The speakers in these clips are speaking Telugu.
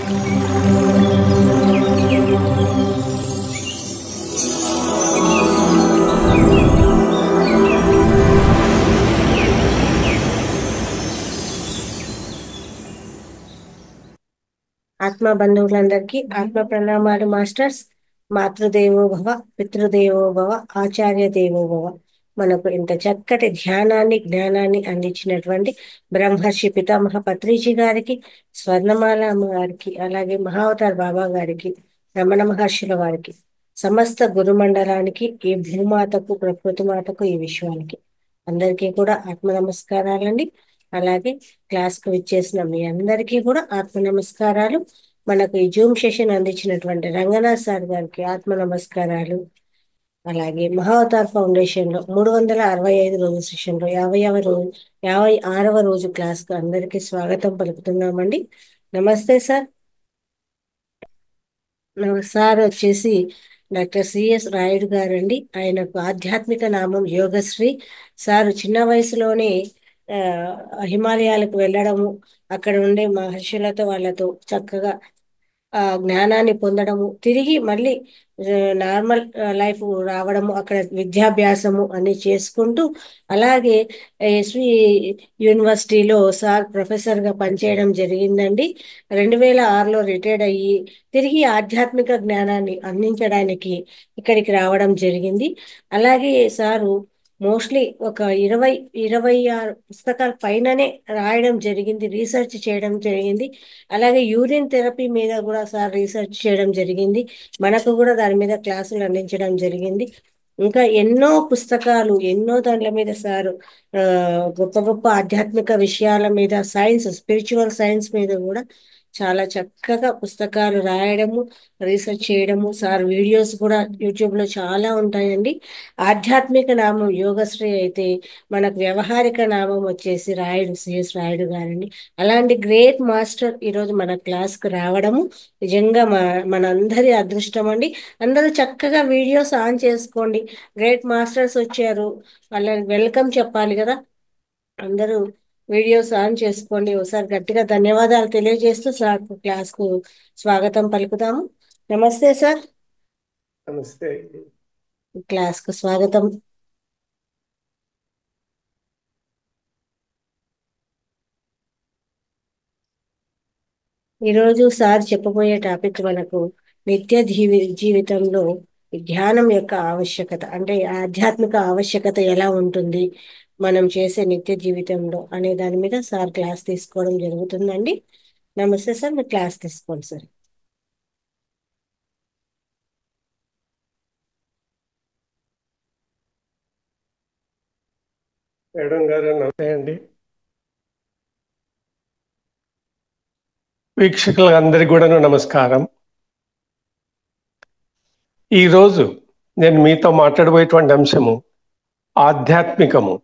ఆత్మ బంధువులందరికీ ఆత్మ ప్రణామాలు మాస్టర్స్. మాతృదేవో భవ, పితృదేవో భవ, ఆచార్య దేవో భవ. మనకు ఇంత చక్కటి ధ్యానాన్ని జ్ఞానాన్ని అందించినటువంటి బ్రహ్మర్షి పితామహ పత్రిజీ గారికి, స్వర్ణమాల అమ్మ గారికి, అలాగే మహావతార్ బాబా గారికి, రమణ మహర్షుల వారికి, సమస్త గురుమండలానికి, ఈ భూమాతకు, ప్రకృతి మాతకు, ఈ విశ్వానికి అందరికీ కూడా ఆత్మ నమస్కారాలండి. అలాగే క్లాస్ కు విచ్చేసిన మీ అందరికీ కూడా ఆత్మ నమస్కారాలు. మనకు ఈ జూమ్ సెషన్ అందించినటువంటి రంగనాథ్ సార్ గారికి ఆత్మ నమస్కారాలు. అలాగే మహావతార్ ఫౌండేషన్ లో 365 రోజు సెషన్ లో 56వ రోజు క్లాస్ కు అందరికీ స్వాగతం పలుకుతున్నామండి. నమస్తే సార్. సార్ వచ్చేసి డాక్టర్ సిఎస్ రాయుడు గారండి. ఆయనకు ఆధ్యాత్మిక నామం యోగశ్రీ. సార్ చిన్న వయసులోనే ఆ, హిమాలయాలకు వెళ్ళడము, అక్కడ ఉండే మహర్షులతో వాళ్ళతో చక్కగా జ్ఞానాన్ని పొందడము, తిరిగి మళ్ళీ నార్మల్ లైఫ్ రావడము, అక్కడ విద్యాభ్యాసము అన్ని చేసుకుంటూ, అలాగే ఎస్వి యూనివర్సిటీలో సార్ ప్రొఫెసర్గా పనిచేయడం జరిగిందండి. 2006లో రిటైర్డ్ అయ్యి తిరిగి ఆధ్యాత్మిక జ్ఞానాన్ని అందించడానికి ఇక్కడికి రావడం జరిగింది. అలాగే సారు మోస్ట్లీ ఒక 26 పుస్తకాల పైననే రాయడం జరిగింది, రీసెర్చ్ చేయడం జరిగింది. అలాగే యూరిన్ థెరపీ మీద కూడా సార్ రీసెర్చ్ చేయడం జరిగింది. మనకు కూడా దాని మీద క్లాసులు అందించడం జరిగింది. ఇంకా ఎన్నో పుస్తకాలు, ఎన్నో దాంట్ల మీద సారు గొప్ప గొప్ప ఆధ్యాత్మిక విషయాల మీద, సైన్స్, స్పిరిచువల్ సైన్స్ మీద కూడా చాలా చక్కగా పుస్తకాలు రాయడము, రీసెర్చ్ చేయడము. సార్ వీడియోస్ కూడా యూట్యూబ్లో చాలా ఉంటాయండి. ఆధ్యాత్మిక నామం యోగశ్రీ అయితే మనకు వ్యవహారిక నామం వచ్చేసి రాయుడు, సిఎస్ రాయుడు గారండి. అలాంటి గ్రేట్ మాస్టర్ ఈరోజు మన క్లాస్కి రావడము నిజంగా మనందరి అదృష్టం అండి. అందరూ చక్కగా వీడియోస్ ఆన్ చేసుకోండి. గ్రేట్ మాస్టర్స్ వచ్చారు, వాళ్ళని వెల్కమ్ చెప్పాలి కదా. అందరూ వీడియోస్ ఆన్ చేసుకోండి. ఒకసారి గట్టిగా ధన్యవాదాలు తెలియజేస్తూ సార్ క్లాస్కు స్వాగతం పలుకుతాము. నమస్తే సార్. నమస్తే. క్లాస్కు స్వాగతం. ఈరోజు సార్ చెప్పబోయే టాపిక్ మనకు నిత్య జీవితంలో ధ్యానం యొక్క ఆవశ్యకత, అంటే ఆధ్యాత్మిక ఆవశ్యకత ఎలా ఉంటుంది మనం చేసే నిత్య జీవితంలో అనే దాని మీద సార్ క్లాస్ తీసుకోవడం జరుగుతుందండి. నమస్తే సార్, మీరు క్లాస్ తీసుకోండి సార్. మేడం గారు నమస్తే అండి. వీక్షకులందరికీ కూడా నమస్కారం. ఈరోజు నేను మీతో మాట్లాడబోయేటువంటి అంశము ఆధ్యాత్మికము,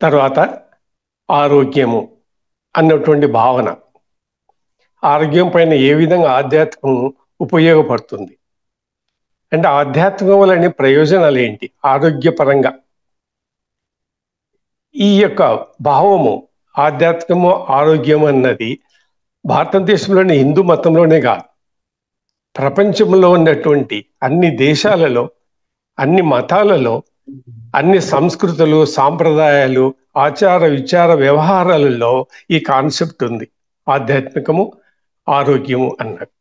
తర్వాత ఆరోగ్యము అన్నటువంటి భావన. ఆరోగ్యం పైన ఏ విధంగా ఆధ్యాత్మికం ఉపయోగపడుతుంది, అంటే ఆధ్యాత్మికం వల్ల ప్రయోజనాలు ఏంటి ఆరోగ్యపరంగా. ఈ యొక్క భావము ఆధ్యాత్మికము, ఆరోగ్యం అన్నది భారతదేశంలోని హిందూ మతంలోనే కాదు, ప్రపంచంలో ఉన్నటువంటి అన్ని దేశాలలో, అన్ని మతాలలో, అన్ని సంస్కృతులు, సాంప్రదాయాలు, ఆచార విచార వ్యవహారాలలో ఈ కాన్సెప్ట్ ఉంది, ఆధ్యాత్మికము, ఆరోగ్యము అన్నది.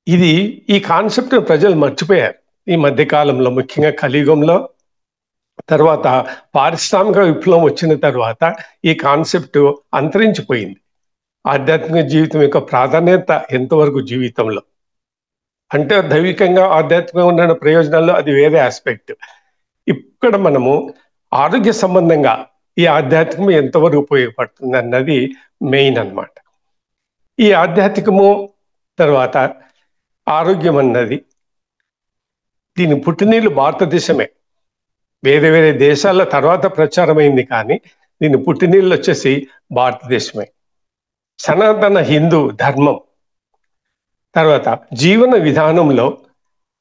ఇది ఈ కాన్సెప్ట్ ప్రజలు మర్చిపోయారు ఈ మధ్యకాలంలో, ముఖ్యంగా కలియుగంలో. తర్వాత పారిశ్రామిక విప్లవం వచ్చిన తర్వాత ఈ కాన్సెప్ట్ అంతరించిపోయింది. ఆధ్యాత్మిక జీవితం యొక్క ప్రాధాన్యత ఎంతవరకు జీవితంలో, అంటే దైవికంగా ఆధ్యాత్మికంగా ఉన్న ప్రయోజనాల్లో అది వేరే ఆస్పెక్ట్. ఇక్కడ మనము ఆరోగ్య సంబంధంగా ఈ ఆధ్యాత్మికం ఎంతవరకు ఉపయోగపడుతుంది అన్నది మెయిన్ అన్నమాట. ఈ ఆధ్యాత్మికము తర్వాత ఆరోగ్యం అన్నది దీని పుట్టినీళ్ళు భారతదేశమే. వేరే వేరే దేశాల తర్వాత ప్రచారమైంది, కానీ దీని పుట్టినీళ్ళు వచ్చేసి భారతదేశమే. సనాతన హిందూ ధర్మం తర్వాత జీవన విధానంలో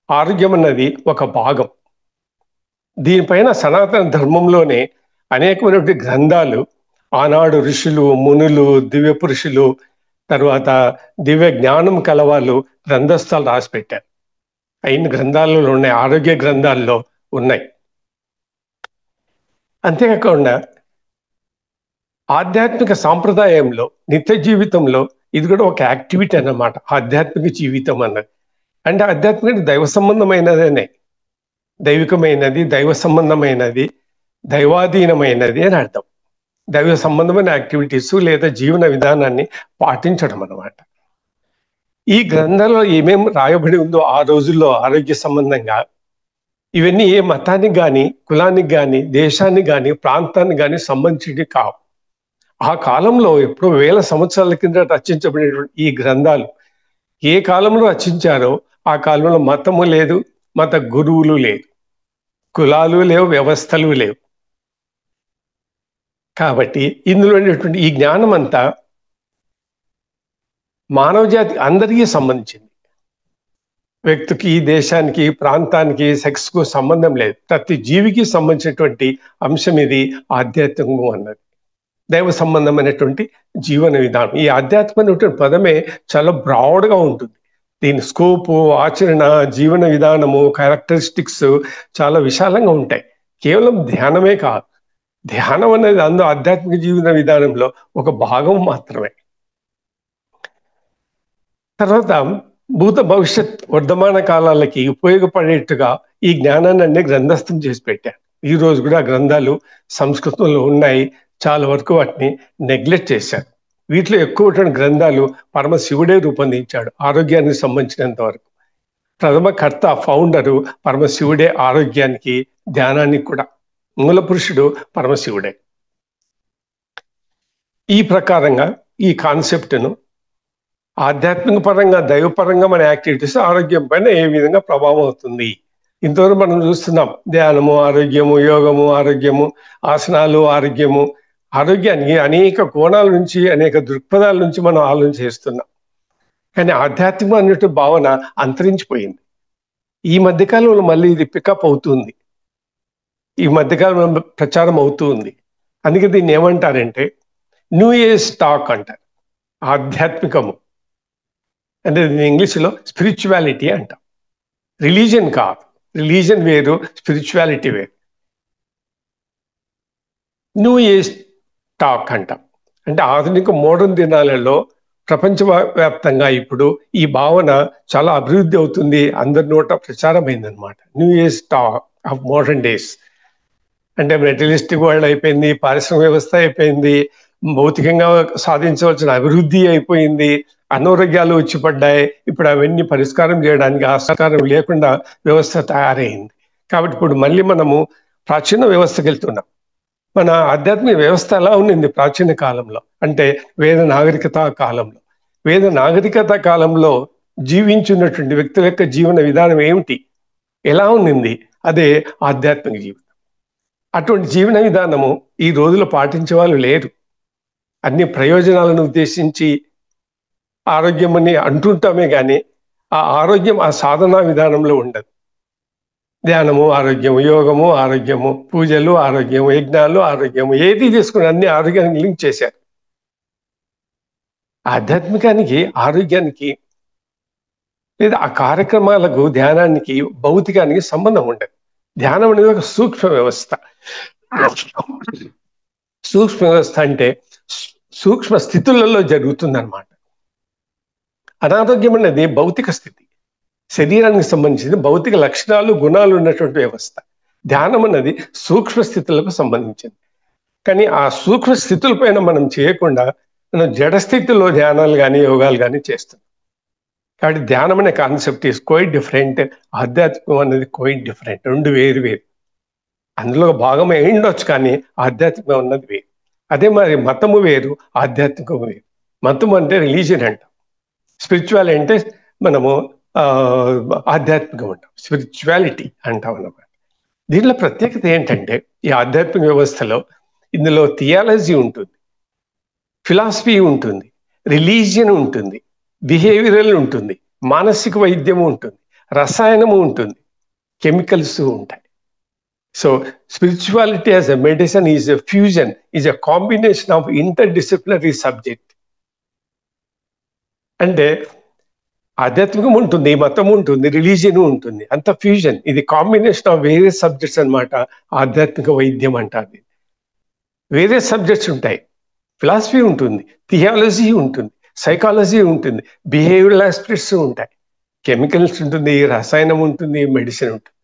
ఆరోగ్యం అన్నది ఒక భాగం. దీనిపైన సనాతన ధర్మంలోనే అనేకమైనటువంటి గ్రంథాలు, ఆనాడు ఋషులు, మునులు, దివ్య పురుషులు తర్వాత దివ్య జ్ఞానం కలవాళ్ళు గ్రంథస్థాలు రాసి పెట్టారు. అయిన గ్రంథాలలో ఉన్నాయి, ఆరోగ్య గ్రంథాల్లో ఉన్నాయి. అంతేకాకుండా ఆధ్యాత్మిక సాంప్రదాయంలో నిత్య జీవితంలో ఇది కూడా ఒక యాక్టివిటీ అన్నమాట. ఆధ్యాత్మిక జీవితం అన్నది అంటే ఆధ్యాత్మిక దైవ సంబంధమైనదనే, దైవికమైనది, దైవ సంబంధమైనది, దైవాధీనమైనది అని అర్థం. దైవ సంబంధమైన యాక్టివిటీస్ లేదా జీవన విధానాన్ని పాటించడం అన్నమాట. ఈ గ్రంథంలో ఏమేమి రాయబడి ఉందో ఆ రోజుల్లో ఆరోగ్య సంబంధంగా, ఇవన్నీ ఏ మతానికి కానీ, కులానికి కానీ, దేశానికి కానీ, ప్రాంతానికి కానీ సంబంధించి కావు. ఆ కాలంలో ఎప్పుడో వేల సంవత్సరాల కింద రచించబడినటువంటి ఈ గ్రంథాలు ఏ కాలంలో రచించారో ఆ కాలంలో మతము లేదు, మత గురువులు లేదు, కులాలు లేవు, వ్యవస్థలు లేవు. కాబట్టి ఇందులో ఉండేటువంటి ఈ జ్ఞానం అంతా మానవ జాతి అందరికీ సంబంధించింది. వ్యక్తికి, దేశానికి, ప్రాంతానికి, సెక్స్కు సంబంధం లేదు. ప్రతి జీవికి సంబంధించినటువంటి అంశం ఇది ఆధ్యాత్మికము అన్నది, దైవ సంబంధమైనటువంటి జీవన విధానం. ఈ ఆధ్యాత్మికమైనటువంటి పదమే చాలా బ్రాడ్గా ఉంటుంది. దీని స్కోపు, ఆచరణ, జీవన విధానము, క్యారెక్టరిస్టిక్స్ చాలా విశాలంగా ఉంటాయి. కేవలం ధ్యానమే కాదు, ధ్యానం అనేది అందులో ఆధ్యాత్మిక జీవన విధానంలో ఒక భాగం మాత్రమే. తర్వాత భూత భవిష్యత్ వర్ధమాన కాలాలకి ఉపయోగపడేట్టుగా ఈ జ్ఞానాన్ని అన్ని గ్రంథస్థం చేసి పెట్టారు. ఈ రోజు కూడా గ్రంథాలు సంస్కృతంలో ఉన్నాయి. చాలా వరకు వాటిని నెగ్లెక్ట్ చేశారు. వీటిలో ఎక్కువ గ్రంథాలు పరమశివుడే రూపొందించాడు ఆరోగ్యానికి సంబంధించినంత వరకు. ప్రథమ కర్త, ఫౌండరు పరమశివుడే, ఆరోగ్యానికి, ధ్యానానికి కూడా మూల పురుషుడు పరమశివుడే. ఈ ప్రకారంగా ఈ కాన్సెప్ట్ను ఆధ్యాత్మిక పరంగా, దైవపరంగా మన యాక్టివిటీస్ ఆరోగ్యం పైన ఏ విధంగా ప్రభావం అవుతుంది. ఇంతవరకు మనం చూస్తున్నాం ధ్యానము ఆరోగ్యము, యోగము ఆరోగ్యము, ఆసనాలు ఆరోగ్యము. ఆరోగ్యాన్ని అనేక కోణాల నుంచి, అనేక దృక్పథాల నుంచి మనం ఆలోచన చేస్తున్నాం. కానీ ఆధ్యాత్మికం అన్నట్టు భావన అంతరించిపోయింది. ఈ మధ్యకాలంలో మళ్ళీ ఇది పికప్ అవుతుంది, ఈ మధ్యకాలంలో ప్రచారం అవుతూ ఉంది. అందుకే దీన్ని ఏమంటారంటే న్యూ ఏజ్ టాక్ అంటారు. ఆధ్యాత్మికము అంటే ఇంగ్లీష్లో స్పిరిచువాలిటీ అంటాం. రిలీజన్ కాదు, రిలీజన్ వేరు, స్పిరిచువాలిటీ వేరు. న్యూ ఏజ్ టాక్ అంటాం. అంటే ఆధునిక మోడర్న్ దినాలలో ప్రపంచవ్యాప్తంగా ఇప్పుడు ఈ భావన చాలా అభివృద్ధి అవుతుంది, అందరి నోట ప్రచారమైందనమాట. New age talk of modern days అంటే మెటీరియలిస్టిక్ వరల్డ్ అయిపోయింది, పారిశ్రామిక వ్యవస్థ అయిపోయింది, భౌతికంగా సాధించవలసిన అభివృద్ధి అయిపోయింది, అనారోగ్యాలు వచ్చి పడ్డాయి. ఇప్పుడు అవన్నీ పరిష్కారం చేయడానికి ఆస్కారం లేకుండా వ్యవస్థ తయారైంది. కాబట్టి ఇప్పుడు మళ్ళీ మనము ప్రాచీన వ్యవస్థకి వెళ్తున్నాం. మన ఆధ్యాత్మిక వ్యవస్థ ఎలా ఉండింది ప్రాచీన కాలంలో అంటే వేద నాగరికత కాలంలో. వేద నాగరికత కాలంలో జీవించున్నటువంటి వ్యక్తుల యొక్క జీవన విధానం ఏమిటి, ఎలా ఉండింది, అదే ఆధ్యాత్మిక జీవితం. అటువంటి జీవన విధానము ఈ రోజులో పాటించే వాళ్ళు లేరు. అన్ని ప్రయోజనాలను ఉద్దేశించి ఆరోగ్యం అని అంటుంటామే కానీ ఆ ఆరోగ్యం ఆ సాధనా విధానంలో ఉండదు. ధ్యానము ఆరోగ్యము, యోగము ఆరోగ్యము, పూజలు ఆరోగ్యము, యజ్ఞాలు ఆరోగ్యము, ఏది తీసుకుని అన్ని ఆరోగ్యానికి లింక్ చేశారు. ఆధ్యాత్మికానికి, ఆరోగ్యానికి లేదా ఆ కార్యక్రమాలకు, ధ్యానానికి, భౌతికానికి సంబంధం ఉండదు. ధ్యానం అనేది ఒక సూక్ష్మ వ్యవస్థ. సూక్ష్మ వ్యవస్థ అంటే సూక్ష్మ స్థితులలో జరుగుతుందన్నమాట. అనారోగ్యం అనేది భౌతిక స్థితి, శరీరానికి సంబంధించిన భౌతిక లక్షణాలు, గుణాలు ఉన్నటువంటి వ్యవస్థ. ధ్యానం అన్నది సూక్ష్మ స్థితులకు సంబంధించింది. కానీ ఆ సూక్ష్మ స్థితులపైన మనం చేయకుండా మనం జడస్థితిలో ధ్యానాలు కానీ, యోగాలు కానీ చేస్తున్నాం. కాబట్టి ధ్యానం అనే కాన్సెప్ట్ ఈస్ క్వైట్ డిఫరెంట్, ఆధ్యాత్మికం అనేది క్వైట్ డిఫరెంట్. రెండు వేరు వేరు. అందులో భాగం ఉండొచ్చు కానీ ఆధ్యాత్మికం అన్నది వేరు. అదే మరి మతము వేరు, ఆధ్యాత్మికం వేరు. మతం అంటే రిలీజియన్ అంటాం, స్పిరిచువాలిటీ అంటే మనము ఆధ్యాత్మికం అంటాం, స్పిరిచువాలిటీ అంటాం అన్నమాట. దీనిలో ప్రత్యేకత ఏంటంటే ఈ ఆధ్యాత్మిక వ్యవస్థలో ఇందులో థియాలజీ ఉంటుంది, ఫిలాసఫీ ఉంటుంది, రిలీజియన్ ఉంటుంది, బిహేవియరల్ ఉంటుంది, మానసిక వైద్యము ఉంటుంది, రసాయనము ఉంటుంది, కెమికల్స్ ఉంటాయి. So spirituality as a medicine is a fusion, is a combination of interdisciplinary subject. అంటే ఆధ్యాత్మికం ఉంటుంది, మతం ఉంటుంది, రిలీజియన్ ఉంటుంది, అంత ఫ్యూజన్. ఇది కాంబినేషన్ ఆఫ్ వేరే సబ్జెక్ట్స్ అన్నమాట. ఆధ్యాత్మిక వైద్యం అంటారు. వేరే సబ్జెక్ట్స్ ఉంటాయి, ఫిలాసఫీ ఉంటుంది, థియాలజీ ఉంటుంది, సైకాలజీ ఉంటుంది, బిహేవియరల్ ఆస్పెక్ట్స్ ఉంటాయి, కెమికల్స్ ఉంటుంది, రసాయనం ఉంటుంది, మెడిసిన్ ఉంటుంది.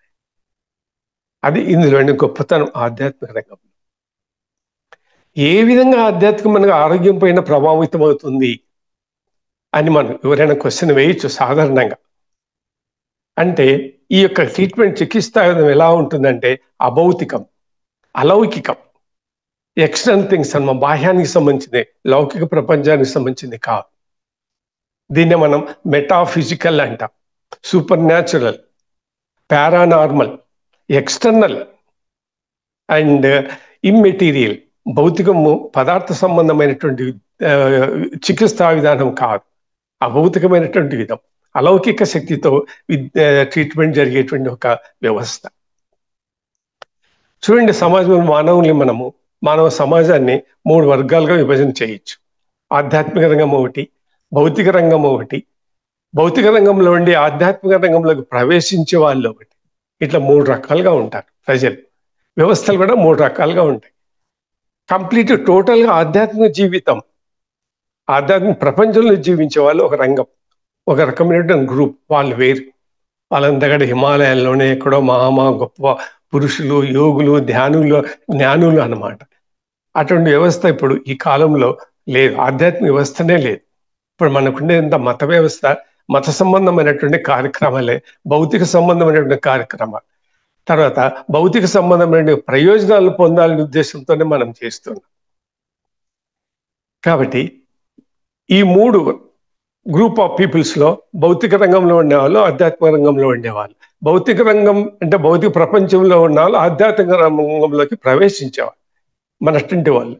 అది ఇందులోని గొప్పతనం ఆధ్యాత్మిక రంగం. ఏ విధంగా ఆధ్యాత్మికం మనకు ఆరోగ్యం పైన ప్రభావితం అవుతుంది అని మనం ఎవరైనా క్వశ్చన్ వేయచ్చు సాధారణంగా. అంటే ఈ యొక్క ట్రీట్మెంట్ చికిత్సా విధానం ఎలా ఉంటుందంటే అభౌతికం, అలౌకికం, ఎక్స్టర్నల్ థింగ్స్ అన్న బాహ్యానికి సంబంధించింది, లౌకిక ప్రపంచానికి సంబంధించింది కాదు. దీన్ని మనం మెటాఫిజికల్ అంటాం, supernatural, paranormal, external and immaterial. భౌతికము పదార్థ సంబంధమైనటువంటి చికిత్సా విధానం కాదు, అభౌతికమైనటువంటి విధం, అలౌకిక శక్తితో ట్రీట్మెంట్ జరిగేటువంటి ఒక వ్యవస్థ. చూడండి, సమాజంలో మానవ సమాజాన్ని 3 వర్గాలుగా విభజన చేయొచ్చు. ఆధ్యాత్మిక రంగం ఒకటి, భౌతిక రంగం ఒకటి, భౌతిక రంగంలో ఉండి ఆధ్యాత్మిక రంగంలోకి ప్రవేశించే వాళ్ళు ఒకటి. ఇట్లా 3 రకాలుగా ఉంటారు ప్రజలు. వ్యవస్థలు కూడా 3 రకాలుగా ఉంటాయి. కంప్లీట్ టోటల్గా ఆధ్యాత్మిక జీవితం, ఆధ్యాత్మిక ప్రపంచంలో జీవించే వాళ్ళు ఒక రంగం, ఒక రకమైనటువంటి గ్రూప్. వాళ్ళు వేరు. వాళ్ళంతగడ హిమాలయాల్లోనే ఎక్కడో మహా గొప్ప పురుషులు, యోగులు, జ్ఞానులు అన్నమాట. అటువంటి వ్యవస్థ ఇప్పుడు ఈ కాలంలో లేదు, ఆధ్యాత్మిక వ్యవస్థనే లేదు. ఇప్పుడు మనకుండేంత మత వ్యవస్థ, మత సంబంధమైనటువంటి కార్యక్రమాలే, భౌతిక సంబంధమైనటువంటి కార్యక్రమాలు, తర్వాత భౌతిక సంబంధమైన ప్రయోజనాలు పొందాలనే ఉద్దేశంతోనే మనం చేస్తున్నాం. కాబట్టి ఈ 3 గ్రూప్ ఆఫ్ పీపుల్స్ లో భౌతిక రంగంలో ఉండేవాళ్ళు, ఆధ్యాత్మిక రంగంలో ఉండేవాళ్ళు. భౌతిక రంగం అంటే భౌతిక ప్రపంచంలో ఉన్న వాళ్ళు ఆధ్యాత్మిక రంగంలోకి ప్రవేశించేవాళ్ళు మనటువంటి వాళ్ళు.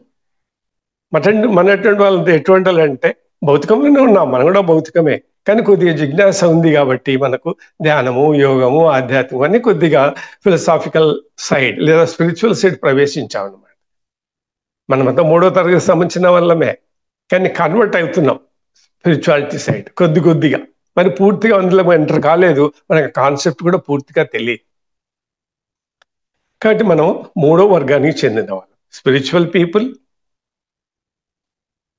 మనటువంటి వాళ్ళు ఎటువంటి వాళ్ళు అంటే భౌతికంలోనే ఉన్నాం, మనం కూడా భౌతికమే, కానీ కొద్దిగా జిజ్ఞాస ఉంది కాబట్టి మనకు ధ్యానము, యోగము, ఆధ్యాత్మికం అని కొద్దిగా ఫిలసాఫికల్ సైడ్ లేదా స్పిరిచువల్ సైడ్ ప్రవేశించాం అనమాట. మనమంతా 3వ తరగతి సంబంధించిన వాళ్ళమే, కానీ కన్వర్ట్ అవుతున్నాం స్పిరిచువాలిటీ సైడ్ కొద్దిగా. మరి పూర్తిగా అందులో ఎంటర్ కాలేదు, మనకు కాన్సెప్ట్ కూడా పూర్తిగా తెలియదు. కాబట్టి మనం 3వ వర్గానికి చెందిన వాళ్ళు, స్పిరిచువల్ పీపుల్,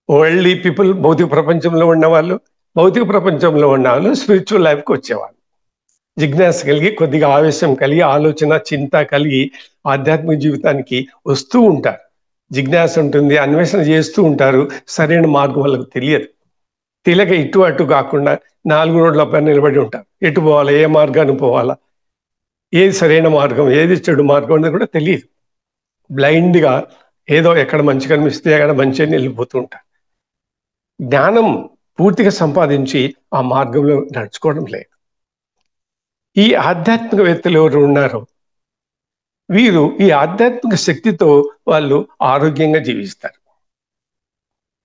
వరల్డ్లీ పీపుల్, భౌతిక ప్రపంచంలో ఉన్నవాళ్ళు, భౌతిక ప్రపంచంలో ఉన్న వాళ్ళు స్పిరిచువల్ లైఫ్కి వచ్చేవాళ్ళు. జిజ్ఞాస కలిగి, కొద్దిగా ఆవేశం కలిగి, ఆలోచన చింత కలిగి ఆధ్యాత్మిక జీవితానికి వస్తూ ఉంటారు. జిజ్ఞాస ఉంటుంది, అన్వేషణ చేస్తూ ఉంటారు. సరైన మార్గం వాళ్ళకు తెలియదు. తెలియక ఇటు అటు కాకుండా 4 రోడ్ల పైన నిలబడి ఉంటారు. ఎటు పోవాలా, ఏ మార్గాన్ని పోవాలా, ఏది సరైన మార్గం, ఏది చెడు మార్గం అనేది కూడా తెలియదు. బ్లైండ్గా ఏదో ఎక్కడ మంచి కనిపిస్తే అక్కడ మంచి అని వెళ్ళిపోతూ ఉంటారు. జ్ఞానం పూర్తిగా సంపాదించి ఆ మార్గంలో నడుచుకోవడం లేదు. ఈ ఆధ్యాత్మికవేత్తలు ఎవరు ఉన్నారో వీరు ఈ ఆధ్యాత్మిక శక్తితో వాళ్ళు ఆరోగ్యంగా జీవిస్తారు.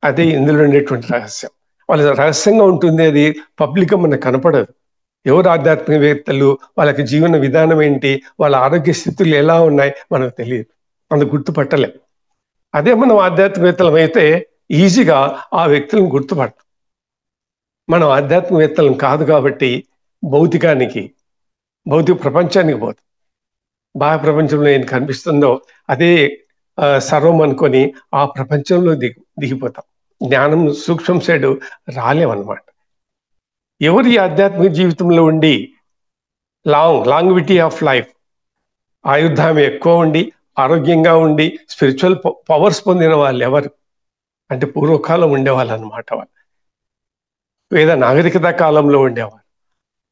అదే ఇందులో ఉండేటువంటి రహస్యం. వాళ్ళ రహస్యంగా ఉంటుంది, అది పబ్లిక్గా మనకు కనపడదు. ఎవరు ఆధ్యాత్మికవేత్తలు, వాళ్ళకి జీవన విధానం ఏంటి, వాళ్ళ ఆరోగ్య స్థితులు ఎలా ఉన్నాయి మనకు తెలియదు, అందుకు గుర్తుపట్టలేం. అదే మనం ఆధ్యాత్మికవేత్తలం అయితే ఈజీగా ఆ వ్యక్తులను గుర్తుపడతాం. మనం ఆధ్యాత్మికవేత్తలం కాదు కాబట్టి భౌతిక ప్రపంచానికి పోతాం. బాహ్య ప్రపంచంలో ఏం కనిపిస్తుందో అదే సర్వం అనుకొని ఆ ప్రపంచంలో దిగిపోతాం. జ్ఞానం సూక్ష్మ సైడ్ రాలేమన్నమాట. ఎవరి ఆధ్యాత్మిక జీవితంలో ఉండి లాంగ్విటీ ఆఫ్ లైఫ్, ఆయుర్దాయం ఎక్కువ ఉండి ఆరోగ్యంగా ఉండి స్పిరిచువల్ పవర్స్ పొందిన వాళ్ళు ఎవరు అంటే పూర్వకాలం ఉండేవాళ్ళు అనమాట. వాళ్ళు వేద నాగరికత కాలంలో ఉండేవారు.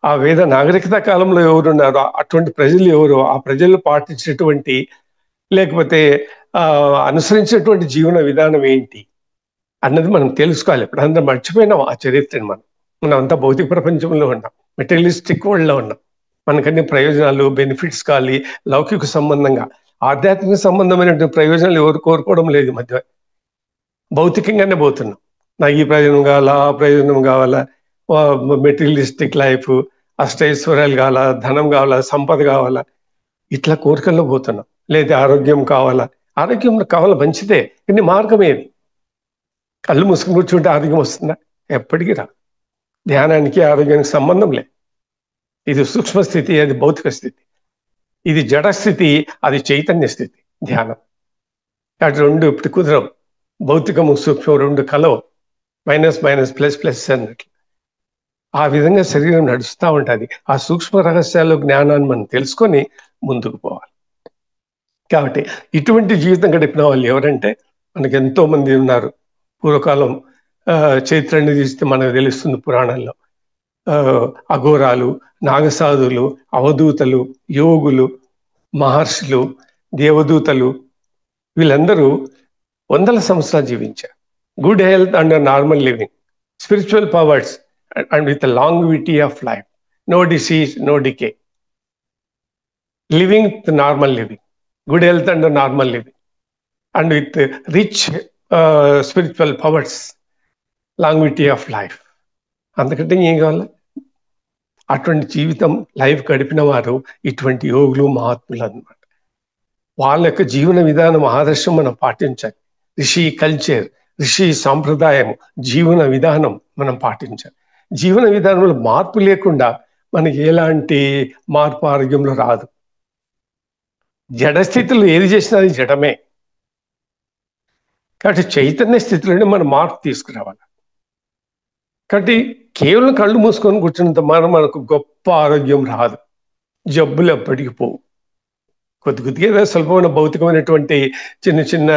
ఆ వేద నాగరికత కాలంలో ఎవరున్నారో అటువంటి ప్రజలు ఎవరో, ఆ ప్రజలు పాటించినటువంటి లేకపోతే అనుసరించినటువంటి జీవన విధానం ఏంటి అన్నది మనం తెలుసుకోవాలి. ఇప్పుడు అందరం మర్చిపోయినాం ఆ చరిత్రని. మనం అంతా భౌతిక ప్రపంచంలో ఉన్నాం, మెటీరియలిస్టిక్ వరల్డ్లో ఉన్నాం. మనకన్నీ ప్రయోజనాలు, బెనిఫిట్స్ కావాలి లౌకిక సంబంధంగా. ఆధ్యాత్మిక సంబంధమైనటువంటి ప్రయోజనాలు ఎవరు కోరుకోవడం లేదు. మధ్య భౌతికంగానే పోతున్నాం. నాకు ఈ ప్రయోజనం కావాలా, ఆ ప్రయోజనం కావాలా, మెటీరియలిస్టిక్ లైఫ్, అష్టైశ్వర్యాలు కావాలా, ధనం కావాలా, సంపద కావాలా, ఇట్లా కోరికల్లో పోతున్నాం. లేదా ఆరోగ్యం కావాలా, ఆరోగ్యం కావాలా మంచిదే, కానీ మార్గం ఏది? కళ్ళు మూసుకుని కూర్చుంటే ఆరోగ్యం వస్తుందా? ఎప్పటికీ రా. ధ్యానానికి ఆరోగ్యానికి సంబంధం లేదు. ఇది సూక్ష్మ స్థితి, అది భౌతిక స్థితి. ఇది జడ స్థితి, అది చైతన్య స్థితి ధ్యానం. అటు రెండు ఇప్పుడు కుదరవు. భౌతికము సూక్ష్మం రెండు కలవు. మైనస్ మైనస్ ప్లస్ ప్లస్ అన్నట్లు ఆ విధంగా శరీరం నడుస్తూ ఉంటుంది. ఆ సూక్ష్మ రహస్యాలు జ్ఞానాన్ని మనం తెలుసుకొని ముందుకు పోవాలి. కాబట్టి ఇటువంటి జీవితం గడిపిన వాళ్ళు ఎవరంటే మనకి ఎంతో మంది ఉన్నారు. పూర్వకాలం చరిత్రని తీస్తే మనకు తెలుస్తుంది పురాణంలో. అఘోరాలు, నాగసాధులు, అవధూతలు, యోగులు, మహర్షులు, దేవదూతలు వీళ్ళందరూ వందల సంవత్సరాలు జీవించారు. Good health and normal living, spiritual powers and with a longevity of life, no disease, no decay, living the normal living, good health and normal living, and with rich spiritual powers, longevity of life. అందుకంటే ఏం కావాలి? అటువంటి జీవితం లైఫ్ గడిపిన వారు ఇటువంటి యోగులు, మహాత్ములు అన్నమాట. వాళ్ళ యొక్క జీవన విధానం, ఆదర్శం మనం పాటించాలి. ఋషి కల్చర్, ఋషి సాంప్రదాయం, జీవన విధానం మనం పాటించాలి. జీవన విధానంలో మార్పు లేకుండా మనకి ఎలాంటి మార్పు ఆరోగ్యంలో రాదు. జడస్థితిలో ఏది చేసినా అది జడమే. కాబట్టి చైతన్య స్థితిలోనే మనం మార్పు తీసుకురావాలి. కాబట్టి కేవలం కళ్ళు మూసుకొని కూర్చున్నంత మనకు గొప్ప ఆరోగ్యం రాదు. జబ్బులు ఎప్పటికీ పోవు. కొద్దిగా స్వల్పమైన భౌతికమైనటువంటి చిన్న చిన్న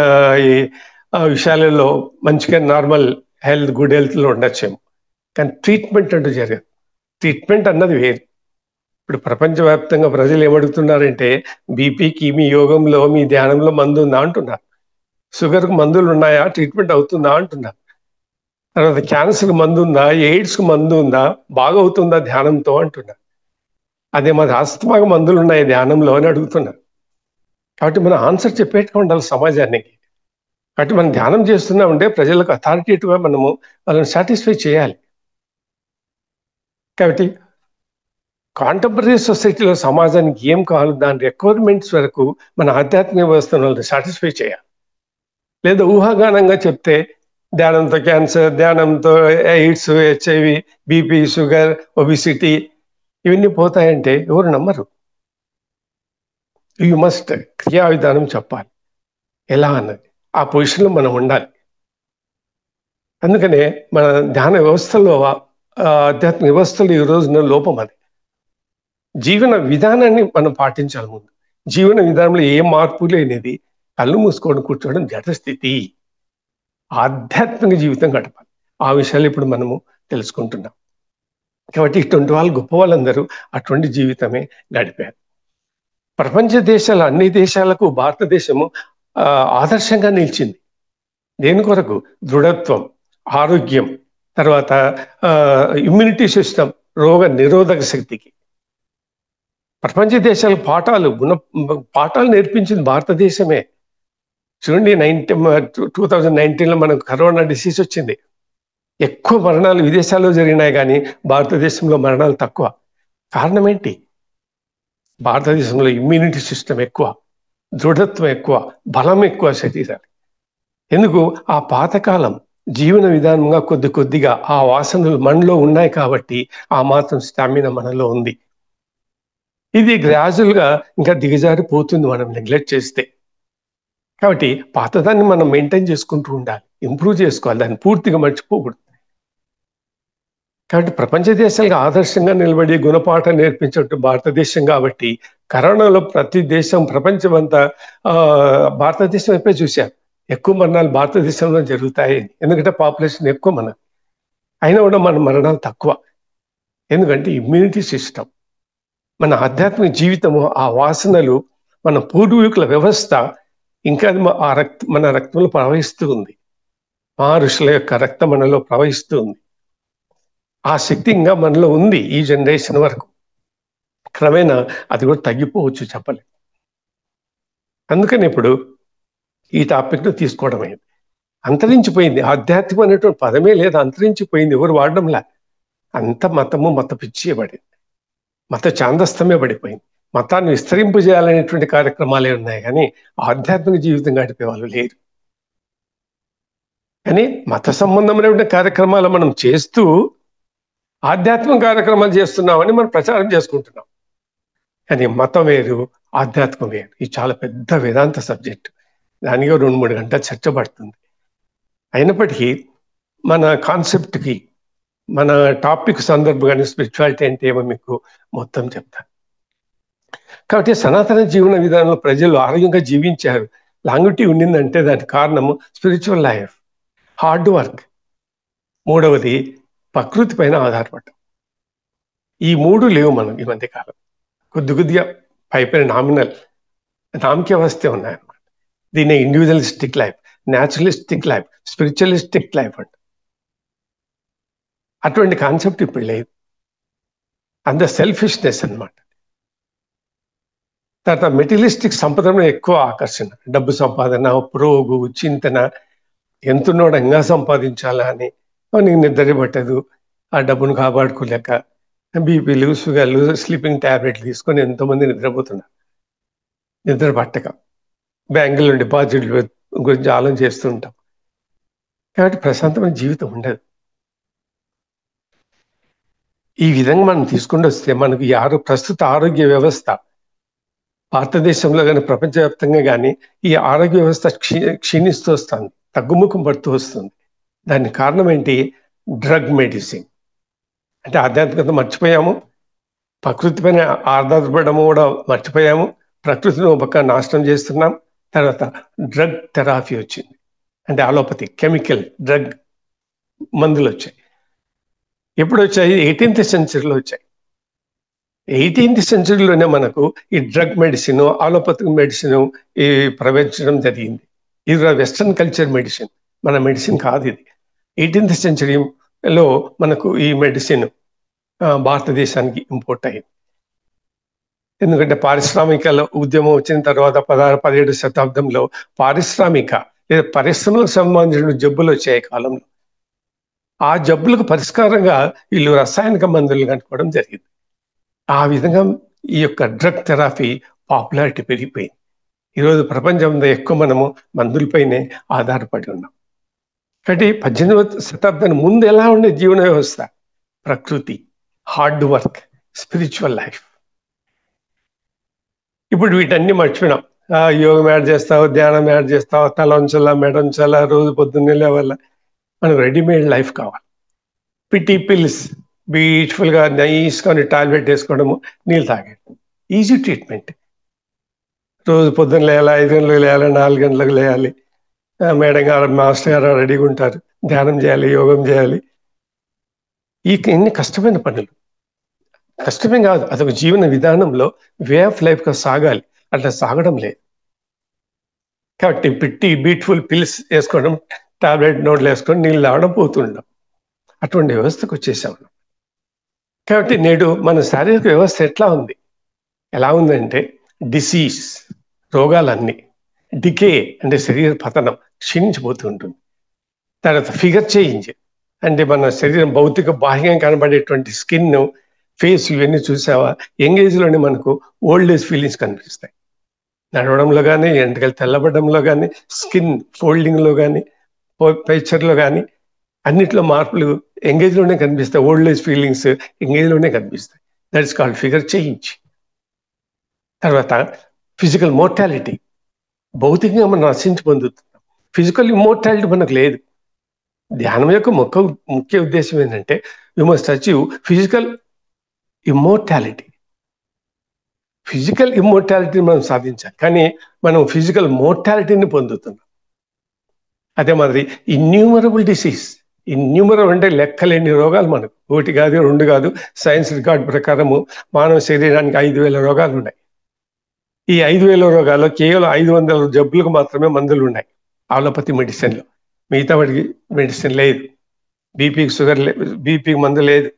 విషయాలలో మంచిగా నార్మల్ హెల్త్, గుడ్ హెల్త్లో ఉండొచ్చేమో. కానీ ట్రీట్మెంట్ అంటూ జరగదు. ట్రీట్మెంట్ అన్నది వేరు. ఇప్పుడు ప్రపంచవ్యాప్తంగా ప్రజలు ఏమడుగుతున్నారంటే బీపీ, కిమీ యోగంలో, మీ ధ్యానంలో మందు ఉందా అంటున్నారు. షుగర్కు మందులు ఉన్నాయా, ట్రీట్మెంట్ అవుతుందా అంటున్నారు. తర్వాత క్యాన్సర్కి మందు ఉందా, ఎయిడ్స్కి మందు ఉందా, బాగా అవుతుందా ధ్యానంతో అంటున్నారు. అదే మాది ఆస్తమాకు మందులు ఉన్నాయి ధ్యానంలో అని అడుగుతున్నారు. కాబట్టి మనం ఆన్సర్ చెప్పేట్టుగా ఉండాలి సమాజానికి. కాబట్టి మనం ధ్యానం చేస్తున్నామంటే ప్రజలకు అథారిటేటివ్గా మనము వాళ్ళని సాటిస్ఫై చేయాలి. కాబట్టి కాంటెంపరీ సొసైటీలో సమాజానికి ఏం కావాలో దాని రిక్వైర్మెంట్స్ వరకు మన ఆధ్యాత్మిక వ్యవస్థను సాటిస్ఫై చేయాలి. లేదా ఊహాగానంగా చెప్తే ధ్యానంతో క్యాన్సర్, ధ్యానంతో AIDS, HIV, BP, sugar, obesity ఇవన్నీ పోతాయంటే ఎవరు నమ్మరు. యూ మస్ట్ క్రియా విధానం చెప్పాలి ఎలా అన్నది. ఆ పొజిషన్లో మనం ఉండాలి. అందుకనే మన ధ్యాన వ్యవస్థలో, ఆధ్యాత్మిక వ్యవస్థలో ఈ రోజున లోపం అది. జీవన విధానాన్ని మనం పాటించాలి. ముందు జీవన విధానంలో ఏ మార్పు లేనిది కళ్ళు మూసుకొని కూర్చోవడం జడస్థితి. ఆధ్యాత్మిక జీవితం గడపాలి. ఆ విషయాలు ఇప్పుడు మనము తెలుసుకుంటున్నాం. కాబట్టి ఇటువంటి వాళ్ళు, గొప్ప వాళ్ళందరూ అటువంటి జీవితమే గడిపారు. ప్రపంచ దేశాల అన్ని దేశాలకు భారతదేశము ఆదర్శంగా నిలిచింది. దేని కొరకు? దృఢత్వం, ఆరోగ్యం, తర్వాత ఇమ్యూనిటీ సిస్టమ్, రోగ నిరోధక శక్తికి. ప్రపంచ దేశాలకు పాఠాలు నేర్పించింది భారతదేశమే. చూడండి, 2019లో మనకు కరోనా డిసీజ్ వచ్చింది. ఎక్కువ మరణాలు విదేశాల్లో జరిగినాయి, కానీ భారతదేశంలో మరణాలు తక్కువ. కారణం ఏంటి? భారతదేశంలో ఇమ్యూనిటీ సిస్టమ్ ఎక్కువ, దృఢత్వం ఎక్కువ, బలం ఎక్కువ శరీరానికి. ఎందుకు? ఆ పాతకాలం జీవన విధానంగా కొద్దిగా ఆ వాసనలు మనలో ఉన్నాయి కాబట్టి ఆ మాత్రం స్టామినా మనలో ఉంది. ఇది గ్రాజువల్గా ఇంకా దిగజారిపోతుంది మనం నెగ్లెక్ట్ చేస్తే. కాబట్టి పాతదాన్ని మనం మెయింటైన్ చేసుకుంటూ ఉండాలి, ఇంప్రూవ్ చేసుకోవాలి, దాన్ని పూర్తిగా మర్చిపోకూడదు. కాబట్టి ప్రపంచ దేశాలకు ఆదర్శంగా నిలబడి గుణపాఠం నేర్పించే భారతదేశం కాబట్టి కరోనాలో ప్రతి దేశం, ప్రపంచం అంతా భారతదేశం వైపే చూశారు. ఎక్కువ మరణాలు భారతదేశంలో జరుగుతాయి, ఎందుకంటే పాపులేషన్ ఎక్కువ మన. అయినా కూడా మన మరణాలు తక్కువ. ఎందుకంటే ఇమ్యూనిటీ సిస్టమ్, మన ఆధ్యాత్మిక జీవితము, ఆ వాసనలు, మన పూర్వీకుల వ్యవస్థ ఇంకా మన రక్తంలో ప్రవహిస్తూ ఉంది. మా ఋషుల యొక్క రక్తం మనలో ప్రవహిస్తూ ఉంది. ఆ శక్తి ఇంకా మనలో ఉంది ఈ జనరేషన్ వరకు. క్రమేణా అది కూడా తగ్గిపోవచ్చు, చెప్పలేదు. అందుకని ఇప్పుడు ఈ టాపిక్ను తీసుకోవడం అయింది. అంతరించిపోయింది ఆధ్యాత్మికం అనేటువంటి పదమే లేదు, అంతరించిపోయింది. ఎవరు వాడడంలా. అంత మతము, మత పిచ్చి పడింది, మత ఛాందస్తమే పడిపోయింది. మతాన్ని విస్తరింపు చేయాలనేటువంటి కార్యక్రమాలే ఉన్నాయి, కానీ ఆధ్యాత్మిక జీవితం గడిపే వాళ్ళు లేరు. కానీ మత సంబంధమైనటువంటి కార్యక్రమాలు మనం చేస్తూ ఆధ్యాత్మిక కార్యక్రమాలు చేస్తున్నామని మనం ప్రచారం చేసుకుంటున్నాం. కానీ మతం వేరు, ఆధ్యాత్మం వేరు. ఇది చాలా పెద్ద వేదాంత సబ్జెక్ట్. దానికి 2-3 గంటలు చర్చ పడుతుంది. అయినప్పటికీ మన కాన్సెప్ట్కి, మన టాపిక్ సందర్భంగా స్పిరిచువాలిటీ అంటే ఏమో మీకు మొత్తం చెప్తాను. కాబట్టి సనాతన జీవన విధానంలో ప్రజలు ఆరోగ్యంగా జీవించారు, లాంగిటీ ఉండిందంటే దానికి కారణము స్పిరిచువల్ లైఫ్, హార్డ్ వర్క్. మూడవది ప్రకృతి పైన ఆధారపడటం. ఈ 3 లేవు మనం ఈ మధ్య కాలం. కొద్దిగా పైపైన నామకే వస్తే ఉన్నాయన్నమాట. దీన్ని individualistic life, naturalistic life, spiritualistic life అంట. అటువంటి కాన్సెప్ట్ ఇప్పుడు లేదు. అంత సెల్ఫిష్నెస్ అన్నమాట. తర్వాత మెటీరియలిస్టిక్ సంపదలో ఎక్కువ ఆకర్షణ, డబ్బు సంపాదన, ప్రోగు, చింతన, ఎంతున్నోడంగా సంపాదించాలా అని. నీకు నిద్ర పట్టదు, ఆ డబ్బును కాపాడుకోలేక బీపీలు, షుగర్లు, స్లీపింగ్ ట్యాబ్లెట్లు తీసుకొని ఎంతోమంది నిద్రపోతున్నారు. నిద్ర పట్టక బ్యాంకులో డిపాజిట్లు గురించి ఆలోచన చేస్తూ ఉంటాం. కాబట్టి ప్రశాంతమైన జీవితం ఉండదు. ఈ విధంగా మనం తీసుకుంటూ వస్తే మనకు ప్రస్తుత ఆరోగ్య వ్యవస్థ భారతదేశంలో కానీ ప్రపంచవ్యాప్తంగా కానీ ఈ ఆరోగ్య వ్యవస్థ క్షీణిస్తూ వస్తుంది, తగ్గుముఖం పడుతూ వస్తుంది. దానికి కారణం ఏంటి? Drug medicine. అంటే ఆధ్యాత్మికత మర్చిపోయాము, ప్రకృతి పైన ఆధారపడము కూడా మర్చిపోయాము, ప్రకృతిని ఒక పక్క నాశనం చేస్తున్నాం. తర్వాత డ్రగ్ థెరపీ వచ్చింది, అంటే అలోపతి, కెమికల్ డ్రగ్ మందులు వచ్చాయి. ఎప్పుడు వచ్చాయి? 18th సెంచరీలో వచ్చాయి. 18th సెంచరీలోనే మనకు ఈ డ్రగ్ మెడిసిన్, అలోపతిక్ మెడిసిన్ ఈ ప్రవేశించడం జరిగింది. ఇది వెస్ట్రన్ కల్చర్ మెడిసిన్, మన మెడిసిన్ కాదు ఇది. 18th సెంచరీలో మనకు ఈ మెడిసిన్ భారతదేశానికి ఇంపోర్ట్ అయింది. ఎందుకంటే పారిశ్రామిక ఉద్యమం వచ్చిన తర్వాత 16-17 శతాబ్దంలో పారిశ్రామిక లేదా పరిశ్రమలకు సంబంధించిన జబ్బులు వచ్చాయి కాలంలో. ఆ జబ్బులకు పరిష్కారంగా వీళ్ళు రసాయనిక మందులు కనుక్కోవడం జరిగింది. ఆ విధంగా ఈ యొక్క డ్రగ్ థెరపీ పాపులారిటీ పెరిగిపోయింది. ఈరోజు ప్రపంచంలో ఎక్కువ మనము మందులపైనే ఆధారపడి ఉన్నాం. కాబట్టి 18వ శతాబ్దానికి ముందు ఎలా ఉండే జీవన వ్యవస్థ? ప్రకృతి, హార్డ్ వర్క్, స్పిరిచువల్ లైఫ్. ఇప్పుడు వీటన్ని మర్చిపోయినాం. యోగం యాడ్ చేస్తావు, ధ్యానం యాడ్ చేస్తావు, తల ఉంచాలా, మెడ ఉంచాలా, రోజు పొద్దున్నే లేవాలా. మనకు రెడీమేడ్ లైఫ్ కావాలి. పిటి పిల్స్, బ్యూటిఫుల్గా నైస్గా టాబ్లెట్ వేసుకోవడము, నీళ్ళు తాగడం, ఈజీ ట్రీట్మెంట్. రోజు పొద్దున్న లేయాలి, 5 గంటలకు లేయాలి, 4 గంటలకు లేయాలి, మేడం గారు, మాస్టర్ గారు రెడీగా ఉంటారు, ధ్యానం చేయాలి, యోగం చేయాలి. ఇన్ని కష్టమైన పనులు. కష్టమే కాదు, అదొక జీవన విధానంలో వే ఆఫ్ లైఫ్గా సాగాలి. అట్లా సాగడం లేదు. కాబట్టి పిట్టి బ్యూటిఫుల్ పిల్స్ వేసుకోవడం, టాబ్లెట్ నోట్లు వేసుకొని నీళ్ళు తాగడం, పోతుండడం, అటువంటి వ్యవస్థకు వచ్చేసాం. కాబట్టి నేడు మన శారీరక వ్యవస్థ ఎట్లా ఉంది? ఎలా ఉందంటే డిసీజ్, రోగాలన్నీ, డికే అంటే శరీర పతనం, క్షీణించిపోతూ ఉంటుంది. తర్వాత ఫిగర్ చేంజ్ అంటే మన శరీరం భౌతిక బాహ్యంగా కనబడేటువంటి స్కిన్, ఫేస్, ఇవన్నీ చూసావా? యంగ్ ఏజ్లోనే మనకు ఓల్డ్ ఏజ్ ఫీలింగ్స్ కనిపిస్తాయి. నడవడంలో కానీ, ఎంటకలు తెల్లబడంలో కానీ, స్కిన్ ఫోల్డింగ్లో కానీ, పైచర్లో కానీ, అన్నిట్లో మార్పులు ఎంగేజ్లోనే కనిపిస్తాయి. ఓల్డ్ ఏజ్ ఫీలింగ్స్ ఎంగేజ్లోనే కనిపిస్తాయి. That is called figure change. తర్వాత ఫిజికల్ మోర్టాలిటీ, భౌతికంగా మనం నశించి పొందుతున్నాం. ఫిజికల్ ఇమ్మోర్టాలిటీ మనకు లేదు. ధ్యానం యొక్క ముఖ్య ఉద్దేశం ఏంటంటే you must achieve physical immortality. Physical ఇమ్మోర్టాలిటీని మనం సాధించాలి, కానీ మనం ఫిజికల్ మోర్టాలిటీని పొందుతున్నాం. అదే మాదిరి ఇన్యూమరబుల్ డిసీజ్, ఇన్యూమరబుల్ అంటే లెక్కలేని రోగాలు మనకు. 1 కాదు, 2 కాదు. సైన్స్ రికార్డు ప్రకారము మానవ శరీరానికి 5,000 రోగాలు ఉన్నాయి. ఈ 5,000 రోగాల్లో కేవలం 500 జబ్బులకు మాత్రమే మందులు ఉన్నాయి ఆలోపతి మెడిసిన్లో. మిగతా వాడికి మెడిసిన్ లేదు. బీపీకి షుగర్ బీపీకి మందు లేదు,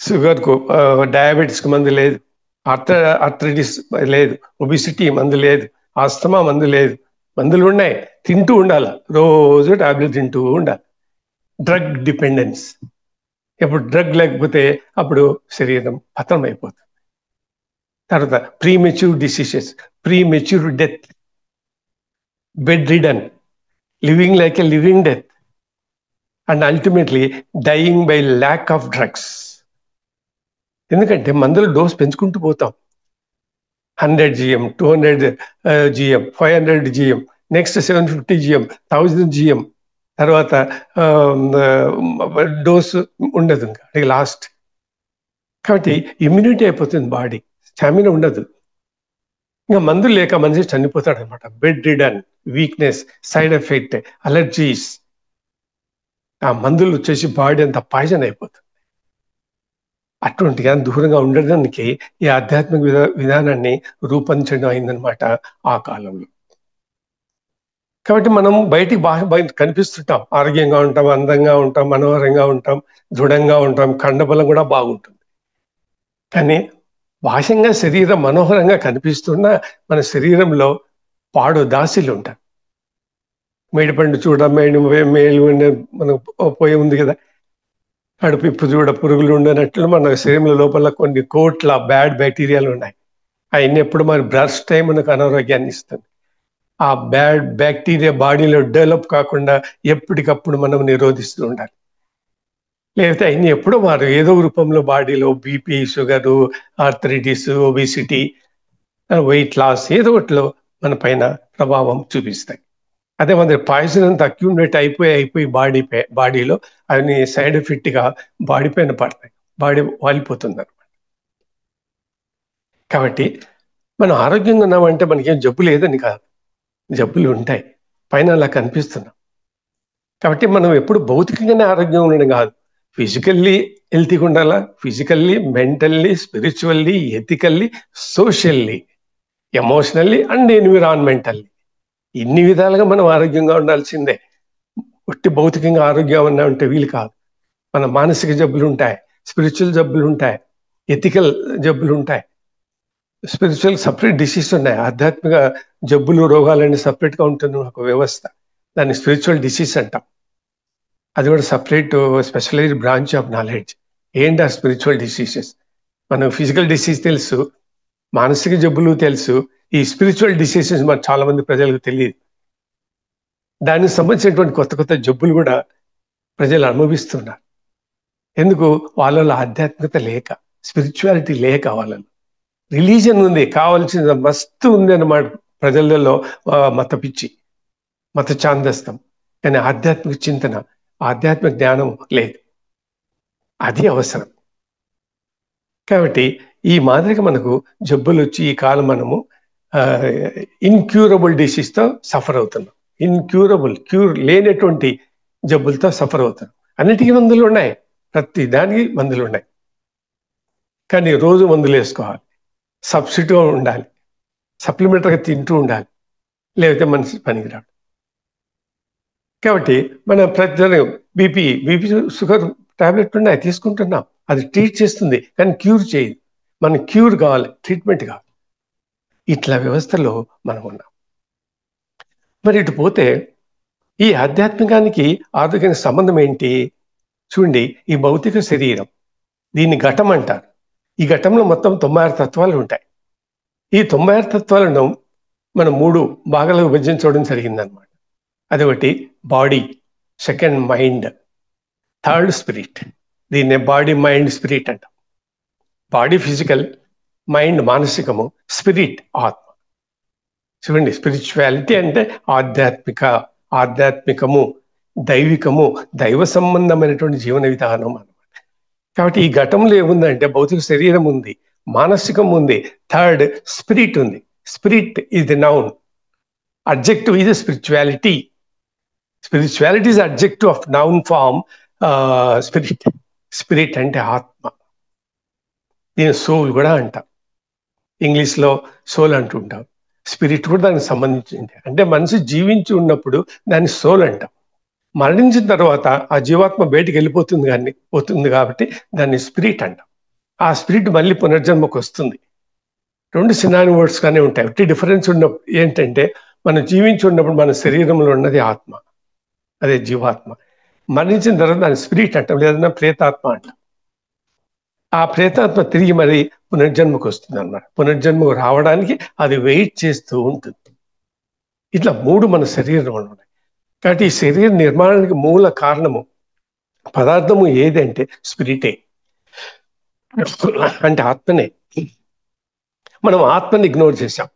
షుగర్కు డయాబెటీస్కి మందు లేదు, ఆర్థరైటిస్ లేదు, ఒబిసిటీ మందు లేదు, ఆస్తమా మందు లేదు. మందులు ఉన్నాయి, తింటూ ఉండాలి, రోజు టాబ్లెట్ తింటూ ఉండాలి. డ్రగ్ డిపెండెన్స్, ఎప్పుడు డ్రగ్ లేకపోతే అప్పుడు శరీరం పతనం అయిపోతుంది. తర్వాత premature diseases, premature death, bedridden, living like a living death. And ultimately dying by lack of drugs. ఎందుకంటే మందుల డోస్ పెంచుకుంటూ పోతాం. 100 GM, 200 GM, 500 GM, next 750 GM, 1000 GM, తర్వాత డోస్ ఉండదు ఇంకా లాస్ట్. కాబట్టి ఇమ్యూనిటీ అయిపోతుంది, బాడీ స్టామినా ఉండదు, ఇంకా మందులు లేక మనిషి చనిపోతాడు అనమాట. Bed ridden, weakness, side effect, allergies. ఆ మందులు వచ్చేసి బాడీ అంతా పాయిజన్ అయిపోతుంది. అటువంటి కానీ దూరంగా ఉండడానికి ఈ ఆధ్యాత్మిక విధానాన్ని రూపొందించడం అయిందనమాట ఆ కాలంలో. కాబట్టి మనం బయటికి బాగా కనిపిస్తుంటాం, ఆరోగ్యంగా ఉంటాం, అందంగా ఉంటాం, మనోహరంగా ఉంటాం, దృఢంగా ఉంటాం, కండబలం కూడా బాగుంటుంది. కానీ బాహ్యంగా శరీరం మనోహరంగా కనిపిస్తున్నా మన శరీరంలో పాడు దాసిలు ఉంటారు. మేడిపండు చూడ మేలు మనకు పోయి ఉంది కదా, కడుపు ఇప్పు చూడ పురుగులు ఉండనట్లు మన శరీరంలో లోపల కొన్ని కోట్ల బ్యాడ్ బ్యాక్టీరియాలు ఉన్నాయి. అవన్నీ ఎప్పుడు మన బ్రష్ టైం మనకు అనారోగ్యాన్ని ఇస్తుంది. ఆ బ్యాడ్ బ్యాక్టీరియా బాడీలో డెవలప్ కాకుండా ఎప్పటికప్పుడు మనం నిరోధిస్తూ ఉండాలి. లేకపోతే అవన్నీ ఎప్పుడో మారు ఏదో రూపంలో బాడీలో BP, sugar, arthritis, obesity, weight loss ఏదో ఒకటిలో మన పైన ప్రభావం చూపిస్తాయి. అదే మన పాయిజన్ అంతా అక్యూమిలేట్ అయిపోయి బాడీలో అవన్నీ సైడ్ ఎఫెక్ట్గా బాడీ పైన పడతాయి, బాడీ వాలిపోతుంది అనమాట. కాబట్టి మనం ఆరోగ్యంగా ఉన్నామంటే మనకేం జబ్బు లేదని కాదు, జబ్బులు ఉంటాయి, పైన అలా కనిపిస్తున్నాం. కాబట్టి మనం ఎప్పుడు భౌతికంగానే ఆరోగ్యంగా ఉండడం కాదు, ఫిజికల్లీ హెల్తీగా ఉండాలా, physically, mentally, spiritually, ethically, socially, emotionally and environmentally, ఇన్ని విధాలుగా మనం ఆరోగ్యంగా ఉండాల్సిందే. ఒట్టి భౌతికంగా ఆరోగ్యం అన్నా ఉంటే వీలు కాదు. మన మానసిక జబ్బులు ఉంటాయి, స్పిరిచువల్ జబ్బులు ఉంటాయి, ఎథికల్ జబ్బులు ఉంటాయి. స్పిరిచువల్ సపరేట్ డిసీజ్ ఉన్నాయి, ఆధ్యాత్మిక జబ్బులు, రోగాలన్నీ సపరేట్గా ఉంటుంది ఒక వ్యవస్థ, దాన్ని స్పిరిచువల్ డిసీజ్ అంటాం. అది కూడా separate specialised branch of knowledge. ఏంటి ఆ స్పిరిచువల్ డిసీజెస్? మనం ఫిజికల్ డిసీజ్ తెలుసు, మానసిక జబ్బులు తెలుసు, ఈ స్పిరిచువల్ డిసీజెస్ మన చాలా మంది ప్రజలకు తెలియదు. దానికి సంబంధించినటువంటి కొత్త కొత్త జబ్బులు కూడా ప్రజలు అనుభవిస్తున్నారు. ఎందుకు? వాళ్ళలో ఆధ్యాత్మికత లేక, స్పిరిచువాలిటీ లేక, వాళ్ళలో రిలీజన్ ఉంది, కావాల్సిన మస్తు ఉంది అన్నమాట ప్రజలలో, మత పిచ్చి, మత ఛాందస్తం, కానీ ఆధ్యాత్మిక చింతన, ఆధ్యాత్మిక జ్ఞానం లేదు. అది అవసరం. కాబట్టి ఈ మాదిరిగా మనకు జబ్బులు వచ్చి ఈ కాలం మనము ఇన్క్యూరబుల్ డిసీజ్తో సఫర్ అవుతున్నాం. క్యూర్ లేనటువంటి జబ్బులతో సఫర్ అవుతున్నాం. అన్నిటికీ మందులు ఉన్నాయి, ప్రతి దానికి మందులు ఉన్నాయి, కానీ రోజు మందులు వేసుకోవాలి, సబ్స్టిట్యూట్గా ఉండాలి, సప్లిమెంటరీగా తింటూ ఉండాలి, లేకపోతే మనిషి పనికిరాడు. కాబట్టి మన ప్రతి బీపీ షుగర్ టాబ్లెట్ ఉన్నాయి, తీసుకుంటున్నాం, అది ట్రీట్ చేస్తుంది కానీ క్యూర్ చేయదు. మనకి క్యూర్ కావాలి, ట్రీట్మెంట్ కావాలి. ఇట్లా వ్యవస్థలో మనం ఉన్నాం. మరి ఇటు పోతే ఈ ఆధ్యాత్మికానికి ఆరోగ్యానికి సంబంధం ఏంటి? చూడండి, ఈ భౌతిక శరీరం, దీన్ని ఘటం అంటారు. ఈ ఘటంలో మొత్తం 96 తత్వాలు ఉంటాయి. ఈ 96 తత్వాలను మనం 3 భాగాలుగా విభజించడం జరిగిందనమాట. అదొకటి body, second mind, third spirit. దీన్నే బాడీ, మైండ్, స్పిరిట్ అంటాం. బాడీ ఫిజికల్, మైండ్ మానసికము, స్పిరిట్ ఆత్మ. చూడండి, స్పిరిచువాలిటీ అంటే ఆధ్యాత్మికము, దైవికము, దైవ సంబంధమైనటువంటి జీవన విధానం అన్నమాట. కాబట్టి ఈ ఘటంలో ఏముందంటే భౌతిక శరీరం ఉంది, మానసికం ఉంది, థర్డ్ స్పిరిట్ ఉంది. Spirit is the noun, adjective is spirituality. Spirituality is adjective of noun form spirit. Spirit అంటే ఆత్మ, దీని సోల్ కూడా అంటాం, ఇంగ్లీష్లో సోల్ అంటుంటాం. స్పిరిట్ కూడా దానికి సంబంధించింది. అంటే మనిషి జీవించి ఉన్నప్పుడు దాన్ని సోల్ అంటాం, మరణించిన తర్వాత ఆ జీవాత్మ బయటికి పోతుంది కాబట్టి దాన్ని స్పిరిట్ అంటాం. ఆ స్పిరిట్ మళ్ళీ పునర్జన్మకు వస్తుంది. 2 సినానిమ్ వర్డ్స్ గానే ఉంటాయి. ఒకటి డిఫరెన్స్ ఉన్నప్పుడు ఏంటంటే, మనం జీవించి ఉన్నప్పుడు మన శరీరంలో ఉన్నది ఆత్మ, అదే జీవాత్మ. మరణించిన తర్వాత దాన్ని స్పిరిట్ అంటాం, లేదన్నా ప్రేతాత్మ అంటాం. ఆ ప్రేతాత్మ తిరిగి మరి పునర్జన్మకు వస్తుంది అన్నమాట. పునర్జన్మకు రావడానికి అది వెయిట్ చేస్తూ ఉంటుంది. ఇట్లా 3 మన శరీరంలో ఉన్నాయి. కాబట్టి ఈ శరీర నిర్మాణానికి మూల కారణము పదార్థము ఏది అంటే స్పిరిటే, అంటే ఆత్మనే. మనం ఆత్మని ఇగ్నోర్ చేశాం,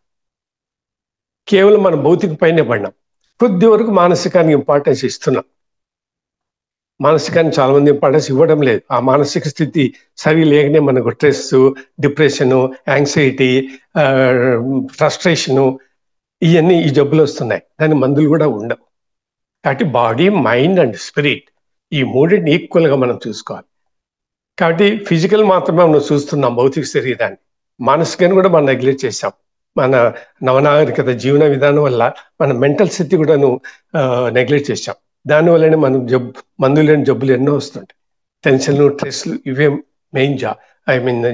కేవలం మన భౌతిక పైనే పడినాం. కొద్ది వరకు మానసికానికి ఇంపార్టెన్స్ ఇస్తున్నాం. మానసికానికి చాలా మంది ఇంపార్టెన్స్ ఇవ్వడం లేదు. ఆ మానసిక స్థితి సరి లేకనే మనకు స్ట్రెస్, డిప్రెషను, యాంగ్జైటీ, ఫ్రస్ట్రేషను, ఇవన్నీ ఈ జబ్బులు వస్తున్నాయి. దాని మందులు కూడా ఉండవు. కాబట్టి బాడీ, మైండ్ అండ్ స్పిరిట్ ఈ మూడింటిని ఈక్వల్గా మనం చూసుకోవాలి. కాబట్టి ఫిజికల్ మాత్రమే మనం చూస్తున్నాం, భౌతిక శరీరాన్ని. మానసికాన్ని కూడా మనం నెగ్లెక్ట్ చేసాం. మన నవనాగరికత జీవన విధానం వల్ల మన మెంటల్ స్థితి కూడాను నెగ్లెక్ట్ చేసాం. దానివల్లనే మనం మందు లేని జబ్బులు ఎన్నో వస్తుంటాయి. టెన్షన్లు, స్ట్రెస్లు, ఇవే మెయిన్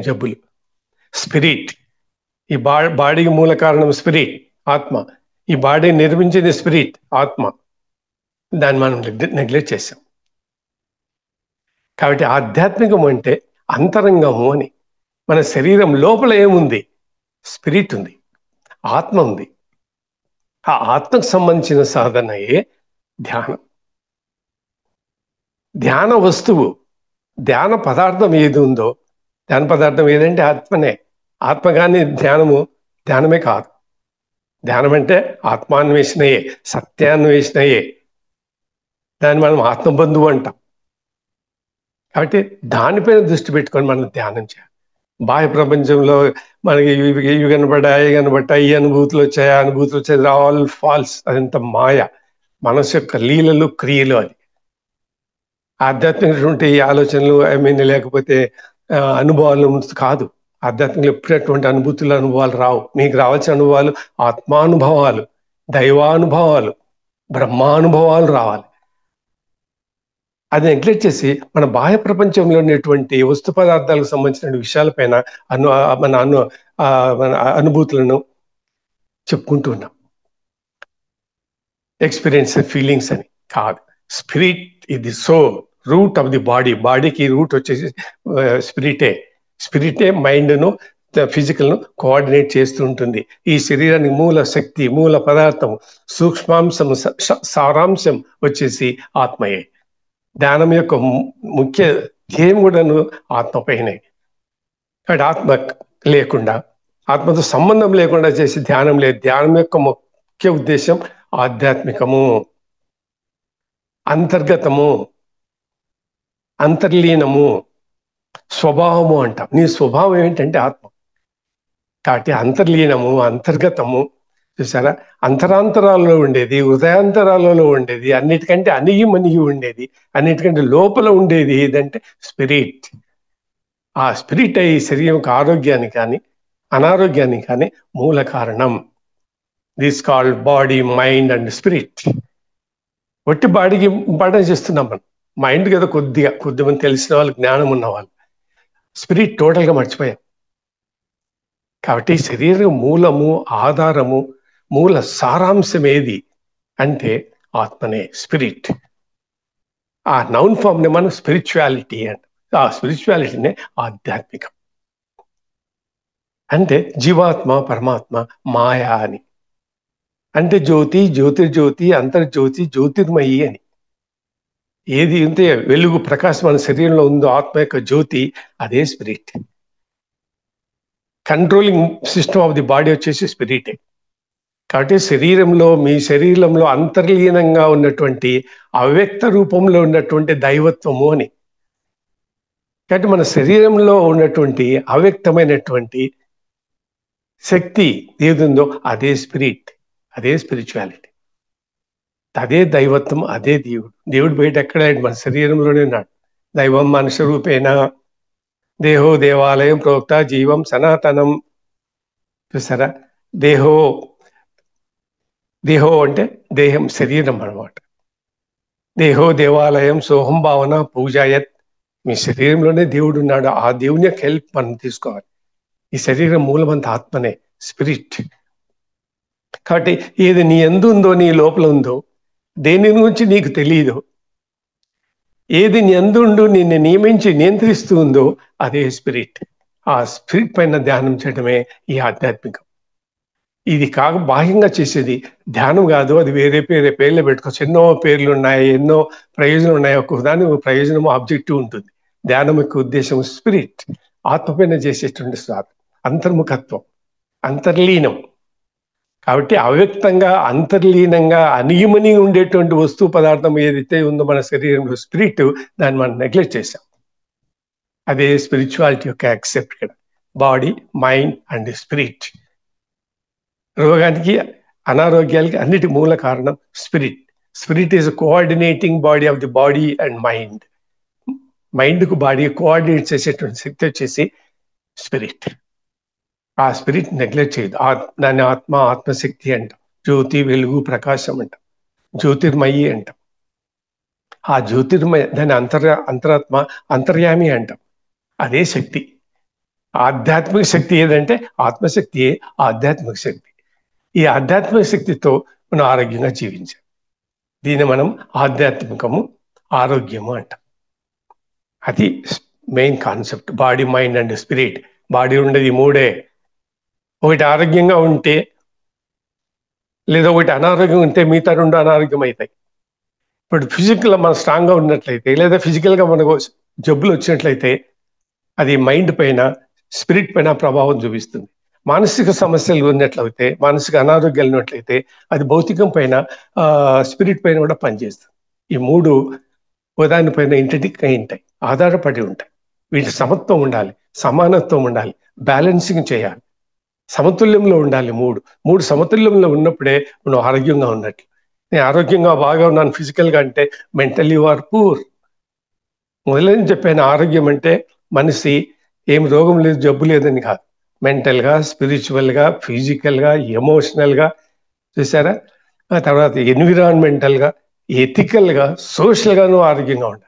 జబ్బులు. స్పిరిట్, ఈ బాడీకి మూల కారణం స్పిరిట్, ఆత్మ. ఈ బాడీ నిర్మించింది స్పిరిట్, ఆత్మ. దాన్ని మనం నెగ్లెక్ట్ చేసాం. కాబట్టి ఆధ్యాత్మికం అంటే అంతరంగము అని. మన శరీరం లోపల ఏముంది? స్పిరిట్ ఉంది, ఆత్మ ఉంది. ఆ ఆత్మకు సంబంధించిన సాధనయే ధ్యానం. ధ్యాన వస్తువు, ధ్యాన పదార్థం ఏది ఉందో, ధ్యాన పదార్థం ఏదంటే ఆత్మనే. ఆత్మ కానీ ధ్యానమే కాదు. ధ్యానం అంటే ఆత్మాన్వేషణయే, సత్యాన్వేషణయే. దాన్ని మనం ఆత్మబంధువు అంటాం. కాబట్టి దానిపైన దృష్టి పెట్టుకొని మనం ధ్యానం చేయాలి. బాహ్య ప్రపంచంలో మనకి ఇవి కనబడ్డాయి, ఈ అనుభూతులు వచ్చాయి, అనుభూతులు వచ్చాయి, ఆల్ ఫాల్స్. అదంత మాయ, మనసు యొక్క లీలలు, క్రియలు. అది ఆధ్యాత్మికటువంటి ఆలోచనలు లేకపోతే అనుభవాలు కాదు. ఆధ్యాత్మికంలో ఎప్పుడటువంటి అనుభవాలు రావు. మీకు రావాల్సిన అనుభవాలు ఆత్మానుభవాలు, దైవానుభవాలు, బ్రహ్మానుభవాలు రావాలి. అది నెగ్లెక్ట్ చేసి మన బాహ్య ప్రపంచంలో ఉండేటువంటి వస్తు పదార్థాలకు సంబంధించిన విషయాలపైన మన అనుభూతులను చెప్పుకుంటూ ఉన్నాం. ఎక్స్పీరియన్స్, ఫీలింగ్స్ అని కాదు. స్పిరిట్ ఇది soul, root of the body. బాడీకి రూట్ వచ్చేసి స్పిరిటే మైండ్ను, ఫిజికల్ను కోఆర్డినేట్ చేస్తూ ఉంటుంది. ఈ శరీరానికి మూల శక్తి, మూల పదార్థం, సూక్ష్మాంశం, సారాంశం వచ్చేసి ఆత్మయే. ధ్యానం యొక్క ముఖ్య ధ్యేయం కూడాను ఆత్మపైనే. కాబట్టి ఆత్మ లేకుండా, ఆత్మతో సంబంధం లేకుండా చేసి ధ్యానం లేదు. ధ్యానం యొక్క ముఖ్య ఉద్దేశం ఆధ్యాత్మికము, అంతర్గతము, అంతర్లీనము, స్వభావము అంటాం. నీ స్వభావం ఏంటంటే ఆత్మ. కాబట్టి అంతర్లీనము, అంతర్గతము, చూసారా, అంతరాంతరాల్లో ఉండేది, హృదయాంతరాలలో ఉండేది, అన్నిటికంటే అణిగి ఉండేది, అన్నిటికంటే లోపల ఉండేది ఏదంటే స్పిరిట్. ఆ స్పిరిట్ ఈ శరీరం ఆరోగ్యానికి కానీ అనారోగ్యానికి కానీ మూల కారణం. This called body, mind and spirit. ఒట్టి బాడీకి ఇంపార్టెన్స్ ఇస్తున్నాం మనం. మైండ్ కదా కొద్దిమంది తెలిసిన వాళ్ళు, జ్ఞానం ఉన్న వాళ్ళు. స్పిరిట్ టోటల్గా మర్చిపోయాం. కాబట్టి శరీరం మూలము, ఆధారము, మూల సారాంశం ఏది అంటే ఆత్మనే, స్పిరిట్. ఆ నౌన్ ఫామ్ని మనం స్పిరిచువాలిటీ అంట. ఆ స్పిరిచువాలిటీనే ఆధ్యాత్మికం. అంటే జీవాత్మ, పరమాత్మ, మాయా అని. అంటే జ్యోతి, జ్యోతిర్జ్యోతి, అంతర్జ్యోతి, జ్యోతిర్మయి అని. ఏది ఉంటే వెలుగు, ప్రకాశం మన శరీరంలో ఉందో ఆత్మ యొక్క జ్యోతి, అదే spirit. Controlling system of the body వచ్చేసి స్పిరిటే. కాబట్టి మీ శరీరంలో అంతర్లీనంగా ఉన్నటువంటి అవ్యక్త రూపంలో ఉన్నటువంటి దైవత్వము అని. కాబట్టి మన శరీరంలో ఉన్నటువంటి అవ్యక్తమైనటువంటి శక్తి ఏది ఉందో అదే స్పిరిట్, అదే స్పిరిచువాలిటీ, అదే దైవత్వం, అదే దేవుడు. దేవుడు బయట ఎక్కడ? మన శరీరంలోనే ఉన్నాడు. దైవం మనుష్య రూపేణ దేహో దేవాలయం ప్రోక్త జీవం సనాతనం. చూసారా, దేహో అంటే దేహం, శరీరం అన్నమాట. దేహో దేవాలయం సోహం భావన పూజాయత్. మీ శరీరంలోనే దేవుడు ఉన్నాడు. ఆ దేవుని యొక్క హెల్ప్ మనం తీసుకోవాలి. ఈ శరీరం మూలమంత ఆత్మనే, స్పిరిట్. కాబట్టి ఏది నీ యందు ఉందో, నీ లోపల ఉందో, దేని గురించి నీకు తెలియదు, ఏది నీ యందు నిన్ను నియమించి నియంత్రిస్తూ ఉందో అదే స్పిరిట్. ఆ స్పిరిట్ పైన ధ్యానం చేయడమే ఈ ఆధ్యాత్మికం. ఇది కాక బాహ్యంగా చేసేది ధ్యానం కాదు, అది వేరే పేర్లు పెట్టుకోవచ్చు. ఎన్నో పేర్లు ఉన్నాయి, ఎన్నో ప్రయోజనం ఉన్నాయి. ఒక్కొక్క దాని ప్రయోజనం ఆబ్జెక్టివ్ ఉంటుంది. ధ్యానం యొక్క ఉద్దేశం స్పిరిట్, ఆత్మపైన చేసేటువంటి అంతర్ముఖత్వం, అంతర్లీనం. కాబట్టి అవ్యక్తంగా అంతర్లీనంగా అనియమని ఉండేటువంటి వస్తువు పదార్థం ఏదైతే ఉందో మన శరీరంలో స్పిరిట్, దాన్ని మనం నెగ్లెక్ట్ చేసాం. అదే స్పిరిచువాలిటీ యొక్క యాక్సెప్ట్ ఇక్కడ. Body, mind and spirit. రోగానికి, అనారోగ్యాలకి అన్నిటి మూల కారణం spirit. Spirit is coordinating body of the body and mind. మైండ్కు బాడీ కోఆర్డినేట్ చేసేటువంటి శక్తి వచ్చేసి స్పిరిట్. ఆ స్పిరిట్ నెగ్లెక్ట్ చేయదు. దాని ఆత్మశక్తి అంటాం. జ్యోతి, వెలుగు, ప్రకాశం అంటాం. జ్యోతిర్మయి అంటాం. ఆ జ్యోతిర్మయ దాని అంతరాత్మ, అంతర్యామి అంటాం. అదే శక్తి. ఆధ్యాత్మిక శక్తి ఏదంటే ఆత్మశక్తియే ఆధ్యాత్మిక శక్తి. ఈ ఆధ్యాత్మిక శక్తితో మనం ఆరోగ్యంగా జీవించాం. దీన్ని మనం ఆధ్యాత్మికము, ఆరోగ్యము అంటాం. అది main concept. Body, mind and spirit. Body ఉండేది మూడే. ఒకటి ఆరోగ్యంగా ఉంటే, లేదా ఒకటి అనారోగ్యం ఉంటే మిగతా రెండు అనారోగ్యం అవుతాయి. ఇప్పుడు ఫిజికల్గా మనం స్ట్రాంగ్గా ఉన్నట్లయితే, లేదా ఫిజికల్గా మనకు జబ్బులు వచ్చినట్లయితే, అది మైండ్ పైన, స్పిరిట్ పైన ప్రభావం చూపిస్తుంది. మానసిక సమస్యలు ఉన్నట్లయితే, మానసిక అనారోగ్యాలు ఉన్నట్లయితే, అది భౌతికం పైన, స్పిరిట్ పైన కూడా పనిచేస్తుంది. ఈ మూడు దానిపైన ఇంటికి అయి ఉంటాయి, ఆధారపడి ఉంటాయి. వీటి సమత్వం ఉండాలి, సమానత్వం ఉండాలి, బ్యాలెన్సింగ్ చేయాలి, సమతుల్యంలో ఉండాలి. మూడు సమతుల్యంలో ఉన్నప్పుడే మనం ఆరోగ్యంగా ఉన్నట్లు. నేను ఆరోగ్యంగా బాగా ఉన్నాను ఫిజికల్గా అంటే మెంటల్లీ యు ఆర్ పూర్. మొదలని చెప్పాను, ఆరోగ్యం అంటే మనిషి ఏం రోగం లేదు, జబ్బు లేదని కాదు. మెంటల్గా, స్పిరిచువల్గా, ఫిజికల్గా, ఎమోషనల్గా, చూసారా? ఆ తర్వాత ఎన్విరాన్మెంటల్గా, ఎథికల్గా, సోషల్గాను ఆరోగ్యంగా ఉండాలి.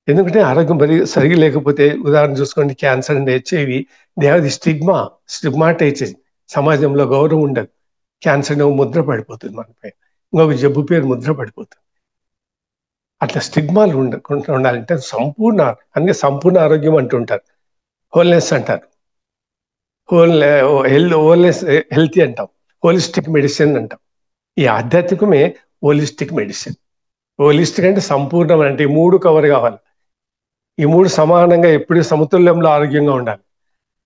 ఎందుకంటే ఆరోగ్యం సరిగా లేకపోతే, ఉదాహరణ చూసుకోండి, cancer and HIV, they have the stigmatize. సమాజంలో గౌరవం ఉండదు. క్యాన్సర్ ముద్ర పడిపోతుంది మనపై, ఇంకొక జబ్బు పేరు ముద్ర పడిపోతుంది. అట్లా స్టిగ్మాలు ఉండకుండా ఉండాలంటే అందుకే సంపూర్ణ ఆరోగ్యం అంటుంటారు, హోల్నెస్ అంటారు. హెల్తీ అంటాం, హోలిస్టిక్ మెడిసిన్ అంటాం. ఈ ఆధ్యాత్మికమే హోలిస్టిక్ మెడిసిన్. హోలిస్టిక్ అంటే సంపూర్ణం, అంటే ఈ మూడు కవర్ కావాలి. ఈ మూడు సమానంగా ఎప్పుడు సమతుల్యంలో ఆరోగ్యంగా ఉండాలి.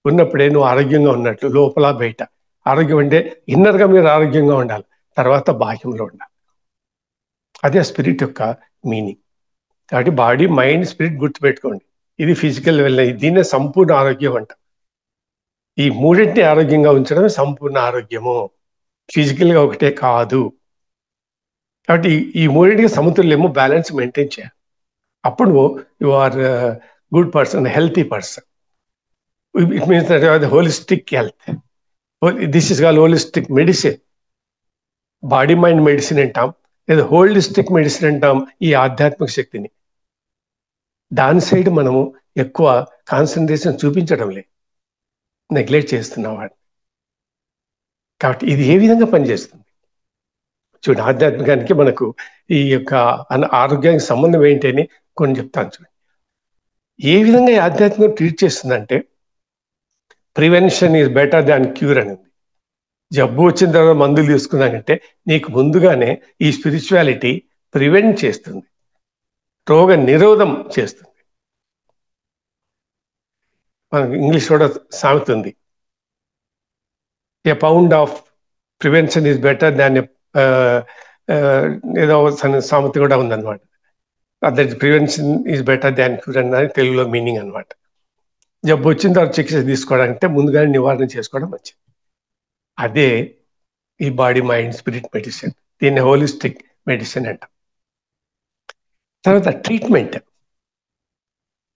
ఉన్నప్పుడే నువ్వు ఆరోగ్యంగా ఉన్నట్లు, లోపల బయట. ఆరోగ్యం అంటే ఇన్నర్గా మీరు ఆరోగ్యంగా ఉండాలి, తర్వాత బాహ్యంలో ఉండాలి. అదే స్పిరిట్ యొక్క మీనింగ్. కాబట్టి బాడీ, మైండ్, స్పిరిట్ గుర్తుపెట్టుకోండి. ఇది ఫిజికల్ వెల్నెస్. దీన్నే సంపూర్ణ ఆరోగ్యం అంటాం. ఈ మూడింటిని ఆరోగ్యంగా ఉంచడమే సంపూర్ణ ఆరోగ్యము. ఫిజికల్గా ఒకటే కాదు. కాబట్టి ఈ మూడింటికి సమతుల్యము, బ్యాలెన్స్ మెయింటైన్ చేయాలి. అప్పుడు you are good person, healthy person. It means that holistic health. This is called holistic medicine. Body mind medicine అంటాం, లేదా హోలిస్టిక్ మెడిసిన్ అంటాం ఈ ఆధ్యాత్మిక శక్తిని. దాని సైడ్ మనము ఎక్కువ కాన్సన్ట్రేషన్ చూపించడం లేదు, నెగ్లెక్ట్ చేస్తున్నాం వాడిని. కాబట్టి ఇది ఏ విధంగా పనిచేస్తుంది చూడండి. ఆధ్యాత్మికానికి మనకు ఈ యొక్క ఆరోగ్యానికి సంబంధం ఏంటి అని కొన్ని చెప్తాను చూడండి. ఏ విధంగా ఈ ఆధ్యాత్మికం ట్రీట్ చేస్తుందంటే, prevention is better than cure అని ఉంది. జబ్బు వచ్చిన తర్వాత మందులు తీసుకున్నానంటే, నీకు ముందుగానే ఈ స్పిరిచువాలిటీ ప్రివెంట్ చేస్తుంది, రోగ నిరోధం చేస్తుంది. మనకు ఇంగ్లీష్ కూడా సామెత ఉంది, a pound of prevention is better than ఏదో సామెత కూడా ఉందన్నమాట. That prevention is better than cure అన్నది తెలుగులో మీనింగ్ అనమాట. జబ్బు వచ్చిన తర్వాత చికిత్స తీసుకోవడానికంటే ముందుగానే నివారణ చేసుకోవడం మంచిది. అదే ఈ బాడీ, మైండ్, స్పిరిట్ మెడిసిన్. దీన్ని హోలిస్టిక్ మెడిసిన్ అంటాం. తర్వాత ట్రీట్మెంట్.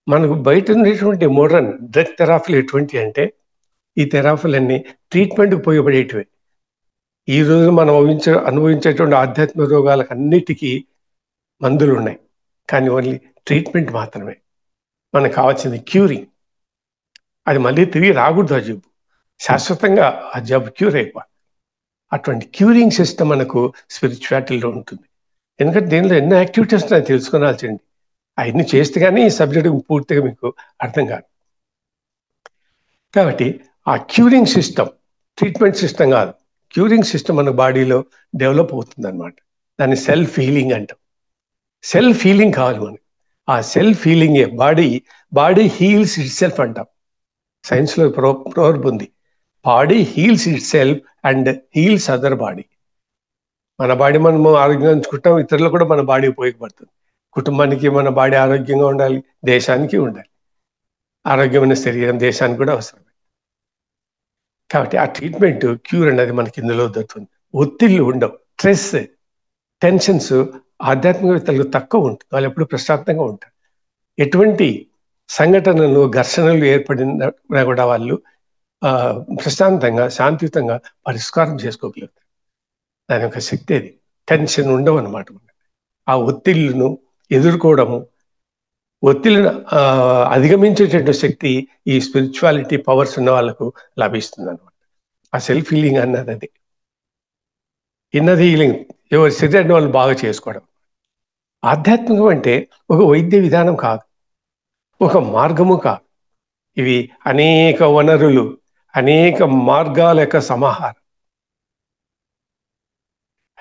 మనకు బయట ఉండేటువంటి మోడర్న్ డ్రగ్ థెరపీలు ఎటువంటి అంటే, ఈ థెరపీలన్నీ ట్రీట్మెంట్కి ఉపయోగపడేటివే. ఈ రోజు మనం అనుభవించేటువంటి ఆధ్యాత్మిక రోగాలకు అన్నిటికీ మందులు ఉన్నాయి, కానీ ఓన్లీ ట్రీట్మెంట్ మాత్రమే. మనకు కావాల్సింది క్యూరింగ్. అది మళ్ళీ తిరిగి రాకూడదు ఆ జబ్బు, శాశ్వతంగా ఆ జబ్బు క్యూర్ అయిపోవాలి. అటువంటి క్యూరింగ్ సిస్టమ్ మనకు స్పిరిచువాలిటీలో ఉంటుంది. ఎందుకంటే దీనిలో ఎన్నో యాక్టివిటీస్ నాకు తెలుసుకోవాల్సింది. అవన్నీ చేస్తే కానీ ఈ సబ్జెక్ట్ పూర్తిగా మీకు అర్థం కాదు. కాబట్టి ఆ క్యూరింగ్ సిస్టమ్ ట్రీట్మెంట్ సిస్టమ్ కాదు, క్యూరింగ్ సిస్టమ్ మన బాడీలో డెవలప్ అవుతుంది అనమాట. దాన్ని సెల్ఫ్ హీలింగ్ అంటాం. సెల్ఫ్ హీలింగ్ కావాలి మనకి. ఆ సెల్ఫ్ హీలింగే బాడీ హీల్స్ ఇట్ సెల్ఫ్ అంటాం. సైన్స్లో ప్రోవర్బ్ ఉంది, body heals itself and heals other body. మన బాడీ మనము ఆరోగ్యంగా ఉంచుకుంటాం, ఇతరులకు కూడా మన బాడీ ఉపయోగపడుతుంది. కుటుంబానికి మన బాడీ ఆరోగ్యంగా ఉండాలి, దేశానికి ఉండాలి. ఆరోగ్యమైన శరీరం దేశానికి కూడా అవసరం. కాబట్టి ఆ ట్రీట్మెంట్ క్యూర్ అనేది మనకి ఇందులో దొరుకుతుంది. ఒత్తిళ్ళు ఉండవు, స్ట్రెస్ టెన్షన్స్ ఆధ్యాత్మికవేత్తలకు తక్కువ ఉంటుంది. వాళ్ళు ఎప్పుడు ప్రశాంతంగా ఉంటారు. ఎటువంటి సంఘటనలు ఘర్షణలు ఏర్పడినా కూడా వాళ్ళు ప్రశాంతంగా శాంతియుతంగా పరిష్కారం చేసుకోగలుగుతారు. దాని యొక్క శక్తి అది. టెన్షన్ ఉండవు అనమాట. ఆ ఒత్తిళ్లను ఎదుర్కోవడము, ఒత్తిళ్లను అధిగమించేటటువంటి శక్తి ఈ స్పిరిచువాలిటీ పవర్స్ ఉన్న వాళ్ళకు లభిస్తుంది అనమాట. ఆ సెల్ఫ్ హీలింగ్ అన్నది అది. ఇన్నర్ హీలింగ్ ఎవరి శరీరాన్ని వాళ్ళు బాగా చేసుకోవడం. ఆధ్యాత్మికం అంటే ఒక వైద్య విధానం కాదు, ఒక మార్గము కాదు. ఇవి అనేక వనరులు, అనేక మార్గాల యొక్క సమాహారం.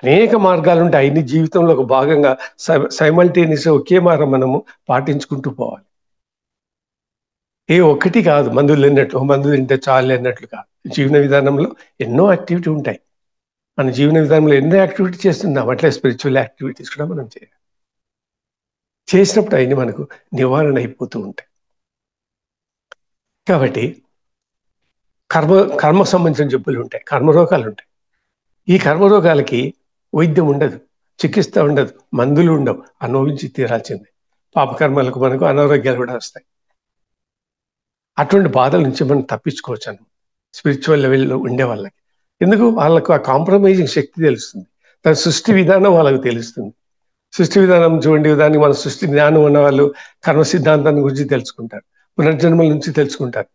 అనేక మార్గాలు ఉంటాయి. అన్ని జీవితంలో ఒక భాగంగా సైమల్టేనియస్ ఒకే మారం మనము పాటించుకుంటూ పోవాలి. ఏ ఒక్కటి కాదు, మందులు తిన్నట్లు, మందు తింటే చాలు అన్నట్లు కాదు. జీవన విధానంలో ఎన్నో యాక్టివిటీ ఉంటాయి. మన జీవన విధానంలో ఎన్నో యాక్టివిటీ చేస్తున్నాం, అట్లే స్పిరిచువల్ యాక్టివిటీస్ కూడా మనం చేసినప్పుడు అవన్నీ మనకు నివారణ అయిపోతూ ఉంటాయి. కాబట్టి కర్మ సంబంధించిన జబ్బులు ఉంటాయి, కర్మరోగాలు ఉంటాయి. ఈ కర్మరోగాలకి వైద్యం ఉండదు, చికిత్స ఉండదు, మందులు ఉండవు, అనుభవించి తీరాల్సిందే. పాపకర్మలకు మనకు అనారోగ్యాలు కూడా వస్తాయి. అటువంటి బాధల నుంచి మనం తప్పించుకోవచ్చు అన్నమాట స్పిరిచువల్ లెవెల్లో ఉండే వాళ్ళకి. ఎందుకు? వాళ్ళకు ఆ కాంప్రమైజింగ్ శక్తి తెలుస్తుంది, తన సృష్టి విధానం వాళ్ళకు తెలుస్తుంది. సృష్టి విధానం చూడండి, దానికి మన సృష్టి జ్ఞానం ఉన్న వాళ్ళు కర్మ సిద్ధాంతాన్ని గురించి తెలుసుకుంటారు, పునర్జన్మల నుంచి తెలుసుకుంటారు.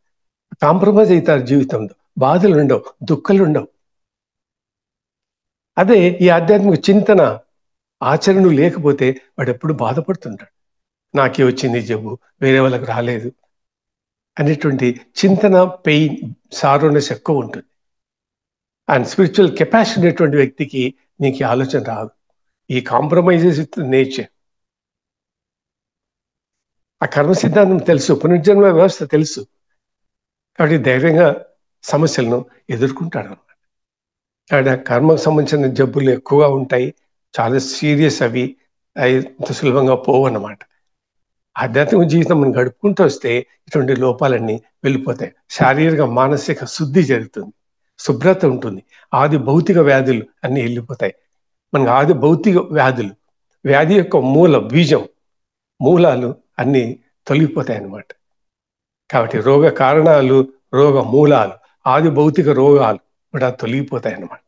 కాంప్రమైజ్ అవుతారు జీవితంలో. బాధలు ఉండవు, దుఃఖాలు ఉండవు. అదే ఈ ఆధ్యాత్మిక చింతన ఆచరణ లేకపోతే వాడు ఎప్పుడు బాధపడుతుంటాడు. నాకే వచ్చింది జబ్బు, వేరే వాళ్ళకి రాలేదు అనేటువంటి చింతన, పెయిన్, సారోనెస్ ఎక్కువ ఉంటుంది. అండ్ స్పిరిచువల్ కెపాసిటీ అనేటువంటి వ్యక్తికి నీకు ఆలోచన రాదు. ఈ కాంప్రమైజెస్ విత్ నేచర్, ఆ కర్మ సిద్ధాంతం తెలుసు, పునర్జన్మ వ్యవస్థ తెలుసు. కాబట్టి ధైర్యంగా సమస్యలను ఎదుర్కొంటాడు అనమాట. కాబట్టి ఆ కర్మకు సంబంధించిన జబ్బులు ఎక్కువగా ఉంటాయి, చాలా సీరియస్. అవి అంత సులభంగా పోవు అన్నమాట. ఆధ్యాత్మిక జీవితం మనం గడుపుకుంటూ వస్తే ఇటువంటి లోపాలన్నీ వెళ్ళిపోతాయి. శారీరక మానసిక శుద్ధి జరుగుతుంది, శుభ్రత ఉంటుంది. ఆది భౌతిక వ్యాధులు అన్నీ వెళ్ళిపోతాయి. మనకు ఆది భౌతిక వ్యాధి యొక్క బీజం, మూలాలు అన్నీ తొలగిపోతాయి అన్నమాట. కాబట్టి రోగ కారణాలు, రోగ మూలాలు, ఆది భౌతిక రోగాలు కూడా తొలగిపోతాయి అన్నమాట.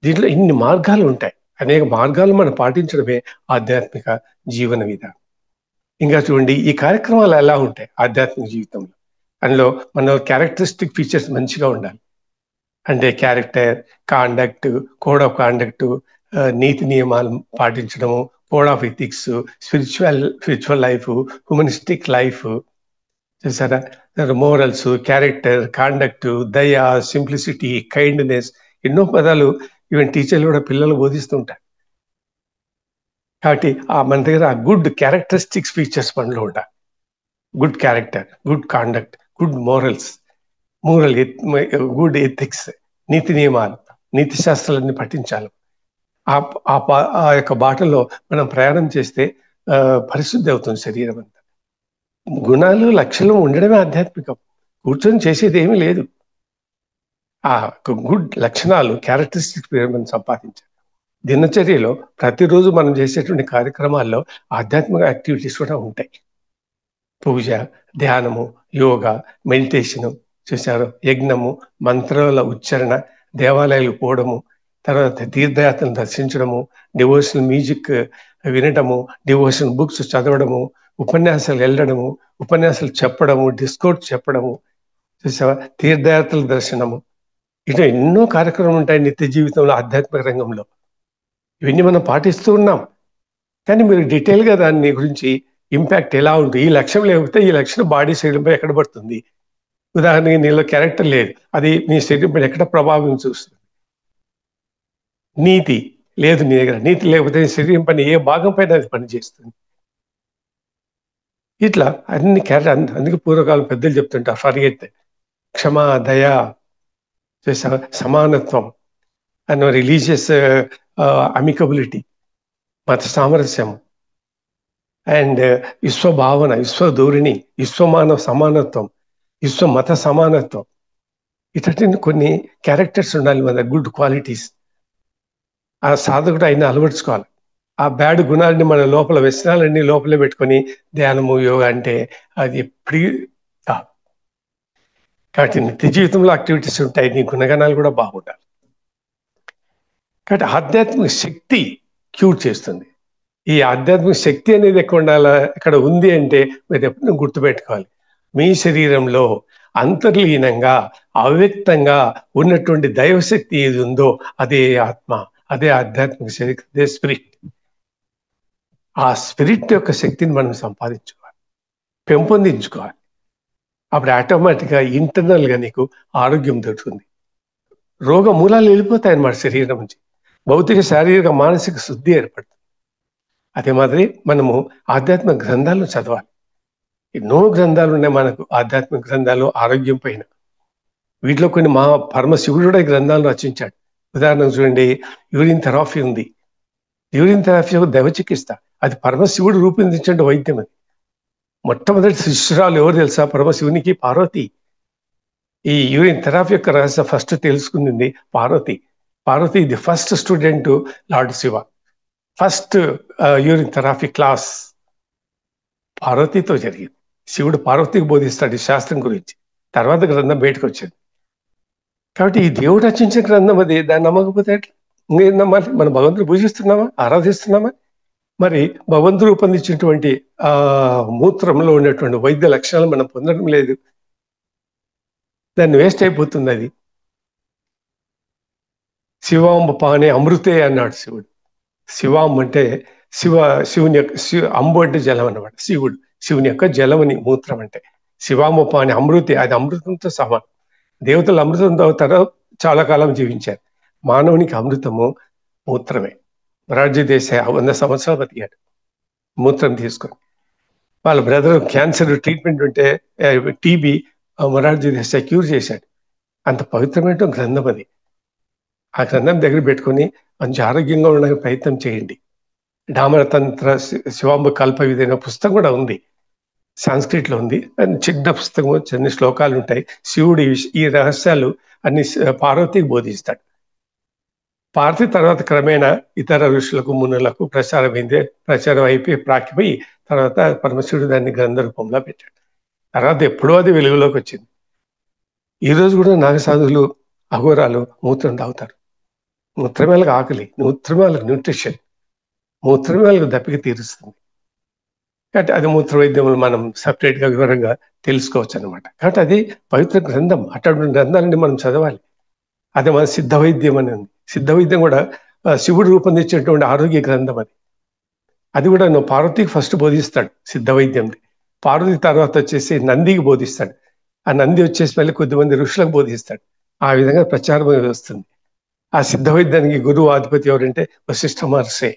దీంట్లో ఇన్ని మార్గాలు ఉంటాయి, అనేక మార్గాలు మనం పాటించడమే ఆధ్యాత్మిక జీవన విధానం. ఇంకా చూడండి, ఈ కార్యక్రమాలు ఎలా ఉంటాయి ఆధ్యాత్మిక జీవితంలో. అందులో మన క్యారెక్టరిస్టిక్ ఫీచర్స్ మంచిగా ఉండాలి. అంటే character, conduct, code of conduct, నీతి నియమాలు పాటించడము, code of ethics, spiritual life, humanistic life, చూసారా, మోరల్స్, క్యారెక్టర్, కాండక్ట్, దయ, సింప్లిసిటీ, కైండ్నెస్, ఎన్నో పదాలు ఈవెన్ టీచర్లు కూడా పిల్లలు బోధిస్తుంటారు. కాబట్టి మన దగ్గర ఆ గుడ్ క్యారెక్టరిస్టిక్స్ ఫీచర్స్ మనలో ఉండాలి. Good character, good conduct, good morals, good ethics, నీతి నియమాలు, నీతి శాస్త్రాలన్నీ పఠించాలి. ఆ యొక్క బాటలో మనం ప్రయాణం చేస్తే పరిశుద్ధి అవుతుంది శరీరం అంతా. గుణాలు, లక్షణం ఉండడమే ఆధ్యాత్మికం. కూర్చొని చేసేది ఏమీ లేదు. ఆ గుడ్ లక్షణాలు, క్యారెక్టరిస్టిక్స్ మనం సంపాదించాలి. దినచర్యలో ప్రతిరోజు మనం చేసేటువంటి కార్యక్రమాల్లో ఆధ్యాత్మిక యాక్టివిటీస్ కూడా ఉంటాయి. పూజ, ధ్యానము, యోగా, మెడిటేషను, చూసారు, యజ్ఞము, మంత్రాల ఉచ్చారణ, దేవాలయాలు పోవడము, తర్వాత తీర్థయాత్రను దర్శించడము, డివోషనల్ మ్యూజిక్ వినడము, డివోషనల్ బుక్స్ చదవడము, ఉపన్యాసాలు వెళ్ళడము, ఉపన్యాసాలు చెప్పడము, డిస్కోర్స్ చెప్పడము, చూసావా, తీర్థయాత్రల దర్శనము, ఇట్లా ఎన్నో కార్యక్రమాలు ఉంటాయి నిత్య జీవితంలో ఆధ్యాత్మిక రంగంలో. ఇవన్నీ మనం పాటిస్తూ ఉన్నాం. కానీ మీరు డీటెయిల్గా దాని గురించి ఇంపాక్ట్ ఎలా ఉంటుంది, ఈ లక్ష్యం లేకపోతే ఈ లక్ష్యం బాడీ శరీరంపై ఎక్కడ పడుతుంది, ఉదాహరణకి నీలో క్యారెక్టర్ లేదు, అది నీ శరీరం పైన ఎక్కడ ప్రభావం చూస్తుంది. నీతి లేదు నీ దగ్గర, నీతి లేకపోతే నీ శరీరం పైన ఏ భాగం పైన అది పనిచేస్తుంది. ఇట్లా అన్ని క్యారెక్టర్, అందుకే పూర్వకాలం పెద్దలు చెప్తుంటారు, ఫర్గెట్, క్షమ, దయ, సమానత్వం అండ్ రిలీజియస్ అమికబిలిటీ, మత సామరస్యం అండ్ విశ్వభావన, విశ్వధోరణి, విశ్వమానవ సమానత్వం, విశ్వ మత సమానత్వం. ఇటువంటి కొన్ని క్యారెక్టర్స్ ఉండాలి మన, గుడ్ క్వాలిటీస్. ఆ సాధకుడు ఆయన అలవర్చుకోవాలి. ఆ బ్యాడ్ గుణాలని మన లోపల, వ్యసనాలన్నీ లోపలే పెట్టుకొని ధ్యానము, యోగా అంటే అది ఎప్పుడు కాదు. కాబట్టి నిత్య జీవితంలో యాక్టివిటీస్ ఉంటాయి, నీ గుణగణాలు కూడా బాగుండాలి. కాబట్టి ఆధ్యాత్మిక శక్తి క్యూర్ చేస్తుంది. ఈ ఆధ్యాత్మిక శక్తి అనేది ఎక్కడ ఉండాలా, ఎక్కడ ఉంది అంటే మీరు ఎప్పుడు గుర్తుపెట్టుకోవాలి, మీ శరీరంలో అంతర్లీనంగా అవ్యక్తంగా ఉన్నటువంటి దైవశక్తి ఏది ఉందో అదే ఆత్మ, అదే ఆధ్యాత్మిక శక్తి, అదే స్పిరిట్. ఆ స్పిరిట్ యొక్క శక్తిని మనం సంపాదించుకోవాలి, పెంపొందించుకోవాలి. అప్పుడు ఆటోమేటిక్గా ఇంటర్నల్గా నీకు ఆరోగ్యం దొరుకుతుంది. రోగ మూలాలు వెళ్ళిపోతాయి అన్నమాట శరీరం నుంచి. భౌతిక, శారీరక, మానసిక శుద్ధి ఏర్పడుతుంది. అదే మాదిరి మనము ఆధ్యాత్మిక గ్రంథాలను చదవాలి. ఎన్నో గ్రంథాలు ఉన్నాయి మనకు, ఆధ్యాత్మిక గ్రంథాలు ఆరోగ్యం పైన. వీటిలో కొన్ని మా పరమశివుడు కూడా ఈ గ్రంథాలను రచించాడు. ఉదాహరణకు చూడండి, యూరిన్ థెరపీ ఉంది. యూరిన్ థెరపీ ఒక దైవ చికిత్స, అది పరమశివుడు రూపొందించిన వైద్యం. అది మొట్టమొదటి శిష్యురాలు ఎవరు తెలుసా? పరమశివునికి పార్వతి. ఈ యూరిన్ థెరపీ యొక్క రహస్యం ఫస్ట్ తెలుసుకుంది Parvati. Parvati the first student Lord Shiva. First urine therapy class పార్వతితో జరిగింది. శివుడు పార్వతికి బోధిస్తాడు ఈ శాస్త్రం గురించి. తర్వాత గ్రంథం బయటకు వచ్చింది. కాబట్టి ఈ దేవుడు రచించిన గ్రంథం అది, దాన్ని నమ్మకపోతే ఎట్లా? ఇంకేం నమ్మాలి? మనం భగవంతుని పూజిస్తున్నామా, ఆరాధిస్తున్నామా? మరి భగవంతుడు రూపొందించినటువంటి మూత్రంలో ఉన్నటువంటి వైద్య లక్షణాలు మనం పొందడం లేదు, దాన్ని వేస్ట్ అయిపోతుంది. అది శివాంబ పానే అమృతే అన్నాడు శివుడు. శివాంబ అంటే శివుని యొక్క, అంబు అంటే జలం అన్నమాట. శివుని యొక్క జలమని మూత్రం అంటే. శివాంబ పానే అమృతే, అది అమృతంతో సమానం. దేవతలు అమృతం తాగుతారో చాలా కాలం జీవించారు. మానవునికి అమృతము మూత్రమే. మొరార్జీ దేశాయ్ 100 సంవత్సరాలు బతికాడు మూత్రం తీసుకొని. వాళ్ళ బ్రదర్ క్యాన్సర్ ట్రీట్మెంట్ ఉంటే, టీబీ, మొరార్జీ దేశాయ్ క్యూర్ చేశాడు. అంత పవిత్రమైన గ్రంథం అది. ఆ గ్రంథం దగ్గర పెట్టుకొని మంచి ఆరోగ్యంగా ఉండడానికి ప్రయత్నం చేయండి. డామరతంత్ర శివాంబ కల్ప విధైన పుస్తకం కూడా ఉంది, సాంస్క్రిట్లో ఉంది. చిన్న పుస్తకం, చిన్న శ్లోకాలు ఉంటాయి. శివుడు ఈ రహస్యాలు అన్ని పార్వతికి బోధిస్తాడు. పార్వతి తర్వాత క్రమేణా ఇతర ఋషులకు, మునులకు ప్రచారం అయిపోయి ప్రాకిపోయి తర్వాత పరమశివుడు దాన్ని గ్రంథ రూపంలో పెట్టాడు. తర్వాత ఎప్పుడో అది వెలుగులోకి వచ్చింది. ఈరోజు కూడా నాగసాధువులు, అఘోరాలు మూత్రం తాగుతారు. మూత్రమే వాళ్ళకి ఆకలి, మూత్రమే వాళ్ళకి న్యూట్రిషన్, మూత్రమే వాళ్ళకి దప్పిక తీరుస్తుంది. కాబట్టి అది మూత్ర వైద్యములు మనం సపరేట్గా వివరంగా తెలుసుకోవచ్చు అనమాట. కాబట్టి అది పవిత్ర గ్రంథం. అటువంటి గ్రంథాలని మనం చదవాలి. అది మన సిద్ధ వైద్యం అని ఉంది. సిద్ధ వైద్యం కూడా శివుడు రూపొందించినటువంటి ఆరోగ్య గ్రంథం అది. అది కూడా నువ్వు పార్వతికి ఫస్ట్ బోధిస్తాడు సిద్ధ వైద్యం. పార్వతి తర్వాత వచ్చేసి నందికి బోధిస్తాడు. ఆ నంది వచ్చేసి మళ్ళీ కొద్దిమంది ఋషులకు బోధిస్తాడు. ఆ విధంగా ప్రచారం వస్తుంది. ఆ సిద్ధ వైద్యానికి గురువు అధిపతి ఎవరంటే వశిష్ఠ మహర్షి,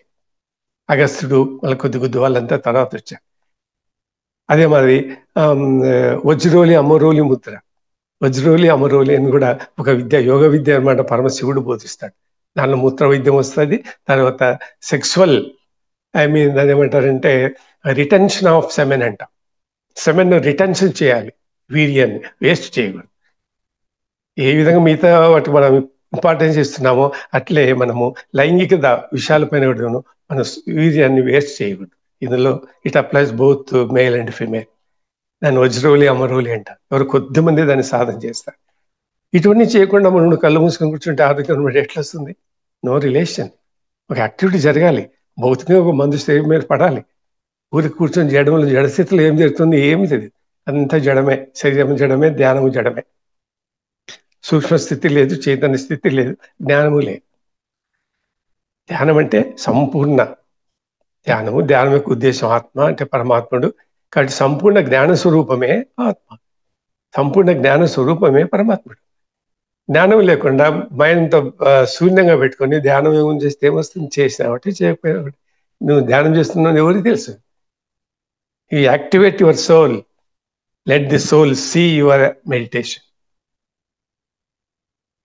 అగస్త్యుడు, మళ్ళీ కొద్ది వాళ్ళంతా తర్వాత వచ్చారు. అదే మరి వజ్రోలి అమరోలి ముద్ర, వజ్రోలి అమరోలి అని కూడా ఒక విద్య, యోగ విద్య అనమాట. పరమశివుడు బోధిస్తాడు. దానిలో మూత్ర వైద్యం వస్తుంది. తర్వాత సెక్సువల్, దాని ఏమంటారంటే రిటెన్షన్ ఆఫ్ సెమెన్ అంట. సెమెన్ రిటెన్షన్ చేయాలి, వీర్యాన్ని వేస్ట్ చేయకూడదు. ఏ విధంగా మిగతా వాటి మనం ఇంపార్టెన్స్ ఇస్తున్నామో అట్లే మనము లైంగిక విషయాలపైన కూడా మన వీర్యాన్ని వేస్ట్ చేయకూడదు. ఇందులో it applies both male and female. దాన్ని వజ్రోలి అమరోలి అంట. ఎవరు కొద్దిమంది దాన్ని సాధన చేస్తారు. ఇటువంటి చేయకుండా మనం కళ్ళు మూసుకొని కూర్చుంటే ఆరోగ్యం ఎట్లా వస్తుంది? No relation. ఒక యాక్టివిటీ జరగాలి. భౌతికంగా ఒక మందు శరీరం మీద పడాలి. ఊరికి కూర్చొని జడంలో, జడస్థితిలో ఏం జరుగుతుంది? ఏమి తెలియదు. అంతా జడమే. శరీరం జడమే, ధ్యానము జడమే. సూక్ష్మ స్థితి లేదు, చైతన్య స్థితి లేదు, జ్ఞానము లేదు. ధ్యానం అంటే సంపూర్ణ ధ్యానము. ధ్యానం యొక్క ఉద్దేశం ఆత్మ అంటే పరమాత్ముడు. కాబట్టి సంపూర్ణ జ్ఞాన స్వరూపమే ఆత్మ. సంపూర్ణ జ్ఞాన స్వరూపమే పరమాత్ముడు. జ్ఞానం లేకుండా మైండ్తో శూన్యంగా పెట్టుకొని ధ్యానం ఏమో చేస్తే ఏమొస్తుంది, చేసినావంటే చేయకపోయినా నువ్వు ధ్యానం చేస్తున్నావు ఎవరికి తెలుసు. You activate your soul, let the soul see your meditation.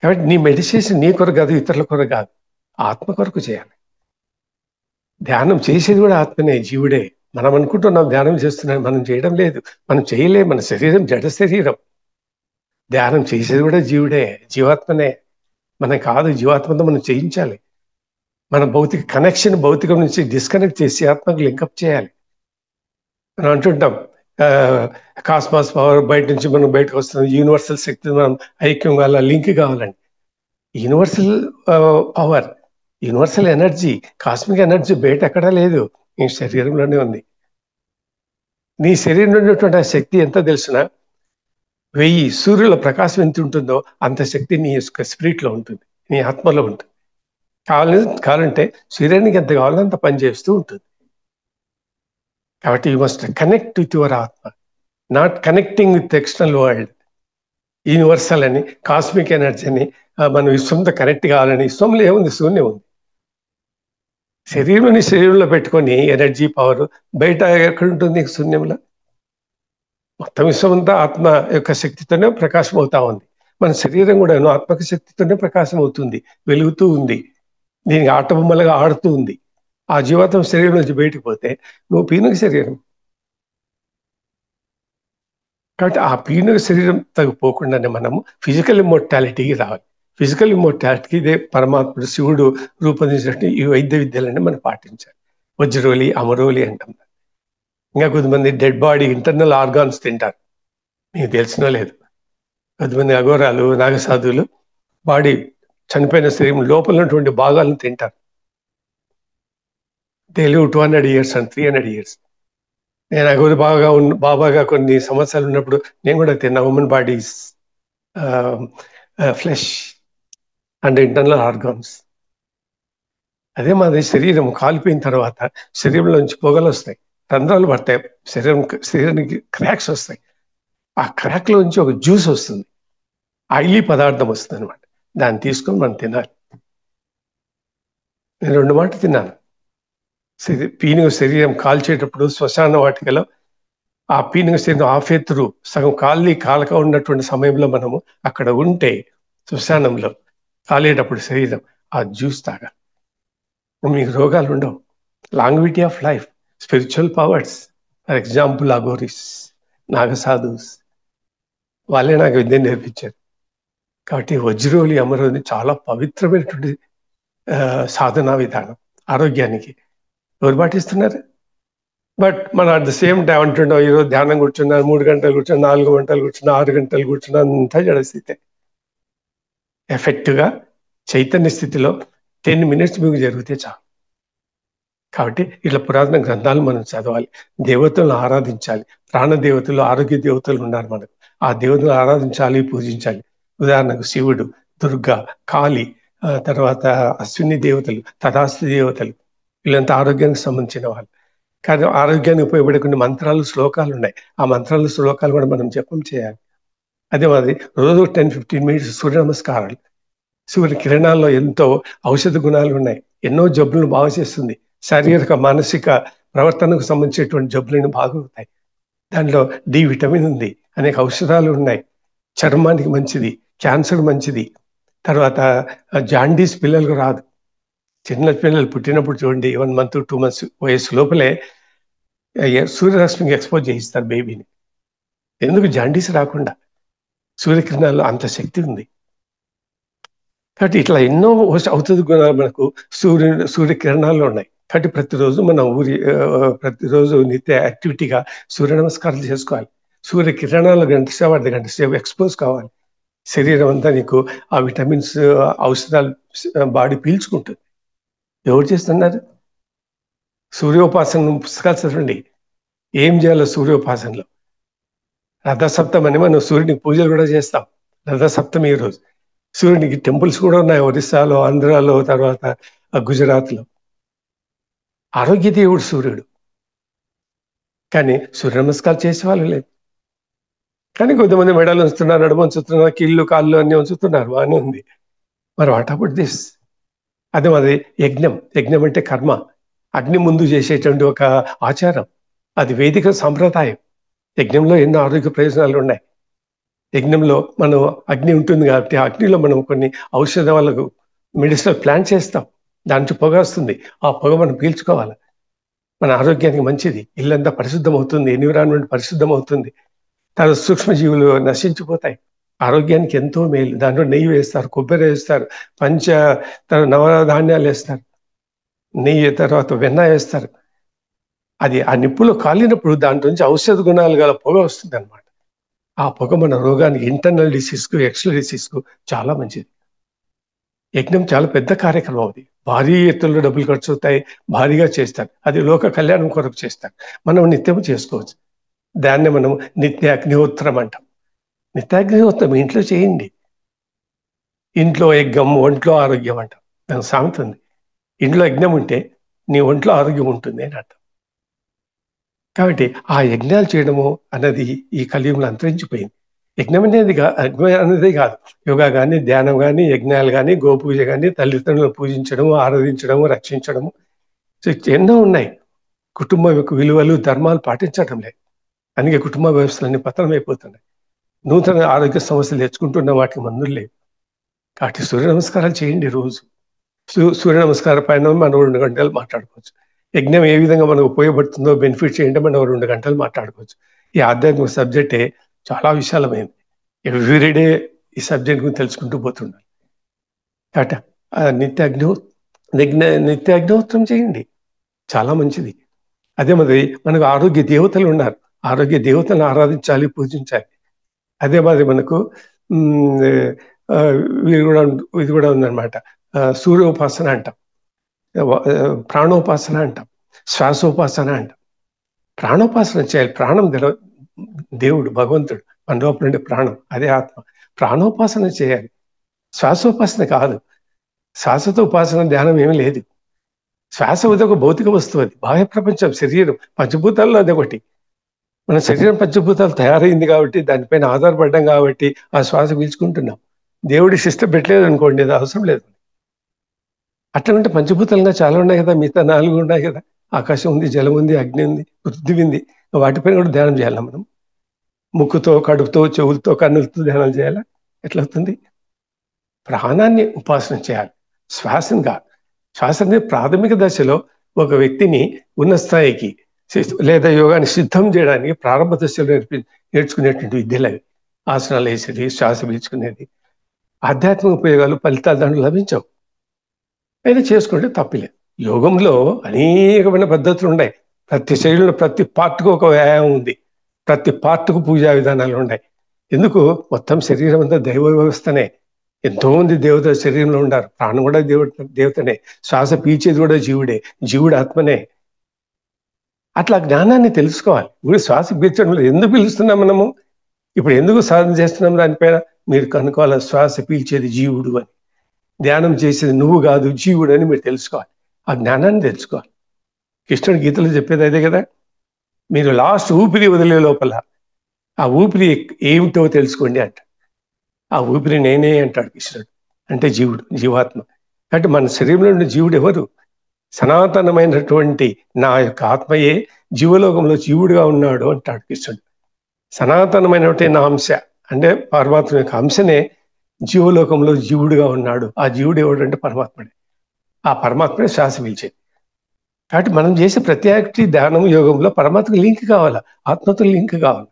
కాబట్టి నీ మెడిటేషన్ నీ కొరకు కాదు, ఇతరుల కొరకు కాదు, ఆత్మ కొరకు చేయాలి. ధ్యానం చేసేది కూడా ఆత్మనే, జీవుడే. మనం అనుకుంటున్నాం ధ్యానం చేస్తున్నాం, మనం చేయడం లేదు, మనం చేయలే. మన శరీరం జడ శరీరం. ధ్యానం చేసేది కూడా జీవుడే, జీవాత్మనే. మనం కాదు, జీవాత్మతో మనం చేయించాలి. మన భౌతిక కనెక్షన్ భౌతికం నుంచి డిస్కనెక్ట్ చేసి ఆత్మకు లింకప్ చేయాలి. మనం అంటుంటాం కాస్మాస్ పవర్ బయట నుంచి మనం బయటకు వస్తున్నాం, యూనివర్సల్ శక్తి మనం ఐక్యం కావాల, లింక్ కావాలండి. Universal power, universal energy, cosmic energy బయట ఎక్కడా లేదు, నీ శరీరంలోనే ఉంది. నీ శరీరంలో ఉన్నటువంటి ఆ శక్తి ఎంత తెలిసినా 1000 సూర్యుల ప్రకాశం ఎంత ఉంటుందో అంత శక్తి నీ యొక్క స్పిరిట్లో ఉంటుంది, నీ ఆత్మలో ఉంటుంది. కావాలంటే శరీరానికి ఎంత కావాలో అంత పని చేస్తూ ఉంటుంది. కాబట్టి you must connect with your ఆత్మ, not connecting with external world. Universal అని, కాస్మిక్ ఎనర్జీ అని, మన విశ్వంతో కనెక్ట్ కావాలని. విశ్వంలో ఏముంది, శూన్యం ఉంది. శరీరంలో పెట్టుకొని ఎనర్జీ పవర్ బయట ఎక్కడ ఉంటుంది, శూన్యంలో. మొత్తం విశ్వం అంతా ఆత్మ యొక్క శక్తితోనే ప్రకాశం అవుతా ఉంది. మన శరీరం కూడా ఆత్మక శక్తితోనే ప్రకాశం అవుతుంది, వెలుగుతూ ఉంది, దీనికి ఆట బొమ్మలుగా ఆడుతూ ఉంది. ఆ జీవాత్మ శరీరం నుంచి బయటకు పోతే నువ్వు పీనుగ శరీరం. కాబట్టి ఆ పీనుగ శరీరం తగ్గిపోకుండానే మనము ఫిజికల్ ఇమ్మోర్టాలిటీకి రావాలి. ఫిజికల్ ఇమ్మోర్టాలిటీకి ఇదే పరమాత్ముడు శివుడు రూపొందించినట్టు ఈ వైద్య విద్యలన్నీ మనం పాటించాలి. వజ్రోలి, అమరోలి అంటాం. ఇంకా కొంతమంది డెడ్ బాడీ ఇంటర్నల్ ఆర్గాన్స్ తింటారు, మీకు తెలిసినో లేదు. కొంతమంది అఘోరాలు, నాగసాధువులు బాడీ చనిపోయిన శరీరం లోపల ఉన్నటువంటి భాగాలను తింటారు. They live 200 years and 300 years. నేను అఘోరి బాబాగా కొన్ని సంవత్సరాలు ఉన్నప్పుడు నేను కూడా తిన్నా women bodies flesh and internal organs. అదే మాది శరీరం కాలిపోయిన తర్వాత శరీరంలోంచి పొగలు వస్తాయి, రంధ్రాలు పడతాయి, శరీరానికి క్రాక్స్ వస్తాయి. ఆ క్రాక్లో నుంచి ఒక జ్యూస్ వస్తుంది, ఆయిలీ పదార్థం వస్తుంది అనమాట. దాన్ని తీసుకొని మనం తినాలి. నేను 2 మాటలు తిన్నాను. పీనుగ శరీరం కాల్చేటప్పుడు శ్మశాన వాటికలో ఆ పీనుగ శరీరం ఆఫెత్తురు సగం కాలక ఉన్నటువంటి సమయంలో మనము అక్కడ ఉంటే శ్మశానంలో కాలేటప్పుడు శరీరం ఆ జ్యూస్ తాగాలి. మీకు రోగాలు ఉండవు. Longevity of life, spiritual powers. For example Aghoris, Nagasadhus, వాళ్ళే నాకు విద్య నేర్పించారు. కాబట్టి వజ్రోలి, అమరోలి చాలా పవిత్రమైనటువంటి సాధనా విధానం ఆరోగ్యానికి. ఎవరు పాటిస్తున్నారు? బట్ మనం అట్ ద సేమ్ టైం అంటుంటాం, ఈరోజు ధ్యానం కూర్చున్నాను, 3 గంటలు కూర్చున్నా, 4 గంటలు కూర్చున్నా, 6 గంటలు కూర్చున్నా, అంతా జడస్థితే. ఎఫెక్ట్గా చైతన్య స్థితిలో 10 minutes మీకు జరిగితే చాలు. కాబట్టి ఇట్లా పురాతన గ్రంథాలు మనం చదవాలి, దేవతలను ఆరాధించాలి. ప్రాణదేవతలు, ఆరోగ్య దేవతలు ఉన్నారు మనకు. ఆ దేవతలను ఆరాధించాలి, పూజించాలి. ఉదాహరణకు శివుడు, దుర్గా, కాళి, తర్వాత అశ్విని దేవతలు, తథాస్తి దేవతలు, వీళ్ళంతా ఆరోగ్యానికి సంబంధించిన వాళ్ళు. కానీ ఆరోగ్యానికి ఉపయోగపడే కొన్ని మంత్రాలు, శ్లోకాలు ఉన్నాయి. ఆ మంత్రాలు, శ్లోకాలు కూడా మనం జపం చేయాలి. అదే మాది రోజు 10-15 minutes సూర్య నమస్కారాలు. సూర్య కిరణాల్లో ఎంతో ఔషధ గుణాలు ఉన్నాయి, ఎన్నో జబ్బులను బాగు చేస్తుంది. శారీరక, మానసిక ప్రవర్తనకు సంబంధించినటువంటి జబ్బులను బాగుతాయి. దానిలో డి విటమిన్ ఉంది, అనేక ఔషధాలు ఉన్నాయి. చర్మానికి మంచిది, క్యాన్సర్ మంచిది. తర్వాత జాండీస్ పిల్లలకు రాదు. చిన్న పిల్లలు పుట్టినప్పుడు చూడండి, 1 month 2 months వయసు లోపలే సూర్యరశ్మికి ఎక్స్పోజ్ చేయిస్తారు బేబీని. ఎందుకు? జాండీస్ రాకుండా. సూర్యకిరణాల్లో అంత శక్తి ఉంది. కాబట్టి ఇట్లా ఎన్నో ఔషధ గుణాలు మనకు సూర్యకిరణాల్లో ఉన్నాయి. కాబట్టి ప్రతిరోజు నిత్య యాక్టివిటీగా సూర్య నమస్కారాలు చేసుకోవాలి. సూర్యకిరణాలు 1 గంట సేపు, 1.5 గంట సేపు ఎక్స్పోజ్ కావాలి. శరీరం అంతా నీకు ఆ విటమిన్స్, ఔషధాలు బాడీ పీల్చుకుంటుంది. ఎవరు చేస్తున్నారు? సూర్యోపాసన పుస్తకాలు చదవండి, ఏం చేయాలో సూర్యోపాసనలో. రథసప్తమి అని మనం సూర్యునికి పూజలు కూడా చేస్తాం. రథసప్తమి ఈ రోజు. సూర్యునికి టెంపుల్స్ కూడా ఉన్నాయి ఒరిస్సాలో, ఆంధ్రాలో, తర్వాత గుజరాత్లో. ఆరోగ్య దేవుడు సూర్యుడు. కానీ సూర్య నమస్కారం చేసేవాళ్ళు లేదు. కానీ కొంతమంది మెడలు ఉంచుతున్నారు, నడుము ఉంచుతున్నారు, కీళ్ళు కాళ్ళు అన్ని ఉంచుతున్నారు, బాగానే ఉంది. మరి వాట్ అబౌట్ దిస్? అదే మరి యజ్ఞం. యజ్ఞం అంటే కర్మ, అగ్ని ముందు చేసేటువంటి ఒక ఆచారం, అది వేదిక సాంప్రదాయం. యజ్ఞంలో ఎన్నో ఆరోగ్య ప్రయోజనాలు ఉన్నాయి. యజ్ఞంలో మనం అగ్ని ఉంటుంది కాబట్టి ఆ అగ్నిలో మనం కొన్ని ఔషధాలకు మెడిసినల్ ప్లాంట్ చేస్తాం, దాని నుంచి పొగ వస్తుంది, ఆ పొగ మనం పీల్చుకోవాలి, మన ఆరోగ్యానికి మంచిది. ఇల్లంతా పరిశుద్ధం అవుతుంది, ఎన్విరాన్మెంట్ పరిశుద్ధం అవుతుంది, తన సూక్ష్మజీవులు నశించిపోతాయి, ఆరోగ్యానికి ఎంతో మేలు. దాంట్లో నెయ్యి వేస్తారు, కొబ్బరి వేస్తారు, నవధాన్యాలు వేస్తారు, నెయ్యి తర్వాత వెన్న వేస్తారు. అది ఆ నిప్పులో కాలినప్పుడు దాంట్లో నుంచి ఔషధ గుణాలు గల పొగ వస్తుంది అనమాట. ఆ పొగ మన రోగానికి, ఇంటర్నల్ డిసీజ్కు, ఎక్స్టర్నల్ డిసీజ్కు చాలా మంచిది. యజ్ఞం చాలా పెద్ద కార్యక్రమం, అది భారీ ఎత్తుల్లో డబ్బులు ఖర్చు అవుతాయి, భారీగా చేస్తారు, అది లోక కళ్యాణం కొరకు చేస్తారు, మనం నిత్యం చేసుకోవచ్చు. దాన్ని మనం నిత్య అగ్నిహోత్రం అంటాం. నిత్యాగ్నిహోత్రం ఇంట్లో చేయండి. ఇంట్లో యజ్ఞం ఒంట్లో ఆరోగ్యం అంటాం, దానికి సామెత ఉంది. ఇంట్లో యజ్ఞం ఉంటే నీ ఒంట్లో ఆరోగ్యం ఉంటుంది అని అర్థం. కాబట్టి ఆ యజ్ఞాలు చేయడము అన్నది ఈ కలియుగంలో అంతరించిపోయింది. యజ్ఞం అనేది కాదు, యోగా కానీ, ధ్యానం కానీ, యజ్ఞాలు కానీ, గోపూజ కానీ, తల్లిదండ్రులను పూజించడము, ఆరాధించడము, రక్షించడము, ఎన్నో ఉన్నాయి. కుటుంబం యొక్క విలువలు, ధర్మాలు పాటించడం లేదు, అందుకే కుటుంబ వ్యవస్థలన్నీ పతనమైపోతున్నాయి. నూతన ఆరోగ్య సమస్యలు తెచ్చుకుంటున్న వాటికి మందులు లేవు. కాబట్టి సూర్య నమస్కారాలు చేయండి రోజు. సూర్య నమస్కారం పైన మనం 2 గంటలు మాట్లాడుకోవచ్చు. యజ్ఞం ఏ విధంగా మనకు ఉపయోగపడుతుందో, బెనిఫిట్ చేయండి, మనం 2 గంటలు మాట్లాడుకోవచ్చు. ఈ ఆధ్యాత్మిక సబ్జెక్టే చాలా విశాలమైంది. ఎవ్రీడే ఈ సబ్జెక్ట్ గురించి తెలుసుకుంటూ పోతుండాలి. కాబట్టి నిత్య అగ్నిహోత్రం చేయండి, చాలా మంచిది. అదే మరి మనకు ఆరోగ్య దేవతలు ఉన్నారు, ఆరోగ్య దేవతలను ఆరాధించాలి, పూజించాలి. అదే మరి మనకు ఇది కూడా ఉందన్నమాట. సూర్యోపాసన అంటాం, ప్రాణోపాసన అంటాం, శ్వాసోపాసన అంటాం. ప్రాణోపాసన చేయాలి. ప్రాణం దేవుడు, భగవంతుడు, మన లోపల ఉండే ప్రాణం, అదే ఆత్మ. ప్రాణోపాసన చేయాలి, శ్వాసోపాసన కాదు. శ్వాసతో ఉపాసన ధ్యానం ఏమీ లేదు. శ్వాస ఒక భౌతిక వస్తువు, అది బాహ్య ప్రపంచం, శరీరం, పంచభూతాల్లో అది ఒకటి. మన శరీరం పంచభూతాలు తయారైంది కాబట్టి, దానిపైన ఆధారపడ్డాం కాబట్టి ఆ శ్వాస పీల్చుకుంటున్నాం. దేవుడి సిస్టమ్ పెట్టలేదు అనుకోండి, అది అవసరం లేదు. అట్లా పంచభూతాలుగా చాలా ఉన్నాయి కదా, మిగతా 4 ఉన్నాయి కదా, ఆకాశం ఉంది, జలం ఉంది, అగ్ని ఉంది, పృథ్వీ ఉంది, వాటిపైన కూడా ధ్యానం చేయాలా మనం? ముక్కుతో, కడుపుతో, చెవులతో, కన్నులతో ధ్యానం చేయాలా? ఎట్లవుతుంది? ప్రాణాన్ని ఉపాసన చేయాలి, శ్వాసను కాదు. శ్వాస అనేది ప్రాథమిక దశలో ఒక వ్యక్తిని ఉన్న స్థాయికి లేదా యోగాన్ని సిద్ధం చేయడానికి ప్రారంభ దశలో నేర్చుకునేటువంటి విద్యలు అవి. ఆసనాలు వేసేది, శ్వాస పీల్చుకునేది. ఆధ్యాత్మిక ఉపయోగాలు, ఫలితాలు దాంట్లో లభించవు, అయినా చేసుకుంటే తప్పులేదు. యోగంలో అనేకమైన పద్ధతులు ఉన్నాయి. ప్రతి శరీరంలో ప్రతి పార్ట్కు ఒక వ్యాయామం ఉంది, ప్రతి పార్ట్కు పూజా విధానాలు ఉన్నాయి. ఎందుకు? మొత్తం శరీరం అంతా దైవ వ్యవస్థనే. ఎంతో మంది దేవత శరీరంలో ఉన్నారు, ప్రాణం కూడా దేవతనే, శ్వాస పీల్చేది కూడా జీవుడే, జీవుడు ఆత్మనే. అట్లా జ్ఞానాన్ని తెలుసుకోవాలి. ఇప్పుడు శ్వాస పీల్చడం ఎందుకు పీలుస్తున్నాం మనము, ఇప్పుడు ఎందుకు సాధన చేస్తున్నాం దానిపైన మీరు కనుక్కోవాలి. శ్వాస పీల్చేది జీవుడు అని, ధ్యానం చేసేది నువ్వు కాదు, జీవుడు అని మీరు తెలుసుకోవాలి. ఆ జ్ఞానాన్ని తెలుసుకోవాలి. కృష్ణుడు గీతలో చెప్పేది అదే కదా, మీరు లాస్ట్ ఊపిరి వదిలే లోపల ఆ ఊపిరి ఏమిటో తెలుసుకోండి అంట. ఆ ఊపిరి నేనే అంటాడు కృష్ణుడు, అంటే జీవుడు, జీవాత్మ. అంటే మన శరీరంలో ఉన్న జీవుడు ఎవరు? సనాతనమైనటువంటి నా యొక్క ఆత్మయే జీవలోకంలో జీవుడుగా ఉన్నాడు అంటాడు కృష్ణుడు. సనాతనమైనటువంటి నా అంశ అంటే పరమాత్మ యొక్క అంశనే జీవలోకంలో జీవుడుగా ఉన్నాడు. ఆ జీవుడు ఎవడంటే పరమాత్ముడే. ఆ పరమాత్మనే శ్వాస పీల్చేది. కాబట్టి మనం చేసే ప్రతి యాక్టివిటీ, ధ్యానం, యోగంలో పరమాత్మకు లింక్ కావాలా, ఆత్మతో లింక్ కావాలి.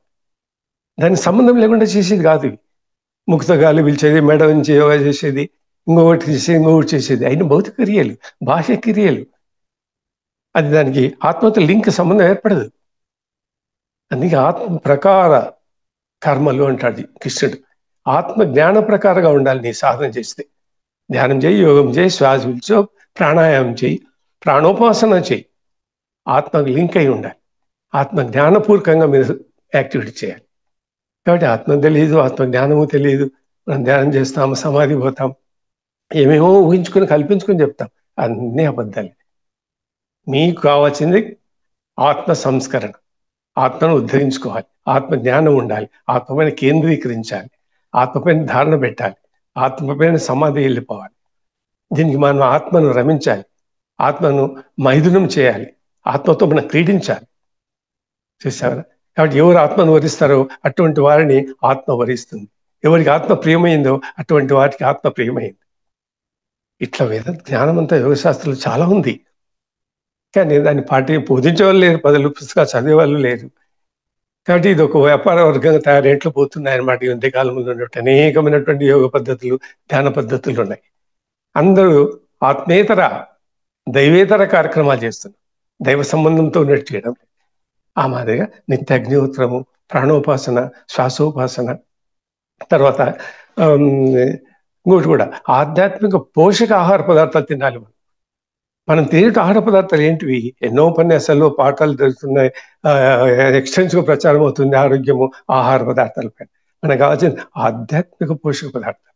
దానికి సంబంధం లేకుండా చేసేది కాదు ఇవి. ముక్త గాలి పీల్చేది, మెడ నుంచి యోగా చేసేది, ఇంకొకటి చేసేది అయిన భౌతిక క్రియలు, బాహ్య క్రియలు. అది దానికి ఆత్మతో లింక్, సంబంధం ఏర్పడదు. అందుకే ఆత్మ ప్రకార కర్మలు అంటాడు కృష్ణుడు. ఆత్మ జ్ఞాన ప్రకారంగా ఉండాలి నీ సాధన చేస్తే. ధ్యానం చేయి, యోగం చేయి, శ్వాస పీల్చో, ప్రాణాయామం చేయి, ప్రాణోపాసన చేయి. ఆత్మకు లింక్ అయి ఉండాలి. ఆత్మ జ్ఞానపూర్వకంగా మీరు యాక్టివిటీ చేయాలి. కాబట్టి ఆత్మ తెలియదు, ఆత్మ జ్ఞానము తెలియదు. మనం ధ్యానం చేస్తాం, సమాధి పోతాం, ఏమేమో ఊహించుకొని కల్పించుకొని చెప్తాం, అన్నీ అబద్ధాలే. మీకు కావాల్సింది ఆత్మ సంస్కరణ, ఆత్మను ఉద్ధరించుకోవాలి. ఆత్మ జ్ఞానం ఉండాలి, ఆత్మపైన కేంద్రీకరించాలి, ఆత్మపైన ధారణ పెట్టాలి, ఆత్మపైన సమాధి వెళ్ళిపోవాలి. దీనికి మనం ఆత్మను రమించాలి, ఆత్మను మైథునం చేయాలి, ఆత్మతో మనం క్రీడించాలి. చూసారా? కాబట్టి ఎవరు ఆత్మను వరిస్తారో అటువంటి వారిని ఆత్మ వరిస్తుంది. ఎవరికి ఆత్మ ప్రియమైందో అటువంటి వారికి ఆత్మ ప్రియమైంది. ఇట్లా వేద జ్ఞానం అంతా యోగశాస్త్రంలో చాలా ఉంది. కానీ దాన్ని బోధించే వాళ్ళు లేరు, పదులు పుస్తకాలు చదివే వాళ్ళు లేరు. కాబట్టి ఇది ఒక వ్యాపార వర్గంగా తయారేట్లు పోతున్నాయి అన్నమాట. ఈ మధ్య కాలంలో ఉన్నటువంటి అనేకమైనటువంటి యోగ పద్ధతులు, ధ్యాన పద్ధతులు ఉన్నాయి. అందరూ ఆత్మేతర దైవేతర కార్యక్రమాలు చేస్తున్నారు, దైవ సంబంధంతో ఉన్నట్టు చేయడం. ఆ మాదిరిగా నిత్య అగ్నిహోత్రము, ప్రాణోపాసన, శ్వాసోపాసన, తర్వాత ఇంకోటి కూడా ఆధ్యాత్మిక పోషక ఆహార పదార్థాలు తినాలి. మనం తినే ఆహార పదార్థాలు ఏంటివి? ఎన్నో ఉపన్యాసాల్లో పాఠాలు జరుగుతున్నాయి, ఎక్స్టెన్సివ్ ప్రచారం అవుతుంది ఆరోగ్యము ఆహార పదార్థాలపై. మనకు కావాల్సిన ఆధ్యాత్మిక పోషక పదార్థాలు,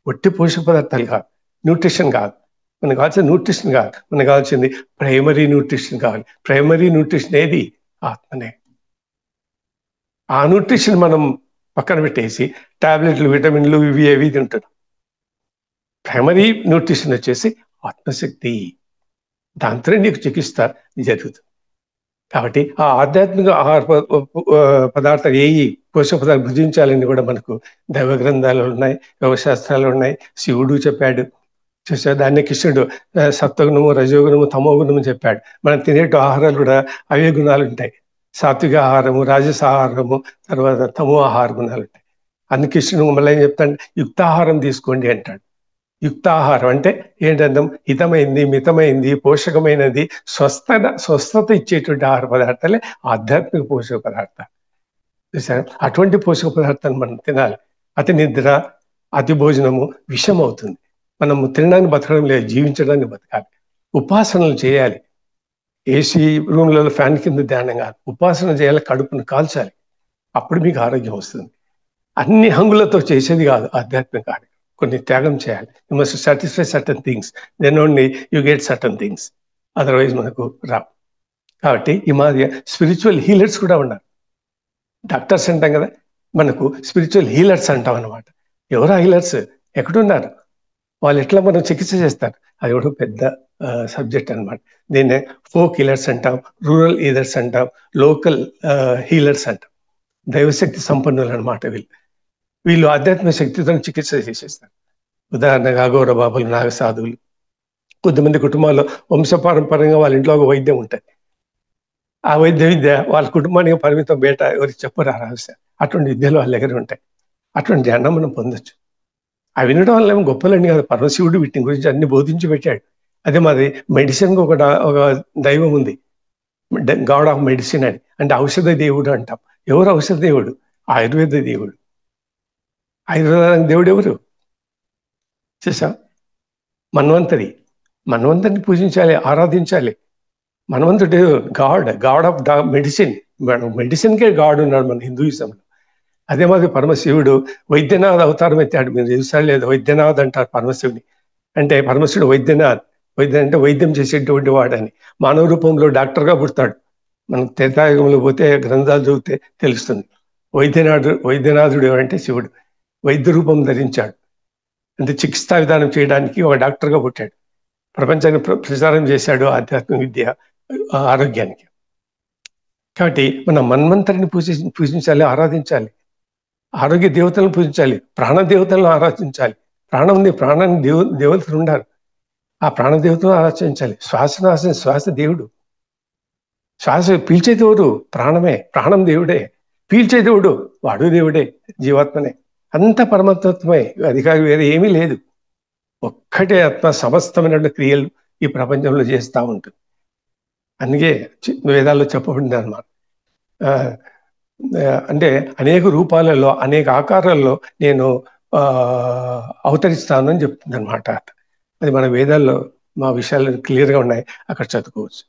ఒట్టి పోషక పదార్థాలు కాదు, న్యూట్రిషన్ కాదు. మనకు కావాల్సిన న్యూట్రిషన్ కాదు, మనకు కావాల్సింది ప్రైమరీ న్యూట్రిషన్ కావాలి. ప్రైమరీ న్యూట్రిషన్ ఏది? ఆత్మనే. ఆ న్యూట్రిషన్ మనం పక్కన పెట్టేసి టాబ్లెట్లు, విటమిన్లు, ఇవి ఏవి తింటున్నాం. ప్రైమరీ న్యూట్రిషన్ వచ్చేసి ఆత్మశక్తి. దాంతో నీకు చికిత్స జరుగుతుంది. కాబట్టి ఆ ఆధ్యాత్మిక ఆహార పదార్థాలు ఏవి పోషక పదార్థాలు భుజించాలని కూడా మనకు దైవ గ్రంథాలు ఉన్నాయి, యోగశాస్త్రాలు ఉన్నాయి. శివుడు చెప్పాడు. చూసా, దాన్ని కృష్ణుడు సత్వగుణము, రజోగుణము, తమోగుణము చెప్పాడు. మనం తినే ఆహారాలు కూడా అవే గుణాలు ఉంటాయి. సాత్విక ఆహారము, రాజస ఆహారము, తర్వాత తమో ఆహార గుణాలు ఉంటాయి. అందుకే కృష్ణుడు మళ్ళీ ఏం చెప్తాడు? యుక్తాహారం తీసుకోండి అంటాడు. యుక్తాహారం అంటే ఏంటంటే హితమైంది, మితమైంది, పోషకమైనది, స్వస్థత ఇచ్చేటువంటి ఆహార పదార్థాలే ఆధ్యాత్మిక పోషక పదార్థాలు. చూసారా? అటువంటి పోషక పదార్థాలు మనం తినాలి. అతి నిద్ర, అతి భోజనము విషం అవుతుంది. మనము తినడానికి బతకడం లేదు, జీవించడానికి బతకాలి. ఉపాసనలు చేయాలి. ఏసీ రూమ్లలో ఫ్యాన్ కింద ధ్యానం కాదు, ఉపాసన చేయాలి, కడుపును కాల్చాలి. అప్పుడు మీకు ఆరోగ్యం వస్తుంది. అన్ని హంగులతో చేసేది కాదు ఆధ్యాత్మిక కార్యం. కొన్ని త్యాగం చేయాలి. You must satisfy certain things, then only you get certain things, otherwise మనకు రావు. కాబట్టి ఈ మాదిరి స్పిరిచువల్ హీలర్స్ కూడా ఉన్నారు. డాక్టర్స్ అంటాం కదా, మనకు స్పిరిచువల్ హీలర్స్ అంటాం అనమాట. ఎవరు హీలర్స్? ఎక్కడున్నారు వాళ్ళు? ఎట్లా మనం చికిత్స చేస్తారు? అది కూడా పెద్ద సబ్జెక్ట్ అనమాట. దీన్నే ఫోక్ హీలర్స్ అంటాం, రూరల్ హీలర్స్ అంటాం, లోకల్ హీలర్స్ అంటాం. దైవశక్తి సంపన్నులు అనమాట వీళ్ళు ఆధ్యాత్మిక శక్తితో చికిత్స చేసేస్తారు. ఉదాహరణగా అఘోర బాబులు, నాగసాధువులు. కొద్దిమంది కుటుంబాల్లో వంశపారంపర్యంగా వాళ్ళ ఇంట్లో ఒక వైద్యం ఉంటుంది. ఆ వైద్య విద్య వాళ్ళ కుటుంబానికి పరిమితం, బయట ఎవరికి చెప్పరు ఆ రహస్యం. అటువంటి విద్యలు వాళ్ళ దగ్గర ఉంటాయి. అటువంటి జ్ఞానం మనం పొందొచ్చు. అవి వినడం వల్ల ఏమో గొప్పలని కాదు, పరమశివుడు వీటిని గురించి అన్ని బోధించి పెట్టాడు. అదే మాది మెడిసిన్కి ఒక దైవం ఉంది, గాడ్ ఆఫ్ మెడిసిన్ అని, అంటే ఔషధ దేవుడు అంటాం. ఎవరు ఔషధ దేవుడు? ఆయుర్వేద దేవుడు. ఆయుర్వేదానికి దేవుడు ఎవరు? చూసా, మన్వంతరిని పూజించాలి, ఆరాధించాలి. మన్వంతుడు గాడ్ ఆఫ్ మెడిసిన్. మెడిసిన్కే గాడ్ ఉన్నాడు మన హిందూయిజంలో. అదే మాది పరమశివుడు వైద్యనాథ్ అవతారం ఎత్తాడు. మీరు చూసారు లేదు? వైద్యనాథ్ అంటారు పరమశివుని. అంటే పరమశివుడు వైద్యనాథ్. వైద్యం అంటే వైద్యం చేసేటువంటి వాడని. మానవ రూపంలో డాక్టర్గా పుడతాడు. మనం త్రేతాయుగంలో పోతే గ్రంథాలు చదివితే తెలుస్తుంది. వైద్యనాథుడు ఎవరంటే శివుడు వైద్య రూపం ధరించాడు. అంటే చికిత్సా విధానం చేయడానికి ఒక డాక్టర్గా పుట్టాడు. ప్రపంచాన్ని ప్రచారం చేశాడు ఆధ్యాత్మిక విద్య, ఆరోగ్యానికి. కాబట్టి మనం మన్వంతరిని పూజించాలి, ఆరాధించాలి. ఆరోగ్య దేవతలను పూజించాలి, ప్రాణదేవతలను ఆరాధించాలి. ప్రాణం ఉంది, ప్రాణాన్ని దేవతలు ఉండాలి. ఆ ప్రాణదేవతలను ఆరాధించాలి. శ్వాస దేవుడు. శ్వాస పీల్చే దేవుడు ప్రాణమే, ప్రాణం దేవుడే. పీల్చే దేవుడు వాడు దేవుడే, జీవాత్మనే. అంత పరమతత్వమే, అధికారి వేరే ఏమీ లేదు. ఒక్కటే ఆత్మ సమస్తమైనటువంటి క్రియలు ఈ ప్రపంచంలో చేస్తూ ఉంటుంది. అందుకే వేదాల్లో చెప్పబడింది అనమాట. అంటే అనేక రూపాలలో, అనేక ఆకారాల్లో నేను అవతరిస్తాను అని చెప్తుంది అనమాట. అది మన వేదాల్లో మా విషయాలు క్లియర్గా ఉన్నాయి, అక్కడ చదువుకోవచ్చు.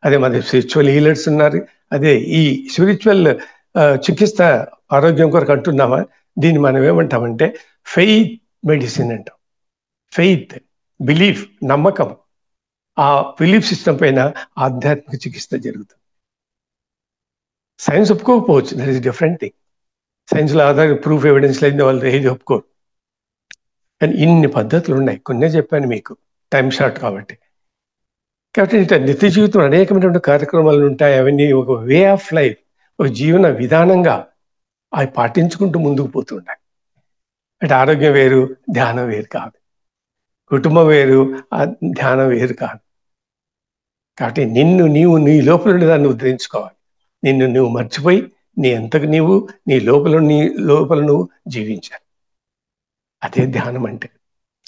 అదే మరి స్పిరిచువల్ హీలర్స్ ఉన్నారు. అదే ఈ స్పిరిచువల్ చికిత్స ఆరోగ్యం కొరకు అంటున్నామా, దీన్ని మనం ఏమంటామంటే ఫెయిత్ మెడిసిన్ అంటాం. ఫెయిత్, బిలీఫ్, నమ్మకం. ఆ బిలీఫ్ సిస్టమ్ పైన ఆధ్యాత్మిక చికిత్స జరుగుతుంది. సైన్స్ ఒప్పుకోకపోవచ్చు, దట్ ఈస్ డిఫరెంట్ థింగ్. సైన్స్లో ఆధార ప్రూఫ్ ఎవిడెన్స్ లేదు, వాళ్ళు ఏది ఒప్పుకోరు. కానీ ఇన్ని పద్ధతులు ఉన్నాయి, కొన్నే చెప్పాను మీకు, టైం షార్ట్ కాబట్టి. కాబట్టి ఇట్లా నిత్య జీవితం అనేకమైనటువంటి కార్యక్రమాలు ఉంటాయి. అవన్నీ ఒక వే ఆఫ్ లైఫ్, ఒక జీవన విధానంగా అవి పాటించుకుంటూ ముందుకు పోతుంటాయి. అంటే ఆరోగ్యం వేరు, ధ్యానం వేరు కాదు. కుటుంబం వేరు, ధ్యానం వేరు కాదు. కాబట్టి నీ లోపల దాన్ని ఉద్ధరించుకోవాలి. నిన్ను నువ్వు మర్చిపోయి నీ అంతకు నీ లోపల నువ్వు జీవించాలి. అదే ధ్యానం అంటే.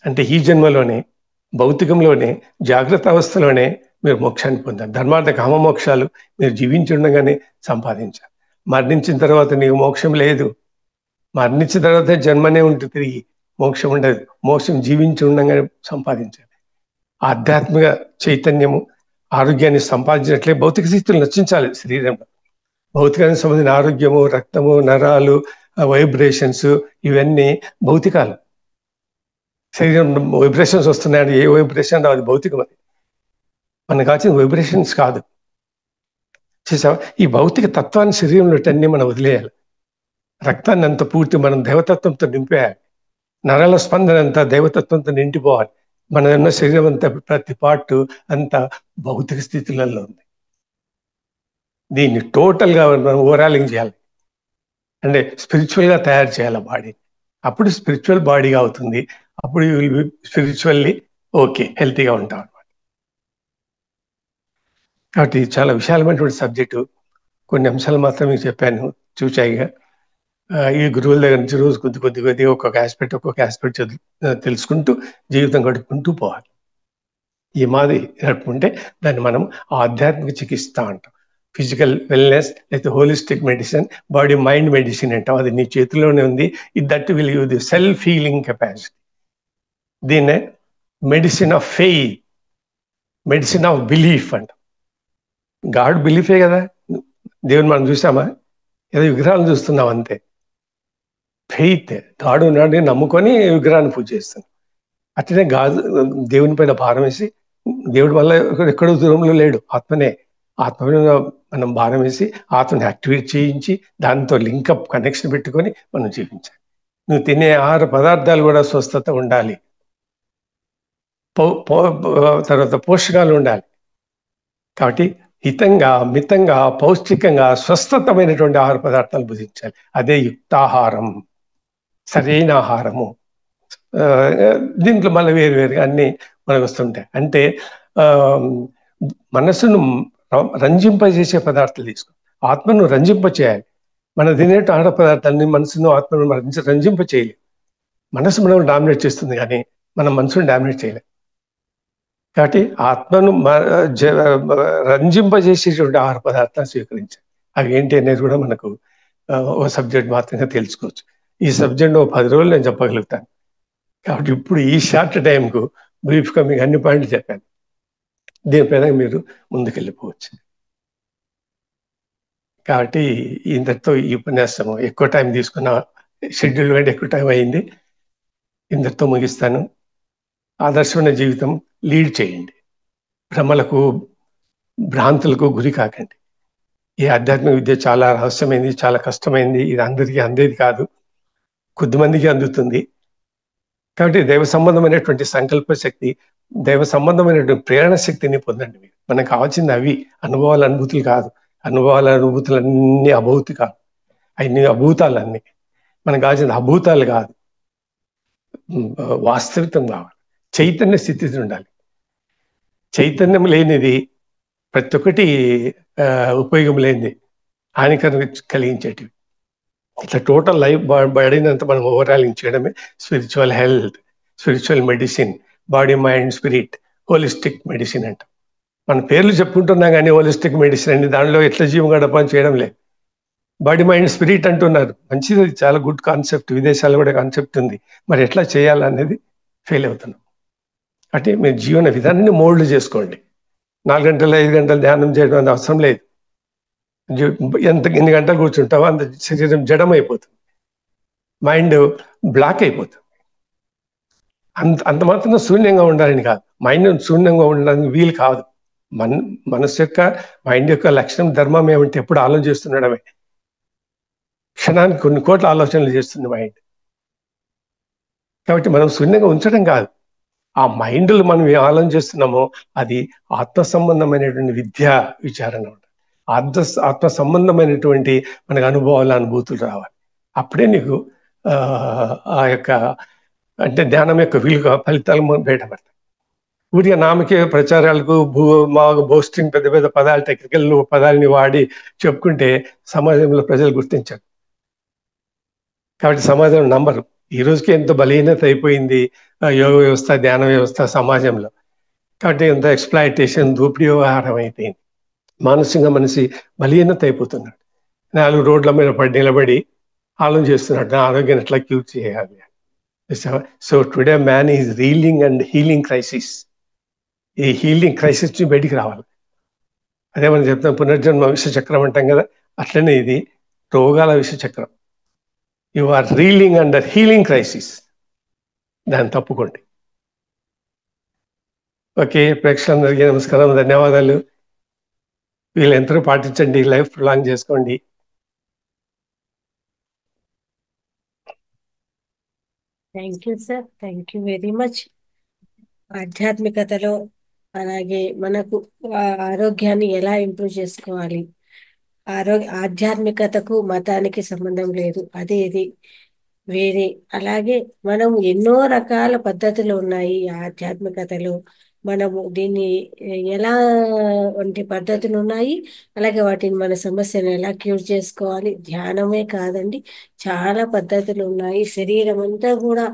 అంటే ఈ జన్మలోనే, భౌతికంలోనే, జాగ్రత్త అవస్థలోనే మీరు మోక్షాన్ని పొందాలి. ధర్మార్థ కామ మోక్షాలు మీరు జీవించి ఉండగానే సంపాదించాలి. మరణించిన తర్వాత నీకు మోక్షం లేదు. మరణించిన తర్వాత జన్మనే ఉంటుంది, తిరిగి మోక్షం ఉండదు. మోక్షం జీవించి ఉండగానే సంపాదించాలి. ఆధ్యాత్మిక చైతన్యము, ఆరోగ్యాన్ని సంపాదించినట్లే భౌతిక స్థితులు నశించాలి శరీరంలో. భౌతికానికి సంబంధించిన ఆరోగ్యము, రక్తము, నరాలు, వైబ్రేషన్స్, ఇవన్నీ భౌతికాలు. శరీరం వైబ్రేషన్స్ వస్తున్నాయంటే ఏ వైబ్రేషన్ అది భౌతికం. అది మనకు కావాల్సిన వైబ్రేషన్స్ కాదు. చూసావా, ఈ భౌతిక తత్వాన్ని శరీరంలో అన్ని మనం వదిలేయాలి. రక్తాన్ని అంత పూర్తి మనం దేవతత్వంతో నింపేయాలి. నరాల స్పందన అంతా దేవతత్వంతో నిండిపోవాలి. మన ఉన్న శరీరం అంతా, ప్రతి పార్ట్ అంతా భౌతిక స్థితులలో ఉంది. దీన్ని టోటల్గా మనం ఓవరాలింగ్ చేయాలి. అంటే స్పిరిచువల్గా తయారు చేయాలి బాడీ. అప్పుడు స్పిరిచువల్ బాడీగా అవుతుంది. అప్పుడు స్పిరిచువల్లీ ఓకే, హెల్తీగా ఉంటాం అనమాట. కాబట్టి చాలా విశాలమైనటువంటి సబ్జెక్టు. కొన్ని అంశాలు మాత్రమే చెప్పాను చూచాయిగా. ఈ గురువుల దగ్గర నుంచి రోజు కొద్దిగా ఒక్కొక్క ఆస్పెక్ట్ తెలుసుకుంటూ జీవితం గడుపుకుంటూ పోవాలి. ఈ మాది నడుపుకుంటే దాన్ని మనం ఆధ్యాత్మిక చికిత్స అంటాం. ఫిజికల్ వెల్నెస్ అయితే holistic medicine, body mind medicine అంటాం. అది నీ చేతిలోనే ఉంది. That will give the self healing capacity. దీన్నే medicine of faith, medicine of belief అంటాం. గాడ్ బిలీఫే కదా. దేవుని మనం చూసామా? ఏదో విగ్రహాలను చూస్తున్నాం అంతే. ఫెయిత్, గాడు ఉన్నాడని నమ్ముకొని విగ్రహాన్ని పూజ చేస్తాం. అట్లనే దేవుని పైన భారం వేసి, దేవుడి వల్ల ఎక్కడో దూరంలో లేడు, ఆత్మనే. ఆత్మ మనం భారం వేసి ఆత్మని యాక్టివేట్ చేయించి దాంతో లింకప్ కనెక్షన్ పెట్టుకొని మనం జీవించాలి. నువ్వు తినే ఆహార పదార్థాలు కూడా స్వస్థత ఉండాలి. తర్వాత పోషకాలు ఉండాలి. కాబట్టి హితంగా, మితంగా, పౌష్టికంగా, స్వస్థతమైనటువంటి ఆహార పదార్థాలు భుజించాలి. అదే యుక్తాహారం, సరైన ఆహారము. దీంట్లో మళ్ళీ వేరువేరుగా అన్ని మనకు వస్తుంటాయి. అంటే మనసును రంజింపజేసే పదార్థాలు తీసుకో, ఆత్మను రంజింపచేయాలి. మన తినేట ఆహార పదార్థాలని మనసును, ఆత్మను రంజింప చేయలేం. మనసు మనం డామినేట్ చేస్తుంది కానీ మనం మనసును డామినేట్ చేయలేం. కాబట్టి ఆత్మను రంజింపజేసేటువంటి ఆహార పదార్థాలు స్వీకరించాలి. అవి ఏంటి అనేది కూడా మనకు ఒక సబ్జెక్ట్ మాత్రమే తెలుసుకోవచ్చు. ఈ సబ్జెక్ట్ 10 రోజులు నేను చెప్పగలుగుతాను. కాబట్టి ఇప్పుడు ఈ షార్ట్ టైంకు బ్రీఫ్గా మీకు అన్ని పాయింట్లు చెప్పాను. దీనిపైన మీరు ముందుకెళ్ళిపోవచ్చు. కాబట్టి ఇంతటితో ఈ ఉపన్యాసము ఎక్కువ టైం తీసుకున్న, షెడ్యూల్ కంటే ఎక్కువ టైం అయింది. ఇంతటితో ముగిస్తాను. ఆదర్శమైన జీవితం లీడ్ చేయండి. భ్రమలకు, భ్రాంతులకు గురి కాకండి. ఈ ఆధ్యాత్మిక విద్య చాలా రహస్యమైంది, చాలా కష్టమైంది. ఇది అందరికీ అందేది కాదు, కొద్దిమందికి అందుతుంది. కాబట్టి దైవ సంబంధమైనటువంటి సంకల్ప శక్తి, దైవ సంబంధమైనటువంటి ప్రేరణ శక్తిని పొందండి. మీరు మనకు కావాల్సింది అవి అనుభవాలు, అనుభూతులు కాదు. అనుభూతులన్నీ అభౌతికాలు, అన్ని అభూతాలన్నీ. మనకు కావాల్సింది అభూతాలు కాదు, వాస్తవికం కావాలి. చైతన్య స్థితి ఉండాలి. చైతన్యం లేనిది ప్రతి ఒక్కటి ఉపయోగం లేనిది, హానికరం కలిగించేటివి. ఇట్లా టోటల్ లైఫ్ బాడీనంతా మనం ఓవరాలింగ్ చేయడమే spiritual health, spiritual medicine, body mind spirit, holistic medicine అంటాం. మన పేర్లు చెప్పుకుంటున్నాం కానీ హోలిస్టిక్ మెడిసిన్ అని దానిలో ఎట్లా జీవం గడపని చేయడం లేదు. బాడీ మైండ్ స్పిరిట్ అంటున్నారు, మంచిది, చాలా గుడ్ కాన్సెప్ట్. విదేశాల్లో కూడా కాన్సెప్ట్ ఉంది. మరి ఎట్లా చేయాలనేది ఫెయిల్ అవుతున్నాం. అంటే మీరు జీవన విధానాన్ని మోల్డ్ చేసుకోండి. 4 గంటలు 5 గంటలు ధ్యానం చేయడం అనేది అవసరం లేదు. ఎన్ని గంటలు కూర్చుంటావో అంత శరీరం జడం అయిపోతుంది, మైండ్ బ్లాక్ అయిపోతుంది. అంత మాత్రం శూన్యంగా ఉండాలని కాదు, మైండ్ శూన్యంగా ఉండడానికి వీలు కాదు. మన మనసు యొక్క మైండ్ యొక్క లక్షణం ధర్మం ఏమంటే ఎప్పుడు ఆలోచన చేస్తుండడమే. క్షణానికి కొన్ని కోట్ల ఆలోచనలు చేస్తుంది మైండ్. కాబట్టి మనం శూన్యంగా ఉంచడం కాదు, ఆ మైండ్లు మనం ఏ ఆలోచన చేస్తున్నామో అది ఆత్మ సంబంధమైనటువంటి విచారణ ఉంటుంది. ఆత్మ సంబంధమైనటువంటి మనకు అనుభవాలు, అనుభూతులు రావాలి. అప్పుడే నీకు ఆ యొక్క అంటే ధ్యానం యొక్క విలువ ఫలితాలు బయటపడతాయి. ఊరిగా నామకే ప్రచారాలకు మాకు బోస్టింగ్ పెద్ద పెద్ద పదాలు, టెక్నికల్ పదాలని వాడి చెప్పుకుంటే సమాజంలో ప్రజలు గుర్తించారు. కాబట్టి సమాజం నంబరు ఈ రోజుకి ఎంత బలహీనత అయిపోయింది యోగ వ్యవస్థ, ధ్యాన వ్యవస్థ సమాజంలో. కాబట్టి ఎంత ఎక్స్‌ప్లాయిటేషన్, దోపిడీ వ్యవహారం అయిపోయింది. మానసికంగా మనిషి బలహీనత అయిపోతున్నాడు. 4 రోడ్ల మీద పడి నిలబడి ఆలోచన చేస్తున్నాడు, నా ఆరోగ్యాన్ని ఎట్లా క్యూర్ చేయాలి. So today man is reeling and healing crisis. ఈ హీలింగ్ క్రైసిస్ నుంచి బయటికి రావాలి. అదే మనం చెప్తాం, పునర్జన్మ విష చక్రం అంటాం కదా, అట్లనే ఇది రోగాల విష చక్రం. You are reeling under healing crisis. దాన్ని తప్పుకోండి. ఓకే, ప్రేక్షకులందరికీ నమస్కారం, ధన్యవాదాలు. వీళ్ళందరూ పాటించండి, లైఫ్ ప్రొలాంగ్ చేసుకోండి. Thank you sir, thank you very much. ఆధ్యాత్మికతలో అలాగే మనకు ఆరోగ్యాన్ని ఎలా ఇంప్రూవ్ చేసుకోవాలి, ఆధ్యాత్మికతకు మతానికి సంబంధం లేదు, అది ఇది వేరే. అలాగే మనం ఎన్నో రకాల పద్ధతులు ఉన్నాయి ఈ ఆధ్యాత్మికతలో. మనము దీన్ని ఎలా వంటి పద్ధతులు ఉన్నాయి, అలాగే వాటిని మన సమస్యను ఎలా క్యూర్ చేసుకోవాలి. ధ్యానమే కాదండి, చాలా పద్ధతులు ఉన్నాయి. శరీరం అంతా కూడా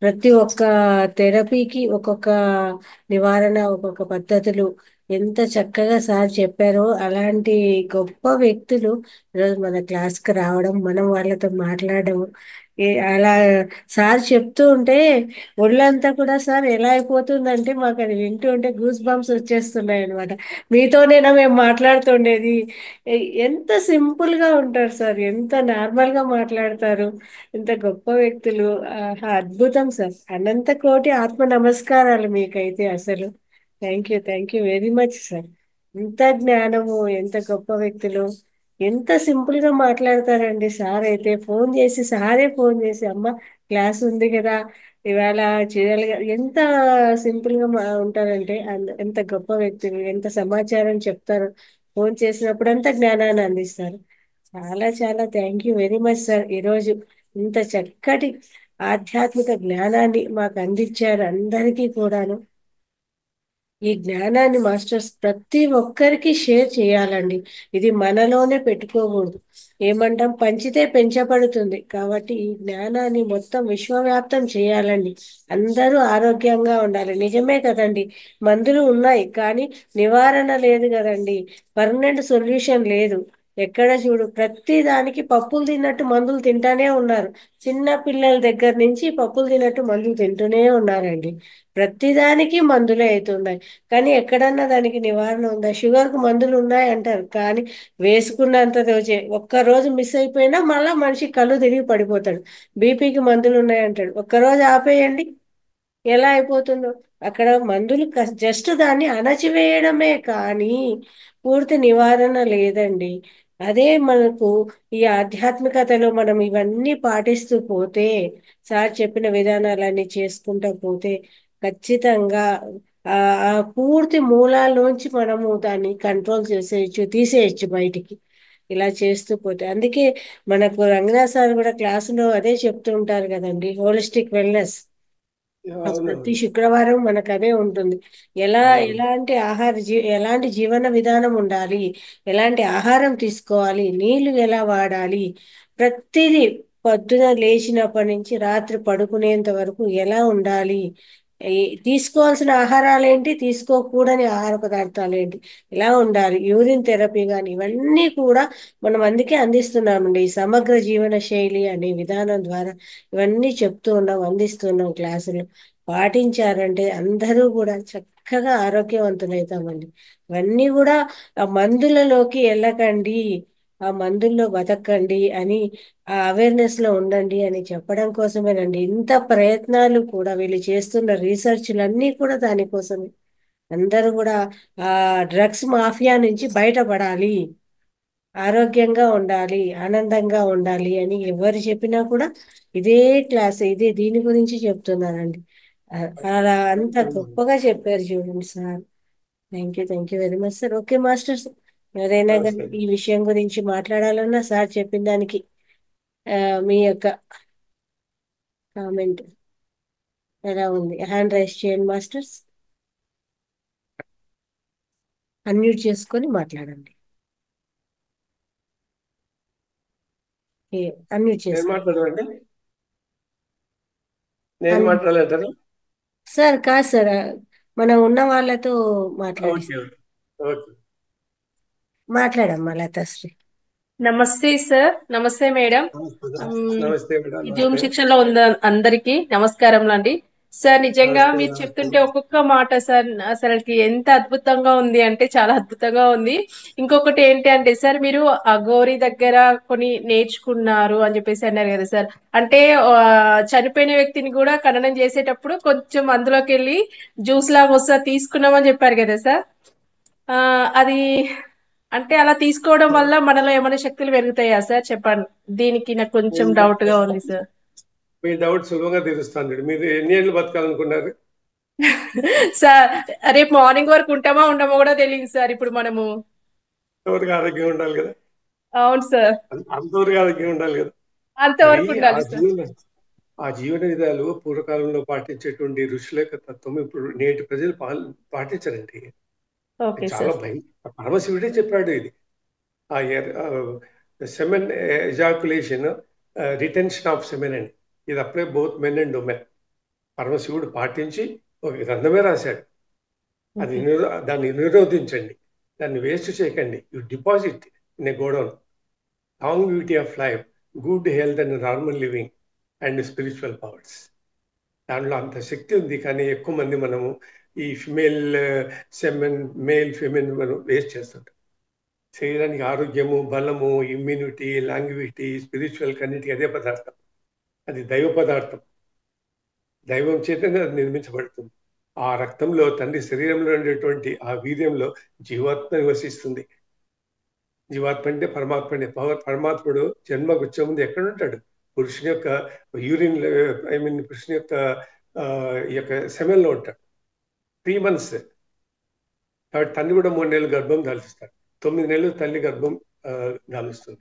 ప్రతి ఒక్క థెరపీకి ఒక్కొక్క నివారణ, ఒక్కొక్క పద్ధతులు ఎంత చక్కగా సార్ చెప్పారో. అలాంటి గొప్ప వ్యక్తులు ఈరోజు మన క్లాస్కి రావడం, మనం వాళ్ళతో మాట్లాడడం, అలా సార్ చెప్తూ ఉంటే ఒళ్ళంతా కూడా సార్ ఎలా అయిపోతుందంటే మాకు అది వింటూ ఉంటే గూస్ బంప్స్ వచ్చేస్తున్నాయి అనమాట. మీతోనేనా మేము మాట్లాడుతుండేది. ఎంత సింపుల్గా ఉంటారు సార్, ఎంత నార్మల్గా మాట్లాడతారు, ఎంత గొప్ప వ్యక్తులు. అద్భుతం సార్. అనంత కోటి ఆత్మ నమస్కారాలు మీకైతే అసలు. Thank you very much sir. ఎంత జ్ఞానము, ఎంత గొప్ప వ్యక్తులు, ఎంత సింపుల్ గా మాట్లాడతారండి. సార్ అయితే ఫోన్ చేసి అమ్మ క్లాస్ ఉంది కదా ఇవాళ చేయాలి కదా, ఎంత సింపుల్ గా ఉంటారంటే ఎంత గొప్ప వ్యక్తులు, ఎంత సమాచారం చెప్తారు. ఫోన్ చేసినప్పుడు అంతా జ్ఞానాన్ని అందిస్తారు. చాలా చాలా thank you very much sir. ఈరోజు ఇంత చక్కటి ఆధ్యాత్మిక జ్ఞానాన్ని మాకు అందించారు అందరికీ కూడాను. ఈ జ్ఞానాన్ని మాస్టర్స్ ప్రతి ఒక్కరికి షేర్ చేయాలండి. ఇది మనలోనే పెట్టుకోకూడదు. ఏమంటాం, పంచితే పెంచబడుతుంది. కాబట్టి ఈ జ్ఞానాన్ని మొత్తం విశ్వవ్యాప్తం చేయాలండి. అందరూ ఆరోగ్యంగా ఉండాలి. నిజమే కదండి, మందులు ఉన్నాయి కానీ నివారణ లేదు కదండి, పర్మనెంట్ సొల్యూషన్ లేదు. ఎక్కడ చూడు ప్రతి దానికి పప్పులు తిన్నట్టు మందులు తింటానే ఉన్నారు. చిన్న పిల్లల దగ్గర నుంచి పప్పులు తిన్నట్టు మందులు తింటూనే ఉన్నారండి. ప్రతిదానికి మందులే అవుతున్నాయి కానీ ఎక్కడన్నా దానికి నివారణ ఉందా? షుగర్కు మందులు ఉన్నాయి అంటారు కానీ వేసుకున్నంత రోజే ఒక్కరోజు మిస్ అయిపోయినా మళ్ళీ మనిషి కళ్ళు తిరిగి పడిపోతాడు. బీపీకి మందులు ఉన్నాయి అంటాడు, ఒక్కరోజు ఆపేయండి ఎలా అయిపోతుందో. అక్కడ మందులు జస్ట్ దాన్ని అణచివేయడమే కానీ పూర్తి నివారణ లేదండి. అదే మనకు ఈ ఆధ్యాత్మికతలో మనం ఇవన్నీ పాటిస్తూ పోతే, సార్ చెప్పిన విధానాలన్నీ చేసుకుంటూ పోతే ఖచ్చితంగా ఆ ఆ పూర్తి మూలాల్లోంచి మనము దాన్ని కంట్రోల్ చేసేయచ్చు, తీసేయచ్చు బయటికి, ఇలా చేస్తూ పోతే. అందుకే మనకు రంగనాథ్ సార్ కూడా క్లాసులో అదే చెప్తూ ఉంటారు కదండి, హోలిస్టిక్ వెల్నెస్. ప్రతి అవునవును. శుక్రవారం మనకు అదే ఉంటుంది. అవును. ఎలాంటి జీవన విధానం ఉండాలి, ఎలాంటి ఆహారం తీసుకోవాలి, నీళ్లు ఎలా వాడాలి, ప్రతిదీ పొద్దున లేచినప్పటి నుంచి రాత్రి పడుకునేంత వరకు ఎలా ఉండాలి, తీసుకోవాల్సిన ఆహారాలు ఏంటి, తీసుకోకూడని ఆహార పదార్థాలు ఏంటి, ఎలా ఉండాలి, యూరిన్ థెరపీ కానీ ఇవన్నీ కూడా మనం అందుకే అందిస్తున్నామండి. ఈ సమగ్ర జీవన శైలి అనే విధానం ద్వారా ఇవన్నీ చెప్తూ ఉన్నాం, అందిస్తున్నాం క్లాసులు. పాటించారంటే అందరూ కూడా చక్కగా ఆరోగ్యవంతులవుతామండి. ఇవన్నీ కూడా ఆ మందులలోకి వెళ్ళకండి, ఆ మందుల్లో బతకండి అని, ఆ అవేర్నెస్ లో ఉండండి అని చెప్పడం కోసమేనండి ఇంత ప్రయత్నాలు కూడా వీళ్ళు చేస్తున్న రీసెర్చ్లన్నీ కూడా దానికోసమే. అందరూ కూడా ఆ డ్రగ్స్ మాఫియా నుంచి బయటపడాలి, ఆరోగ్యంగా ఉండాలి, ఆనందంగా ఉండాలి అని ఎవరు చెప్పినా కూడా ఇదే క్లాస్, ఇదే దీని గురించి చెప్తున్నానండి. అలా అంత గొప్పగా చెప్పారు చూడండి sir. Thank you very much sir. Okay masters, ఎవరైనా కానీ నమస్తే. ఈ విషయం గురించి మాట్లాడాలన్నా సార్ చెప్పిన దానికి ఆ, మీ యొక్క కామెంట్ ఎలా ఉంది? హ్యాండ్ రైస్ చేయండి మాస్టర్స్, అన్మ్యూట్ చేసుకొని మాట్లాడండి. అన్మ్యూట్ నేను చేసుకోండి. మాట్లాడమండి, నేను అన్ మాట్లాడలేంటారా? సార్ కాదు సార్, మనం ఉన్న వాళ్ళతో మాట్లాడి ఓకే, ఓకే, ఓకే. మాట్లాడమ్మా లతాశ్రీ. నమస్తే సార్. నమస్తే మేడం. నమస్తే, ఉమ్, నమస్తే మేడం, ఈ జూమ్ నమస్తే. శిక్షణ లో ఉన్న అందరికి నమస్కారం అండి. సార్ నిజంగా నమస్తే, మీరు నమస్తే. చెప్తుంటే ఒక్కొక్క మాట సార్ అసలుకి ఎంత అద్భుతంగా ఉంది అంటే చాలా అద్భుతంగా ఉంది. ఇంకొకటి ఏంటి అంటే సార్, మీరు అఘోరి దగ్గర కొన్ని నేర్చుకున్నారు అని చెప్పేసి అన్నారు కదా సార్. అంటే చనిపోయిన వ్యక్తిని కూడా ఖననం చేసేటప్పుడు కొంచెం అందులోకి వెళ్ళి జ్యూస్ లాగా వస్తా తీసుకున్నామని చెప్పారు కదా సార్. ఆ అది అంటే అలా తీసుకోవడం వల్ల మనలో ఏమైనా శక్తులు పెరుగుతాయా సార్? చెప్పండి. దీనికి నాకు కొంచెం డౌట్ గా ఉంది సార్. మీ డౌట్ సులభంగా తీరుస్తాను. మీరు ఎన్ని ఏళ్ళు బతకాలనుకున్నారు? సార్ రేపు మార్నింగ్ వరకు ఉంటామా ఉండమో కూడా తెలియదు సార్ ఇప్పుడు మనము. అంతవరకు ఆరోగ్యం ఉండాలి కదా. అవును సార్. అంతవరకు ఆరోగ్యం ఉండాలి కదా. మరి అంతవరకు ఆ ఉండాలి సార్. జీవన ఆ జీవన విధాలు పూర్వకాలంలో పాటించేటువంటి ఋషుల యొక్క తత్వం ఇప్పుడు నేటి ప్రజలు పాటించరండి. ఓకే చాలా సార్. భయం. పరమశివుడే చెప్పాడు ఇది. ఆ semen ejaculation, retention of semen అని, ఇది అప్పుడే బోత్ మెన్ అండ్ ఉమెన్. పరమశివుడు పాటించి ఒక గ్రంథమే రాశాడు. అది ఓకే. దాన్ని నిరోధించండి, దాన్ని వేస్ట్ చేయకండి. You deposit in a godown long beauty of life, good health and normal living and spiritual powers. దాంట్లో అంత శక్తి ఉంది. కానీ ఎక్కువ మంది మనము ఈ ఫిమేల్ సెమెన్, మేల్ ఫిమెన్ మనం వేస్ట్ చేస్తుంటాం. శరీరానికి ఆరోగ్యము, బలము, ఇమ్యూనిటీ, లాంగ్విటీ, స్పిరిచువల్ కన్నిటికి అదే పదార్థం. అది దైవ పదార్థం. దైవం చేతనే అది నిర్మించబడుతుంది. ఆ రక్తంలో, తండ్రి శరీరంలో ఉండేటువంటి ఆ వీర్యంలో జీవాత్మ నివసిస్తుంది. జీవాత్మ అంటే పరమాత్మ అంటే పరమాత్ముడు జన్మకు వచ్చే ముందు ఎక్కడ ఉంటాడు? పురుషుని యొక్క యూరిన్, పురుషుని యొక్క ఈ యొక్క సెమెన్లో ఉంటాడు 3 months. కాబట్టి తల్లి కూడా 3 నెలలు గర్భం దాల్చిస్తాడు. 9 నెలలు తల్లి గర్భం దాలుస్తుంది.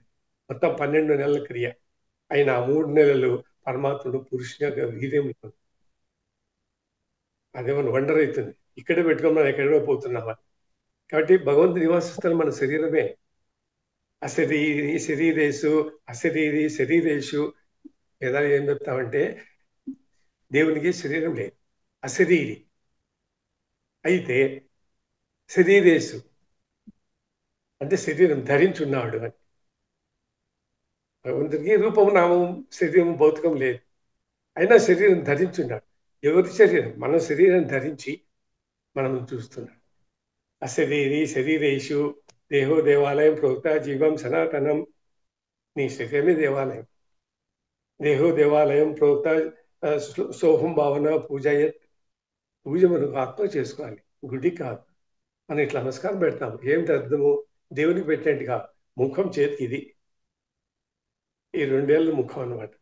మొత్తం 12 నెలల క్రియ. అయిన ఆ 3 నెలలు పరమాత్ముడు పురుషుని యొక్క వీర్యంలో. అదేమన్నా వండర్ అవుతుంది. ఇక్కడే పెట్టుకొని మనం ఎక్కడో పోతున్నామా? కాబట్టి భగవంతుని నివాస స్థలం మన శరీరమే. అశరీరి శరీరేషు, అశరీరి శరీరేషు. లేదా ఏం చెప్తామంటే దేవునికి శరీరం లేదు, అశరీరి. అయితే శరీరేషు అంటే శరీరం ధరించున్నాడు అని. భగవంతుడికి రూపం, నామం, శరీరం, భౌతికం లేదు, అయినా శరీరం ధరించున్నాడు. ఎవరి శరీరం? మన శరీరం ధరించి మనం చూస్తున్నాడు. అశరీరి శరీరేషు దేహో దేవాలయం ప్రోక్త జీవం సనాతనం. నీ శరీరమే దేవాలయం. దేహో దేవాలయం ప్రోక్త సోహం భావన పూజయత్. పూజ మనం ఆత్మ చేసుకోవాలి, గుడి కాదు. మనం ఇట్లా నమస్కారం పెడతాం. ఏమిటి అర్థము? దేవునికి పెట్టినట్టు కాదు. ముఖం చేతికి ఇది, ఈ 2 ఏళ్ళ ముఖం అనమాట.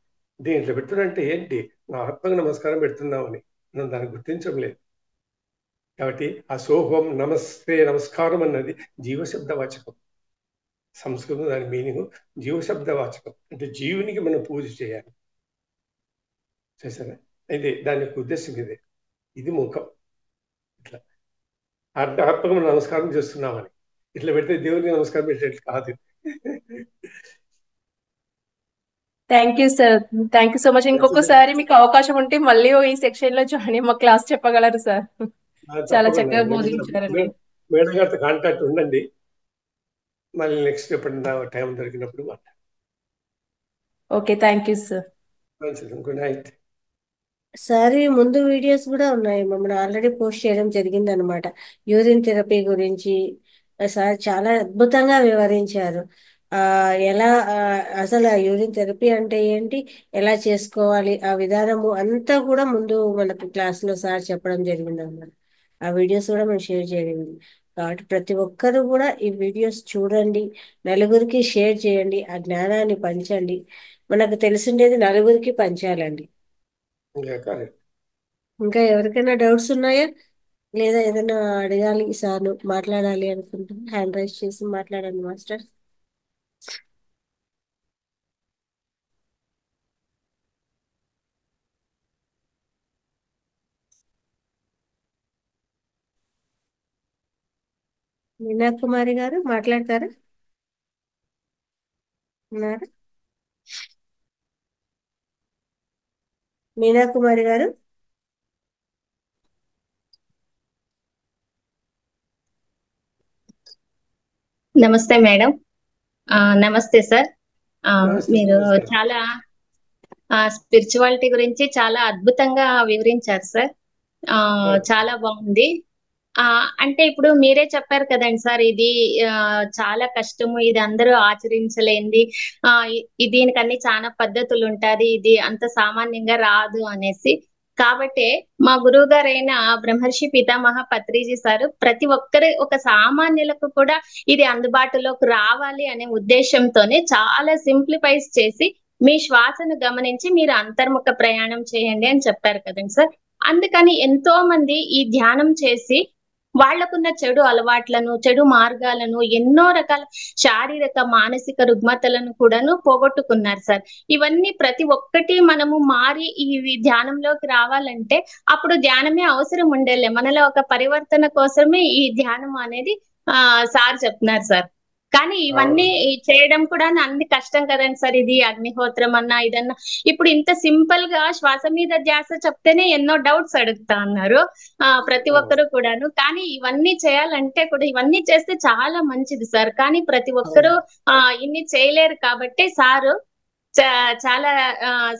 దీంట్లో పెట్టుడంటే ఏంటి? నా ఆత్మకు నమస్కారం పెడుతున్నామని మనం దాన్ని గుర్తించడం లేదు. కాబట్టి ఆ సోహం, నమస్తే, నమస్కారం అన్నది జీవశబ్దవాచకం. సంస్కృతం దాని మీనింగ్ జీవశబ్దవాచకం. అంటే జీవునికి మనం పూజ చేయాలి. చేశారా? అయితే దాని యొక్క ఉద్దేశం ఇదే. ఇది ముఖం. ఇట్లా ఆత్మకు మనం నమస్కారం చేస్తున్నామని ఇట్లా పెడితే దేవునికి నమస్కారం పెట్టేది కాదు. Thank you sir. Thank you so much. ఇంకొకసారి మీకు అవకాశం ఉంటే మళ్ళీ ఈ సెక్షన్ లో జాయిన్ అయ్యి మా క్లాస్ చెప్పగలరు సార్. చాలా తప్పకుండా చక్కగా బోధించారండి. మేడం గారితో కాంటాక్ట్ ఉండండి. మళ్ళీ నెక్స్ట్ ఎప్పుడన్నా టైం దొరికినప్పుడు ఓకే. Thank you sir. మంచిది. Good night. సారీ ముందు వీడియోస్ కూడా ఉన్నాయి, మమ్మల్ని ఆల్రెడీ పోస్ట్ చేయడం జరిగింది అనమాట. యూరిన్ థెరపీ గురించి సార్ చాలా అద్భుతంగా వివరించారు. ఆ ఎలా అసలు ఆ యూరిన్ థెరపీ అంటే ఏంటి, ఎలా చేసుకోవాలి, ఆ విధానము అంతా కూడా ముందు మనకు క్లాస్లో సార్ చెప్పడం జరిగింది అనమాట. ఆ వీడియోస్ కూడా మేము షేర్ చేయలేదు. కాబట్టి ప్రతి ఒక్కరు కూడా ఈ వీడియోస్ చూడండి, నలుగురికి షేర్ చేయండి, ఆ జ్ఞానాన్ని పంచండి. మనకు తెలిసిండేది నలుగురికి పంచాలండి. ఇంకా ఎవరికైనా డౌట్స్ ఉన్నాయా, లేదా ఏదైనా అడగాలి సార్ను మాట్లాడాలి అనుకుంటున్నా హ్యాండ్ రైజ్ చేసి మాట్లాడండి మాస్టర్. మీనా కుమారి గారు మాట్లాడతారా? ఉన్నారా మీనా కుమారి గారు? నమస్తే మేడం. నమస్తే సార్. మీరు చాలా స్పిరిచువాలిటీ గురించి చాలా అద్భుతంగా వివరించారు సార్. చాలా బాగుంది. అంటే ఇప్పుడు మీరే చెప్పారు కదండి సార్, ఇది చాలా కష్టము, ఇది అందరూ ఆచరించలేంది, దీనికన్నీ చాలా పద్ధతులు ఉంటాది, ఇది అంత సామాన్యంగా రాదు అనేసి. కాబట్టి మా గురువు గారైన బ్రహ్మర్షి పితామహ పత్రిజీ సారు ప్రతి ఒక్కరి ఒక సామాన్యులకు కూడా ఇది అందుబాటులోకి రావాలి అనే ఉద్దేశంతోనే చాలా సింప్లిఫైస్ చేసి మీ శ్వాసను గమనించి మీరు అంతర్ముఖ ప్రయాణం చేయండి అని చెప్పారు కదండి సార్. అందుకని ఎంతో మంది ఈ ధ్యానం చేసి వాళ్లకున్న చెడు అలవాట్లను, చెడు మార్గాలను, ఎన్నో రకాల శారీరక మానసిక రుగ్మతలను కూడాను పోగొట్టుకున్నారు సార్. ఇవన్నీ ప్రతి ఒక్కటి మనము మారి ఈ ధ్యానంలోకి రావాలంటే అప్పుడు ధ్యానమే అవసరం ఉండేలే, మనలో ఒక పరివర్తన కోసమే ఈ ధ్యానం అనేది సార్ చెప్తున్నారు సార్. కానీ ఇవన్నీ చేయడం కూడా అన్ని కష్టం కదండి సార్. ఇది అగ్నిహోత్రం అన్నా ఇదన్నా ఇప్పుడు ఇంత సింపుల్ గా శ్వాస మీద ధ్యాస చెప్తేనే ఎన్నో డౌట్స్ అడుగుతా అన్నారు ప్రతి ఒక్కరు కూడాను. కానీ ఇవన్నీ చేయాలంటే కూడా ఇవన్నీ చేస్తే చాలా మంచిది సార్. కానీ ప్రతి ఒక్కరు ఇన్ని చేయలేరు కాబట్టి సారు చాలా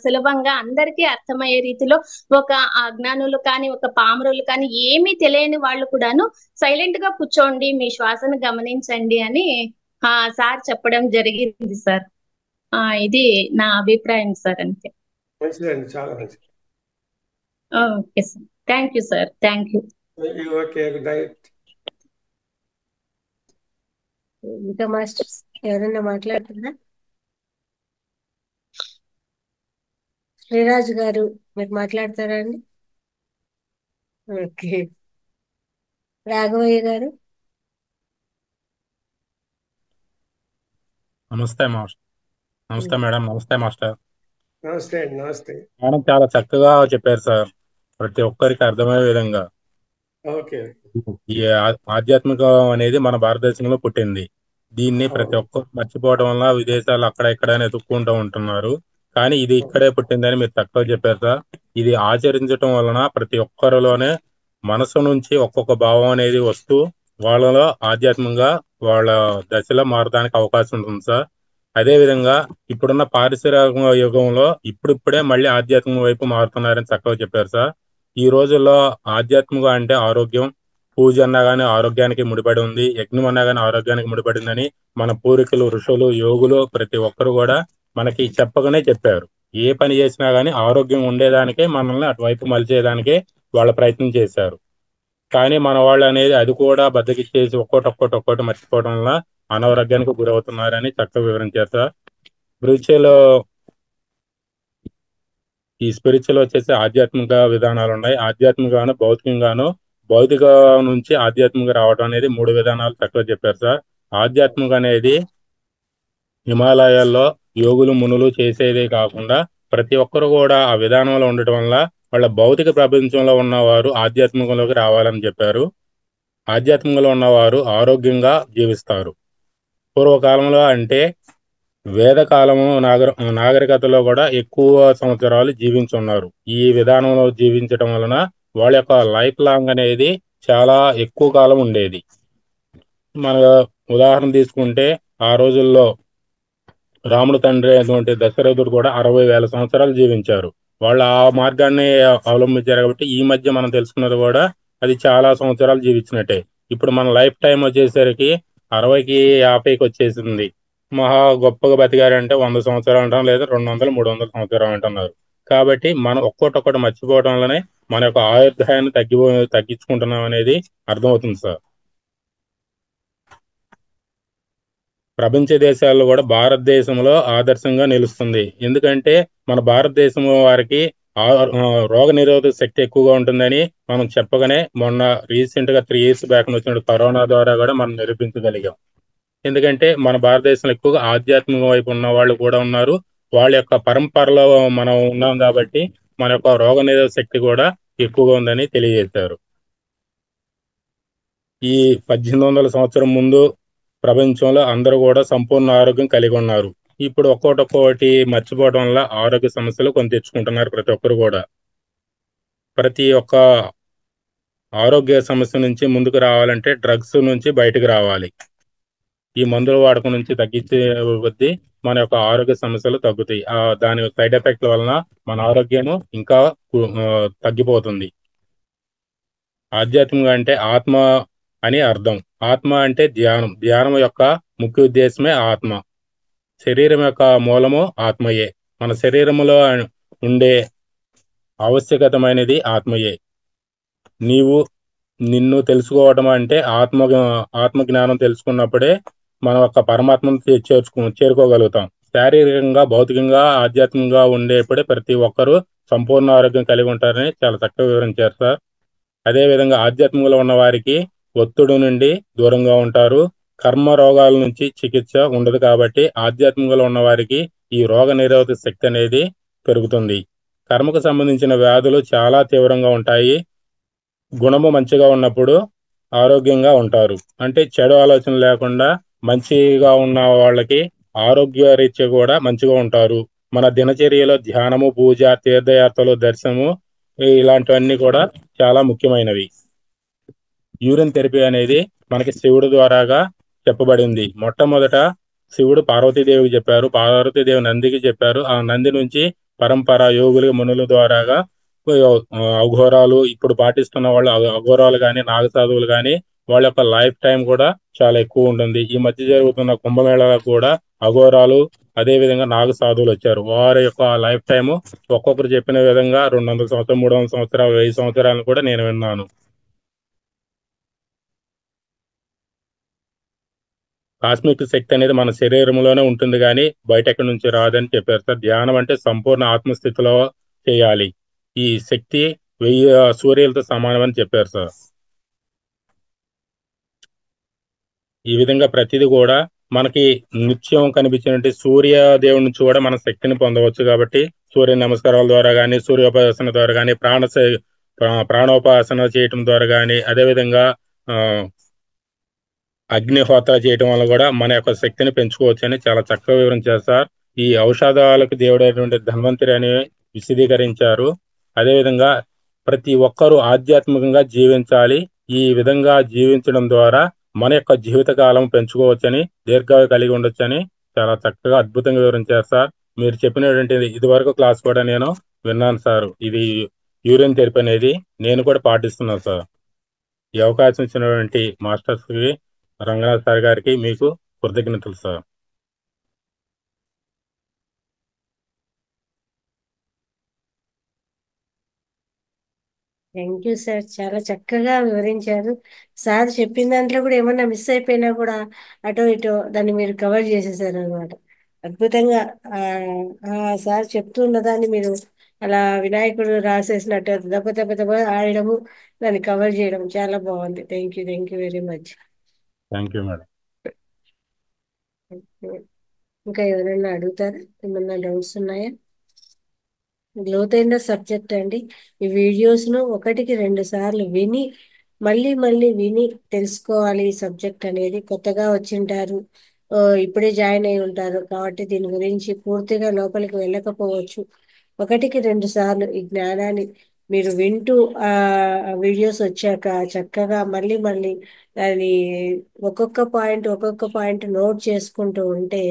సులభంగా అందరికీ అర్థమయ్యే రీతిలో ఒక అజ్ఞానులు కానీ ఒక పామరులు కానీ ఏమీ తెలియని వాళ్ళు కూడాను సైలెంట్ గా కూర్చోండి, మీ శ్వాసను గమనించండి అని సార్ చెప్పడం జరిగింది సార్. ఇది నా అభిప్రాయం సార్. అంతే. చాలా మంచిది. Okay sir, thank you sir. Thank you. ఇంకా మాస్టర్స్ ఎవరైనా మాట్లాడుతున్నా? శ్రీరాజు గారు మీరు మాట్లాడతారా అండి? ఓకే. రాఘవయ్య గారు? నమస్తే మాస్టర్. నమస్తే మేడం. నమస్తే మాస్టర్. నమస్తే అండి. నమస్తే మేడం, చాలా చక్కగా చెప్పారు సార్, ప్రతి ఒక్కరికి అర్థమయ్యే విధంగా. ఓకే. ఈ ఆధ్యాత్మికం అనేది మన భారతదేశంలో పుట్టింది. దీన్ని ప్రతి ఒక్కరు మర్చిపోవడం వల్ల విదేశాలు అక్కడ ఇక్కడ ఎత్తుక్కుంటూ ఉంటున్నారు. కానీ ఇది ఇక్కడే పుట్టిందని మీరు చక్కగా చెప్పారు సార్. ఇది ఆచరించడం వలన ప్రతి ఒక్కరిలోనే మనసు నుంచి ఒక్కొక్క భావం అనేది వస్తూ వాళ్ళలో ఆధ్యాత్మికంగా వాళ్ళ దశలో మారడానికి అవకాశం ఉంటుంది సార్. అదే విధంగా ఇప్పుడున్న పారిశ్రామిక యుగంలో ఇప్పుడిప్పుడే మళ్ళీ ఆధ్యాత్మిక వైపు మారుతున్నారని చక్కగా చెప్పారు సార్. ఈ రోజుల్లో ఆధ్యాత్మిక అంటే ఆరోగ్యం, పూజ అన్నా కానీ ఆరోగ్యానికి ముడిపడి ఉంది, యజ్ఞం అన్నా కానీ ఆరోగ్యానికి ముడిపడిందని మన పూర్వీకులు, ఋషులు, యోగులు ప్రతి ఒక్కరు కూడా మనకి చెప్పగానే చెప్పారు. ఏ పని చేసినా కానీ ఆరోగ్యం ఉండేదానికే మనల్ని అటువైపు మలిచేదానికే వాళ్ళ ప్రయత్నం చేశారు. కానీ మన వాళ్ళు అనేది అది కూడా బద్దకిచ్చేసి ఒక్కోటి మర్చిపోవడం వల్ల అనారోగ్యానికి గురవుతున్నారని చక్కగా వివరించారు సార్. స్పిరిచువల్ వచ్చేసి ఆధ్యాత్మిక విధానాలు ఉన్నాయి. ఆధ్యాత్మికగాను భౌతికంగాను, భౌతిక నుంచి ఆధ్యాత్మిక రావడం అనేది 3 విధానాలు చక్కగా చెప్పారు సార్. ఆధ్యాత్మిక అనేది హిమాలయాల్లో యోగులు మునులు చేసేదే కాకుండా ప్రతి ఒక్కరు కూడా ఆ విధానంలో ఉండటం వల్ల వాళ్ళ భౌతిక ప్రపంచంలో ఉన్నవారు ఆధ్యాత్మికంలోకి రావాలని చెప్పారు. ఆధ్యాత్మికంలో ఉన్నవారు ఆరోగ్యంగా జీవిస్తారు. పూర్వకాలంలో అంటే వేదకాలము నాగరికతలో కూడా ఎక్కువ సంవత్సరాలు జీవించున్నారు. ఈ విధానంలో జీవించడం వలన వాళ్ళ యొక్క లైఫ్ లాంగ్ అనేది చాలా ఎక్కువ కాలం ఉండేది. మన ఉదాహరణ తీసుకుంటే ఆ రోజుల్లో రాముడు తండ్రి అయినటువంటి దశరథుడు కూడా 60,000 సంవత్సరాలు జీవించారు. వాళ్ళు ఆ మార్గాన్ని అవలంబించారు కాబట్టి ఈ మధ్య మనం తెలుసుకున్నది కూడా అది చాలా సంవత్సరాలు జీవించినట్టే. ఇప్పుడు మన లైఫ్ టైం వచ్చేసరికి 60కి 50కి వచ్చేసింది. మహా గొప్పగా బతికారంటే 100 సంవత్సరాలు అంటాం, లేదా 200, 300 సంవత్సరాలు అంటున్నారు. కాబట్టి మనం ఒక్కొక్కటి మర్చిపోవడం వల్లనే మన యొక్క ఆయుర్దాయాన్ని తగ్గించుకుంటున్నాం అనేది అర్థమవుతుంది సార్. ప్రపంచ దేశాల్లో కూడా భారతదేశంలో ఆదర్శంగా నిలుస్తుంది. ఎందుకంటే మన భారతదేశం వారికి రోగ నిరోధక శక్తి ఎక్కువగా ఉంటుందని మనం చెప్పగానే మొన్న రీసెంట్ గా 3 years బ్యాక్ వచ్చిన కరోనా ద్వారా కూడా మనం నిరూపించగలిగాం. ఎందుకంటే మన భారతదేశంలో ఎక్కువగా ఆధ్యాత్మిక వైపు ఉన్న వాళ్ళు కూడా ఉన్నారు. వాళ్ళ యొక్క పరంపరలో మనం ఉన్నాం కాబట్టి మన యొక్క రోగ నిరోధక శక్తి కూడా ఎక్కువగా ఉందని తెలియజేశారు. ఈ 1800 సంవత్సరం ముందు ప్రపంచంలో అందరూ కూడా సంపూర్ణ ఆరోగ్యం కలిగి ఉన్నారు. ఇప్పుడు ఒక్కొక్కటి మర్చిపోవడం వల్ల ఆరోగ్య సమస్యలు కొని తెచ్చుకుంటున్నారు ప్రతి ఒక్కరు కూడా. ప్రతి ఒక్క ఆరోగ్య సమస్య నుంచి ముందుకు రావాలంటే డ్రగ్స్ నుంచి బయటకు రావాలి. ఈ మందుల వాడకం నుంచి తగ్గించే కొద్దీ మన యొక్క ఆరోగ్య సమస్యలు తగ్గుతాయి. దాని సైడ్ ఎఫెక్ట్ల వలన మన ఆరోగ్యము ఇంకా తగ్గిపోతుంది. ఆధ్యాత్మికంగా అంటే ఆత్మ అని అర్థం. ఆత్మ అంటే ధ్యానం. ధ్యానం యొక్క ముఖ్య ఉద్దేశమే ఆత్మ. శరీరం యొక్క మూలము ఆత్మయే. మన శరీరములో ఉండే ఆవశ్యకతమైనది ఆత్మయే. నీవు నిన్ను తెలుసుకోవడం అంటే ఆత్మ జ్ఞానం తెలుసుకున్నప్పుడే మన యొక్క పరమాత్మను చేరుకోగలుగుతాం. శారీరకంగా, భౌతికంగా, ఆధ్యాత్మికంగా ఉండేప్పుడే ప్రతి ఒక్కరూ సంపూర్ణ ఆరోగ్యం కలిగి ఉంటారని చాలా చక్కగా వివరించారు సార్. అదేవిధంగా ఆధ్యాత్మికంలో ఉన్న వారికి ఒత్తిడి నుండి దూరంగా ఉంటారు. కర్మ రోగాల నుంచి చికిత్స ఉండదు కాబట్టి ఆధ్యాత్మికంలో ఉన్న వారికి ఈ రోగ నిరోధక శక్తి అనేది పెరుగుతుంది. కర్మకు సంబంధించిన వ్యాధులు చాలా తీవ్రంగా ఉంటాయి. గుణము మంచిగా ఉన్నప్పుడు ఆరోగ్యంగా ఉంటారు. అంటే చెడు ఆలోచన లేకుండా మంచిగా ఉన్న వాళ్ళకి ఆరోగ్య రీత్యా కూడా మంచిగా ఉంటారు. మన దినచర్యలో ధ్యానము, పూజ, తీర్థయాత్రలు, దర్శనము ఇలాంటివన్నీ కూడా చాలా ముఖ్యమైనవి. యూరిన్ థెరపీ అనేది మనకి శివుడు ద్వారాగా చెప్పబడింది. మొట్టమొదట శివుడు పార్వతీదేవికి చెప్పారు, పార్వతీదేవి నందికి చెప్పారు. ఆ నంది నుంచి పరంపర యోగులు, మునుల ద్వారాగా అఘోరాలు ఇప్పుడు పాటిస్తున్న వాళ్ళు అఘోరాలు కానీ, నాగసాధువులు కానీ వాళ్ళ యొక్క లైఫ్ టైం కూడా చాలా ఎక్కువ ఉంటుంది. ఈ మధ్య జరుగుతున్న కుంభమేళాలకు కూడా అఘోరాలు అదే విధంగా నాగసాధువులు వచ్చారు. వారి యొక్క లైఫ్ టైము ఒక్కొక్కరు చెప్పిన విధంగా 200 సంవత్సరాలు, 300 సంవత్సరాలు, 1000 సంవత్సరాలను కూడా నేను విన్నాను. కాస్మిక్ శక్తి అనేది మన శరీరంలోనే ఉంటుంది కానీ బయట ఎక్కడి నుంచి రాదని చెప్పారు సార్. ధ్యానం అంటే సంపూర్ణ ఆత్మస్థితిలో చేయాలి. ఈ శక్తి 1000 సూర్యులతో సమానం అని చెప్పారు సార్. ఈ విధంగా ప్రతిదీ కూడా మనకి నిత్యం కనిపించినట్టు సూర్య దేవుడి నుంచి కూడా మన శక్తిని పొందవచ్చు. కాబట్టి సూర్య నమస్కారాల ద్వారా కానీ, సూర్యోపాసన ద్వారా కానీ, ప్రాణోపాసన చేయటం ద్వారా కానీ, అదేవిధంగా అగ్నిహోత్ర చేయటం వల్ల కూడా మన యొక్క శక్తిని పెంచుకోవచ్చు అని చాలా చక్కగా వివరించారు సార్. ఈ ఔషధాలకు దేవుడైనటువంటి ధన్వంతరి అని విశదీకరించారు. అదేవిధంగా ప్రతి ఒక్కరూ ఆధ్యాత్మికంగా జీవించాలి. ఈ విధంగా జీవించడం ద్వారా మన యొక్క జీవితకాలం పెంచుకోవచ్చని, దీర్ఘాయు కలిగి ఉండొచ్చని చాలా చక్కగా అద్భుతంగా వివరించారు సార్. మీరు చెప్పినటువంటి ఇదివరకు క్లాస్ కూడా నేను విన్నాను సార్. ఇది యూరిన్ థెరపీ అనేది నేను కూడా పాటిస్తున్నాను సార్. ఈ అవకాశం ఇచ్చినటువంటి మాస్టర్స్కి, రంగనాథ్ సార్ గారికి మీకు కృతజ్ఞతలు సార్. థ్యాంక్ యూ సార్, చాలా చక్కగా వివరించారు. సార్ చెప్పిన దాంట్లో కూడా ఏమన్నా మిస్ అయిపోయినా కూడా అటో ఇటో దాన్ని మీరు కవర్ చేసేసారు అనమాట. అద్భుతంగా ఆ ఆ సార్ చెప్తున్న దాన్ని మీరు అలా వినాయకుడు రాసేసినట్టు దెబ్బ దెబ్బ దెబ్బ ఆడము, దాన్ని కవర్ చేయడం చాలా బాగుంది. Thank you very much. Thank you madam. ఇంకా ఎవరైనా అడుగుతారా? ఏమన్నా డౌట్స్ ఉన్నాయా? లోతైన సబ్జెక్ట్ అండి. ఈ వీడియోస్ను 1-2 సార్లు విని మళ్ళీ మళ్ళీ విని తెలుసుకోవాలి. ఈ సబ్జెక్ట్ అనేది కొత్తగా వచ్చింటారు, ఇప్పుడే జాయిన్ అయి ఉంటారు కాబట్టి దీని గురించి పూర్తిగా లోపలికి వెళ్ళకపోవచ్చు. 1-2 సార్లు ఈ జ్ఞానాన్ని మీరు వింటూ ఆ వీడియోస్ వచ్చాక చక్కగా మళ్ళీ మళ్ళీ అది ఒక్కొక్క పాయింట్ నోట్ చేసుకుంటూ ఉంటే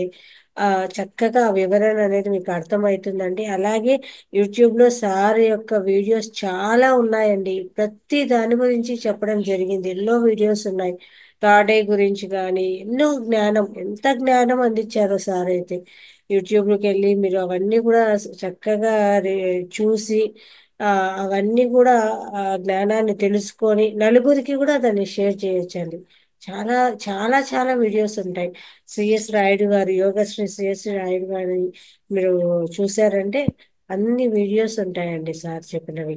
చక్కగా వివరణ అనేది మీకు అర్థమవుతుందండి. అలాగే యూట్యూబ్లో సార్ యొక్క వీడియోస్ చాలా ఉన్నాయండి. ప్రతి దాని గురించి చెప్పడం జరిగింది. ఎన్నో వీడియోస్ ఉన్నాయి. థర్డ్ ఐ గురించి కానీ ఎన్నో ఎంత జ్ఞానం అందించారో సార్ అయితే. యూట్యూబ్లోకి వెళ్ళి మీరు అవన్నీ కూడా చక్కగా చూసి ఆ, అవన్నీ కూడా ఆ జ్ఞానాన్ని తెలుసుకొని నలుగురికి కూడా దాన్ని షేర్ చేయొచ్చండి. చాలా చాలా చాలా వీడియోస్ ఉంటాయి. సిఎస్ రాయుడు గారు, యోగశ్రీ సిఎస్ రాయుడు గారి మీరు చూసారంటే అన్ని వీడియోస్ ఉంటాయండి సార్ చెప్పినవి.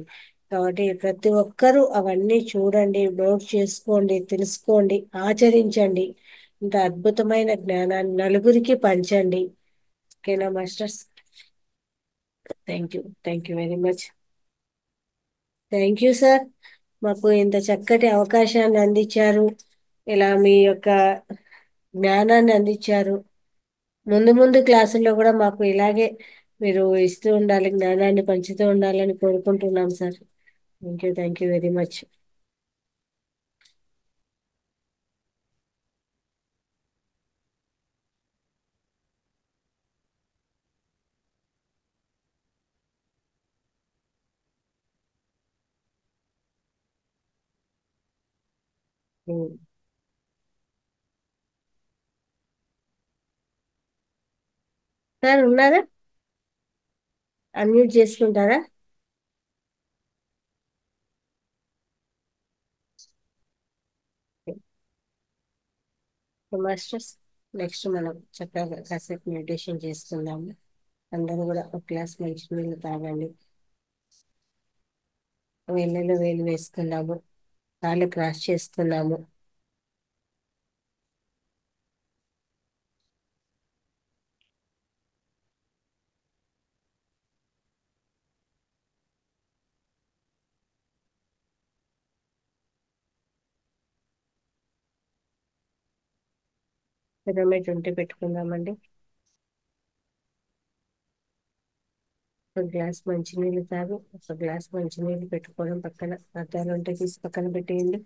కాబట్టి ప్రతి ఒక్కరూ అవన్నీ చూడండి, నోట్ చేసుకోండి, తెలుసుకోండి, ఆచరించండి. ఇంత అద్భుతమైన జ్ఞానాన్ని నలుగురికి పంచండి. ఓకేనా masters? Thank you very much. Thank you sir. మాకు ఇంత చక్కటి అవకాశాన్ని అందించారు. ఇలా మీ యొక్క జ్ఞానాన్ని అందించారు. ముందు ముందు క్లాసుల్లో కూడా మాకు ఇలాగే మీరు ఇస్తూ ఉండాలి, జ్ఞానాన్ని పంచుతూ ఉండాలని కోరుకుంటున్నాం sir. Thank you very much. Sir ఉన్నారా? అన్మ్యూట్ చేసుకుంటారా? మాస్టర్స్, నెక్స్ట్ మనం చక్కగా కాసేపు మెడిటేషన్ చేసుకుందాము. అందరూ కూడా ఒక గ్లాస్ మంచి నీళ్ళు తాగండి. వేళ్ళలో వేలు వేసుకున్నాము, కాళ్ళు క్రాస్ చేసుకున్నాము. పిరమిడ్ ఉంటే పెట్టుకుందామండి. ఒక గ్లాస్ మంచినీళ్ళు తాగు, ఒక గ్లాస్ మంచినీళ్ళు పెట్టుకోవడం పక్కన, అద్దాలు ఉంటే తీసి పక్కన పెట్టేయండి.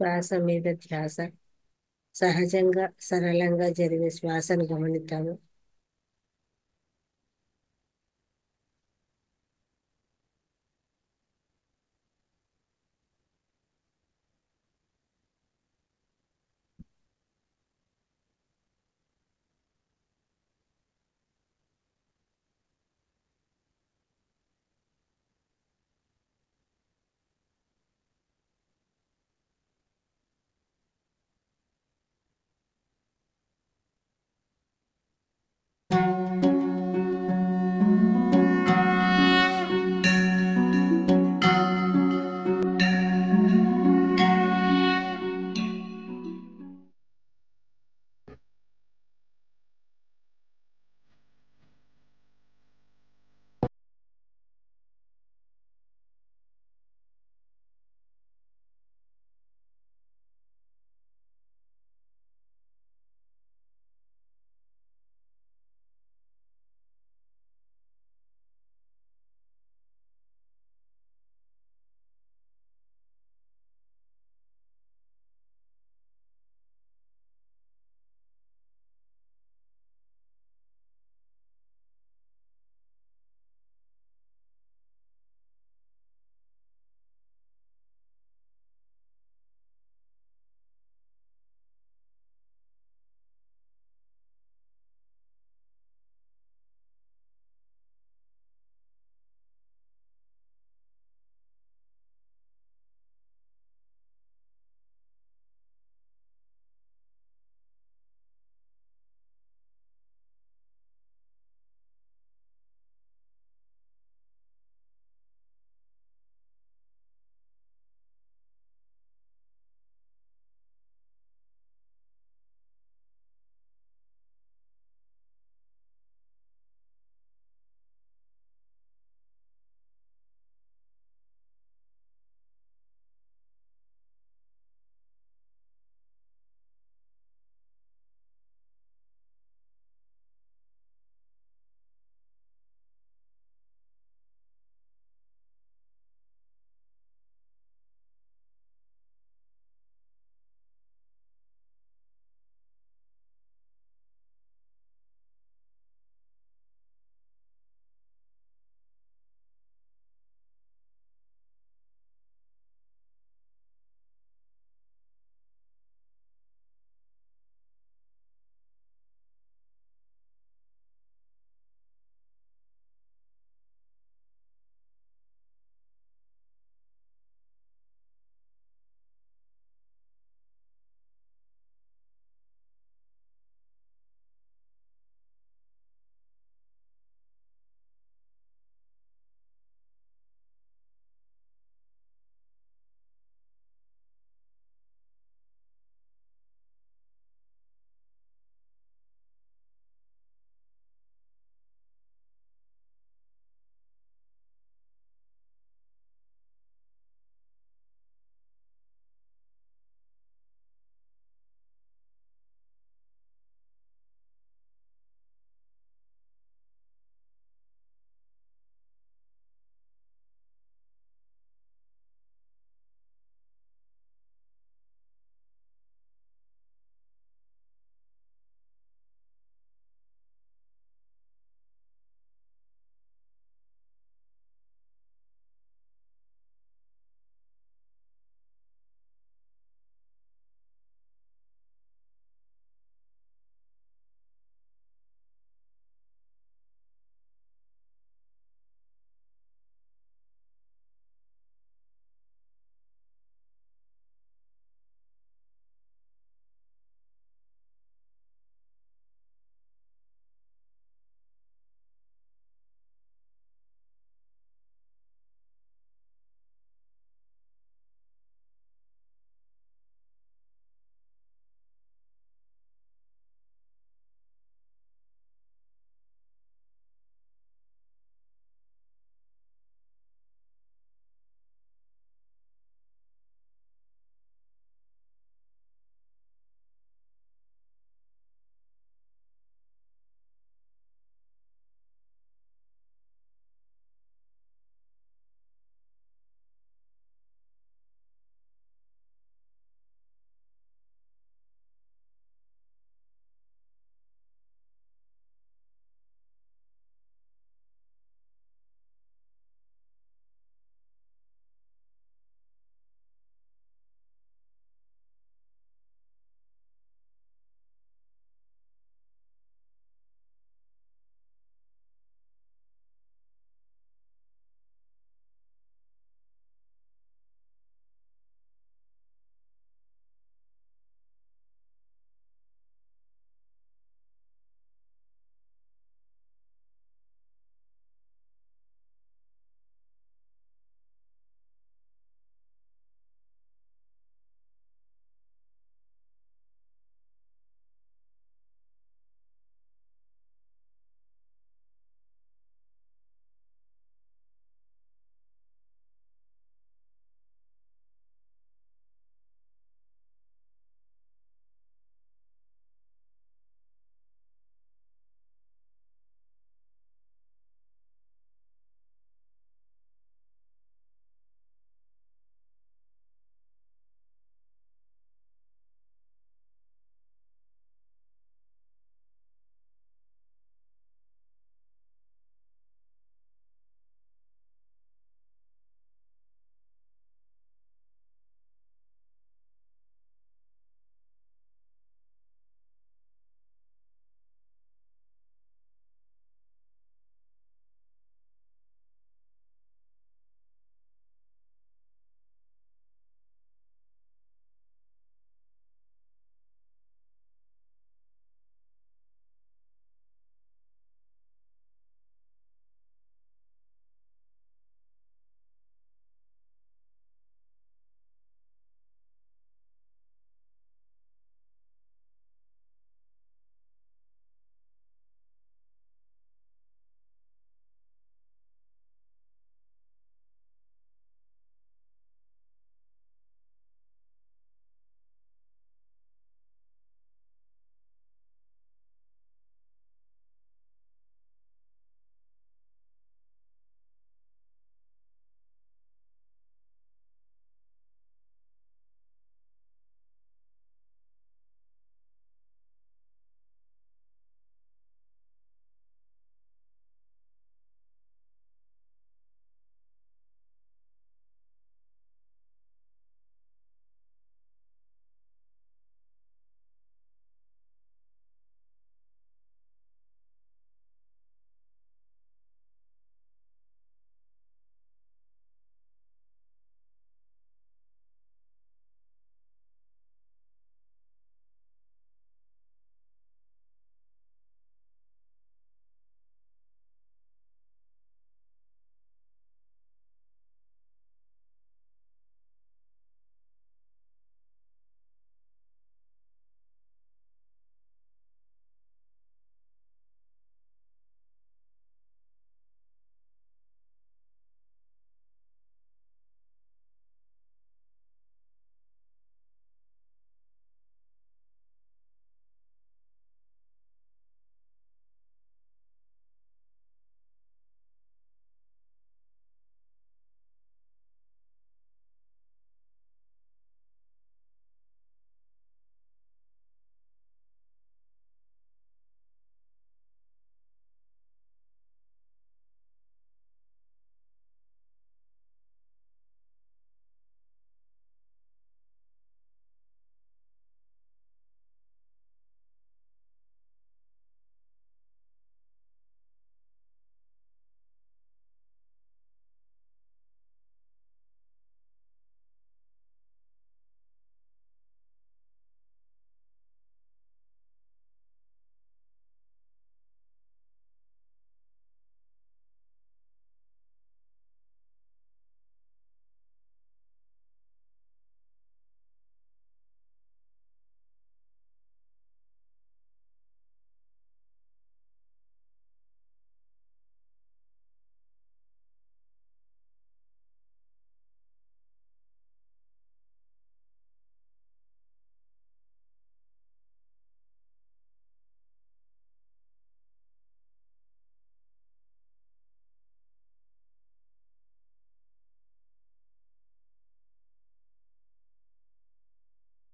శ్వాస మీద ధ్యాస, సహజంగా సరళంగా జరిగే శ్వాసను గమనిద్దాము.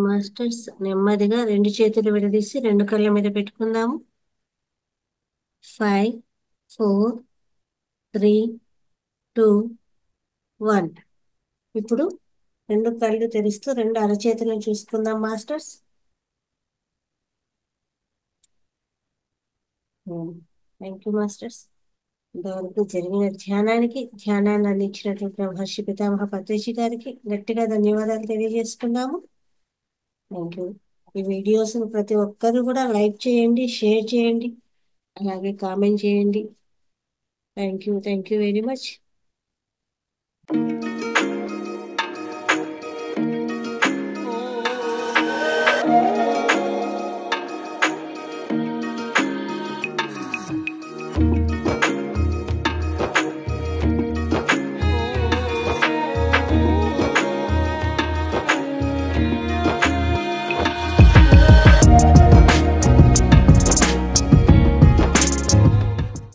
మాస్టర్స్ నెమ్మదిగా 2 చేతులు విడదీసి 2 కళ్ళ మీద పెట్టుకుందాము. 5, 4, 3, 2, 1. ఇప్పుడు 2 కళ్ళు తెరుస్తూ 2 అరచేతులను చూసుకుందాం మాస్టర్స్. Thank you masters. ఇంతవరకు జరిగిన ధ్యానాన్ని అందించినటువంటి మహర్షి పితామహ పత్రిజీ గారికి గట్టిగా ధన్యవాదాలు తెలియజేస్తున్నాము. Thank you. ఈ వీడియోస్ ప్రతి ఒక్కరు కూడా లైక్ చేయండి, షేర్ చేయండి, అలాగే కామెంట్ చేయండి. Thank you very much.